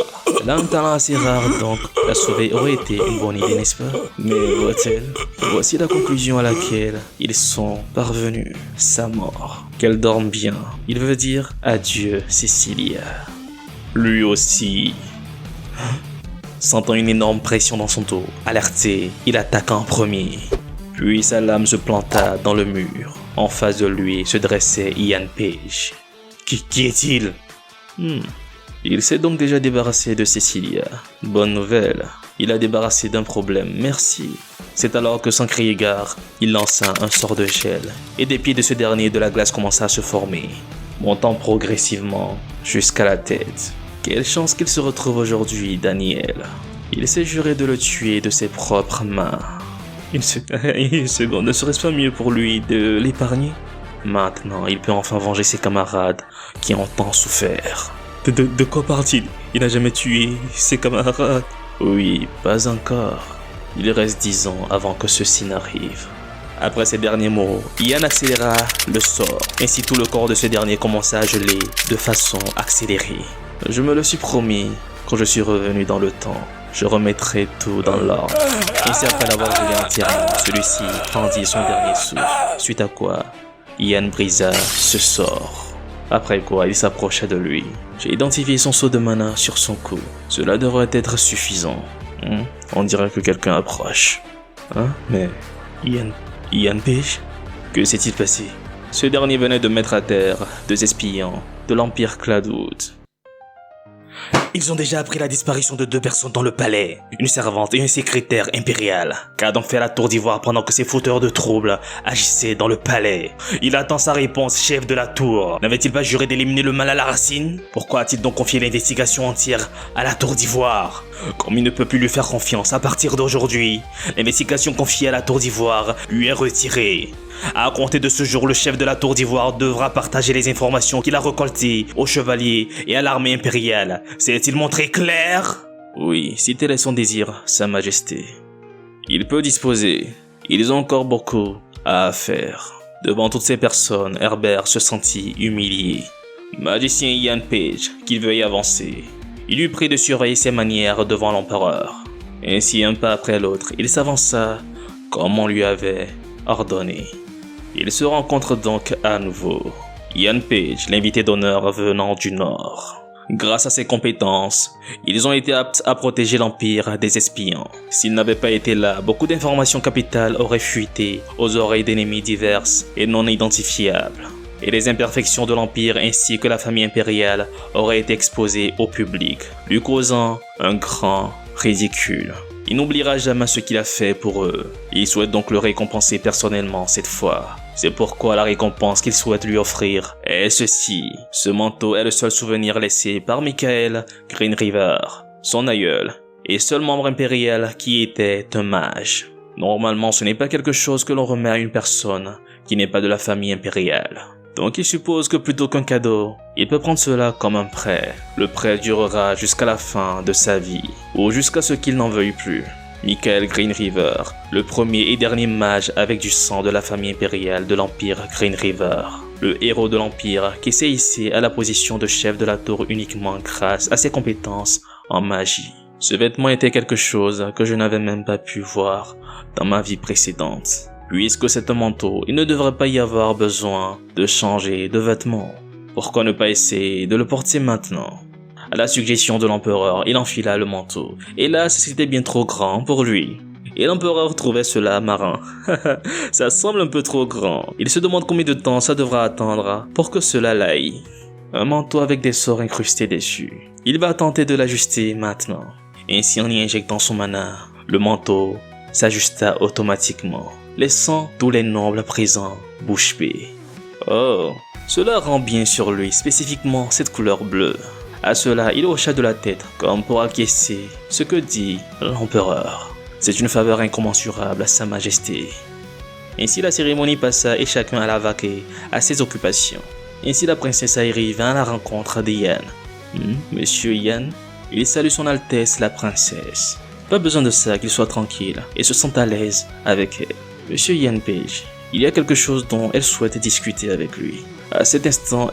Speaker 1: Elle a un talent assez rare, donc la sauver aurait été une bonne idée, n'est-ce pas? Mais voit-elle? Voici la conclusion à laquelle ils sont parvenus. Sa mort. Qu'elle dorme bien. Il veut dire adieu, Cecilia. Lui aussi. Sentant une énorme pression dans son dos, alerté, il attaqua en premier. Puis sa lame se planta dans le mur. En face de lui se dressait Ian Page. Qui est-il? Il s'est donc déjà débarrassé de Cecilia. Bonne nouvelle. Il a débarrassé d'un problème, merci. C'est alors que sans crier gare, il lança un sort de gel. Et des pieds de ce dernier de la glace commença à se former, montant progressivement jusqu'à la tête. Quelle chance qu'il se retrouve aujourd'hui, Daniel. Il s'est juré de le tuer de ses propres mains. Une seconde, ne serait-ce pas mieux pour lui de l'épargner? Maintenant, il peut enfin venger ses camarades qui ont tant souffert. De quoi parle-t-il? Il n'a jamais tué ses camarades. Oui, pas encore. Il reste 10 ans avant que ceci n'arrive. Après ces derniers mots, Ian accéléra le sort. Ainsi tout le corps de ce dernier commença à geler de façon accélérée. Je me le suis promis, quand je suis revenu dans le temps, je remettrai tout dans l'ordre. Ainsi après l'avoir gelé entièrement, celui-ci tendit son dernier souffle. Suite à quoi, Ian brisa ce sort. Après quoi, il s'approcha de lui. J'ai identifié son seau de mana sur son cou. Cela devrait être suffisant. On dirait que quelqu'un approche. Mais Ian Page? Que s'est-il passé? Ce dernier venait de mettre à terre 2 espions de l'Empire Cloudwood. Ils ont déjà appris la disparition de 2 personnes dans le palais, une servante et un secrétaire impérial. Qu'a donc fait la Tour d'Ivoire pendant que ces fauteurs de troubles agissaient dans le palais? Il attend sa réponse, chef de la Tour. N'avait-il pas juré d'éliminer le mal à la racine? Pourquoi a-t-il donc confié l'investigation entière à la Tour d'Ivoire? Comme il ne peut plus lui faire confiance à partir d'aujourd'hui, l'investigation confiée à la Tour d'Ivoire lui est retirée. À compter de ce jour, le chef de la Tour d'Ivoire devra partager les informations qu'il a récoltées aux chevaliers et à l'armée impériale. S'est-il montré clair? Oui, si tel est son désir, Sa Majesté. Il peut disposer. Ils ont encore beaucoup à faire. Devant toutes ces personnes, Herbert se sentit humilié. Magicien Ian Page, qu'il veuille avancer. Il lui prit de surveiller ses manières devant l'empereur. Ainsi, un pas après l'autre, il s'avança comme on lui avait ordonné. Ils se rencontrent donc à nouveau. Ian Page, l'invité d'honneur venant du Nord. Grâce à ses compétences, ils ont été aptes à protéger l'Empire des espions. S'ils n'avaient pas été là, beaucoup d'informations capitales auraient fuité aux oreilles d'ennemis divers et non identifiables. Et les imperfections de l'Empire ainsi que la famille impériale auraient été exposées au public, lui causant un grand ridicule. Il n'oubliera jamais ce qu'il a fait pour eux. Il souhaite donc le récompenser personnellement cette fois. C'est pourquoi la récompense qu'il souhaite lui offrir est ceci. Ce manteau est le seul souvenir laissé par Michael Greenriver, son aïeul, et seul membre impérial qui était un mage. Normalement, ce n'est pas quelque chose que l'on remet à une personne qui n'est pas de la famille impériale. Donc il suppose que plutôt qu'un cadeau, il peut prendre cela comme un prêt. Le prêt durera jusqu'à la fin de sa vie, ou jusqu'à ce qu'il n'en veuille plus. Michael Greenriver, le premier et dernier mage avec du sang de la famille impériale de l'Empire Greenriver. Le héros de l'Empire qui s'est hissé à la position de chef de la tour uniquement grâce à ses compétences en magie. Ce vêtement était quelque chose que je n'avais même pas pu voir dans ma vie précédente. Puisque c'est un manteau, il ne devrait pas y avoir besoin de changer de vêtements. Pourquoi ne pas essayer de le porter maintenant? À la suggestion de l'empereur, il enfila le manteau. Hélas, c'était bien trop grand pour lui. Et l'empereur trouvait cela marrant. Ça semble un peu trop grand. Il se demande combien de temps ça devra attendre pour que cela l'aille. Un manteau avec des sorts incrustés dessus. Il va tenter de l'ajuster maintenant. Ainsi, en y injectant son mana, le manteau s'ajusta automatiquement, laissant tous les nobles présents bouche bée. Oh, cela rend bien sur lui, spécifiquement cette couleur bleue. À cela, il hocha de la tête, comme pour acquiescer ce que dit l'empereur. C'est une faveur incommensurable à Sa Majesté. Ainsi la cérémonie passa et chacun alla vaquer à ses occupations. Ainsi la princesse Airi vint à la rencontre d'Ian. Monsieur Ian, il salue son Altesse la princesse. Pas besoin de ça, qu'il soit tranquille et se sente à l'aise avec elle. Monsieur Ian Page, il y a quelque chose dont elle souhaite discuter avec lui. À cet instant,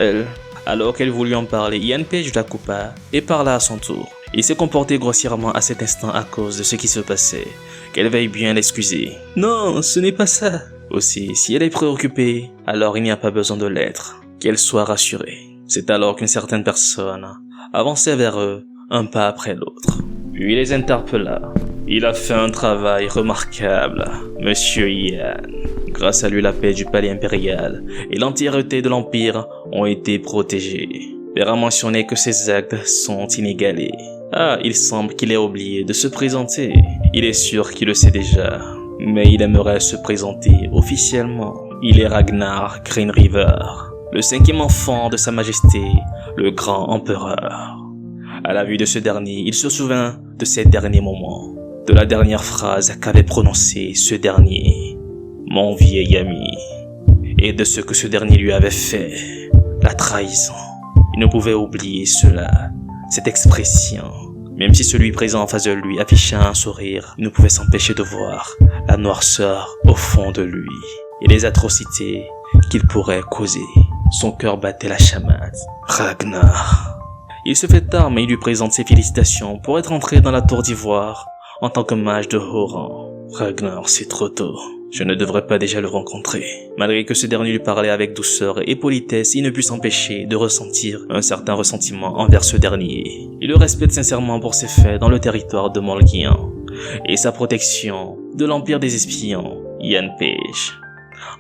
Speaker 1: alors qu'elle voulut en parler, Ian Page la coupa et parla à son tour. Il s'est comporté grossièrement à cet instant à cause de ce qui se passait. Qu'elle veuille bien l'excuser. Non, ce n'est pas ça. Aussi, si elle est préoccupée, alors il n'y a pas besoin de l'être. Qu'elle soit rassurée. C'est alors qu'une certaine personne avançait vers eux, un pas après l'autre. Puis il les interpella. Il a fait un travail remarquable, Monsieur Ian. Grâce à lui, la paix du palais impérial et l'entièreté de l'Empire ont été protégées. Père a mentionné que ses actes sont inégalés. Ah, il semble qu'il ait oublié de se présenter. Il est sûr qu'il le sait déjà, mais il aimerait se présenter officiellement. Il est Ragnar Greenriver, le 5e enfant de Sa Majesté, le grand empereur. À la vue de ce dernier, il se souvint de ses derniers moments, de la dernière phrase qu'avait prononcée ce dernier, mon vieil ami, et de ce que ce dernier lui avait fait, la trahison. Il ne pouvait oublier cela, cette expression. Même si celui présent en face de lui affichait un sourire, il ne pouvait s'empêcher de voir la noirceur au fond de lui et les atrocités qu'il pourrait causer. Son cœur battait la chamade. Ragnar. Il se fait arme et il lui présente ses félicitations pour être entré dans la tour d'ivoire en tant que mage de haut rang. Ragnar, c'est trop tôt. Je ne devrais pas déjà le rencontrer. Malgré que ce dernier lui parlait avec douceur et politesse, il ne put s'empêcher de ressentir un certain ressentiment envers ce dernier. Il le respecte sincèrement pour ses faits dans le territoire de Molgian et sa protection de l'Empire des Espions, Ian Page.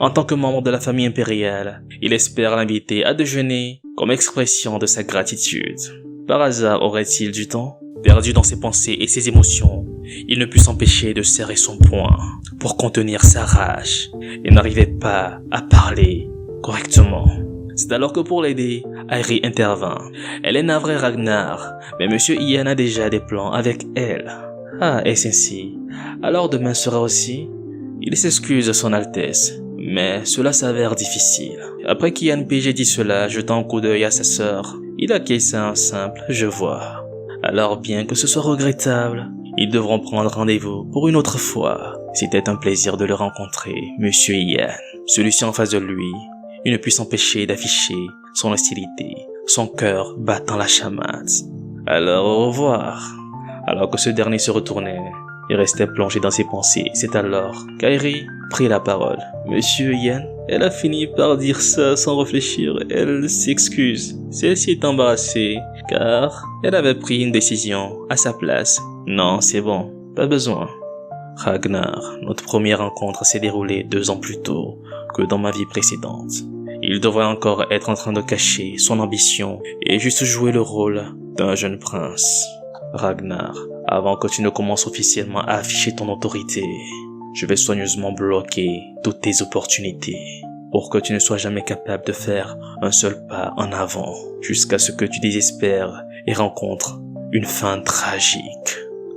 Speaker 1: En tant que membre de la famille impériale, il espère l'inviter à déjeuner comme expression de sa gratitude. Par hasard aurait-il du temps? Perdu dans ses pensées et ses émotions, il ne put s'empêcher de serrer son poing pour contenir sa rage et n'arrivait pas à parler correctement. C'est alors que pour l'aider, Airi intervint. Elle est navrée Ragnar, mais Monsieur Ian a déjà des plans avec elle. Ah, est-ce ainsi? Alors demain sera aussi? Il s'excuse Son Altesse, mais cela s'avère difficile. Après qu'Ian Page ait dit cela, jetant un coup d'œil à sa sœur, il acquiesça un simple « je vois ». Alors bien que ce soit regrettable, ils devront prendre rendez-vous pour une autre fois. C'était un plaisir de le rencontrer, Monsieur Ian. Celui-ci en face de lui, il ne put s'empêcher d'afficher son hostilité, son cœur battant la chamade. Alors au revoir. Alors que ce dernier se retournait, il restait plongé dans ses pensées. C'est alors qu'Airi prit la parole. Monsieur Ian, elle a fini par dire ça sans réfléchir. Elle s'excuse. Celle-ci est embarrassée, car elle avait pris une décision à sa place. Non, c'est bon, pas besoin. Ragnar, notre première rencontre s'est déroulée 2 ans plus tôt que dans ma vie précédente. Il devrait encore être en train de cacher son ambition et juste jouer le rôle d'un jeune prince. Ragnar, avant que tu ne commences officiellement à afficher ton autorité, je vais soigneusement bloquer toutes tes opportunités pour que tu ne sois jamais capable de faire un seul pas en avant jusqu'à ce que tu désespères et rencontres une fin tragique.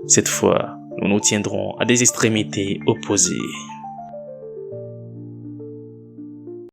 Speaker 1: Cette fois, nous nous tiendrons à des extrémités opposées.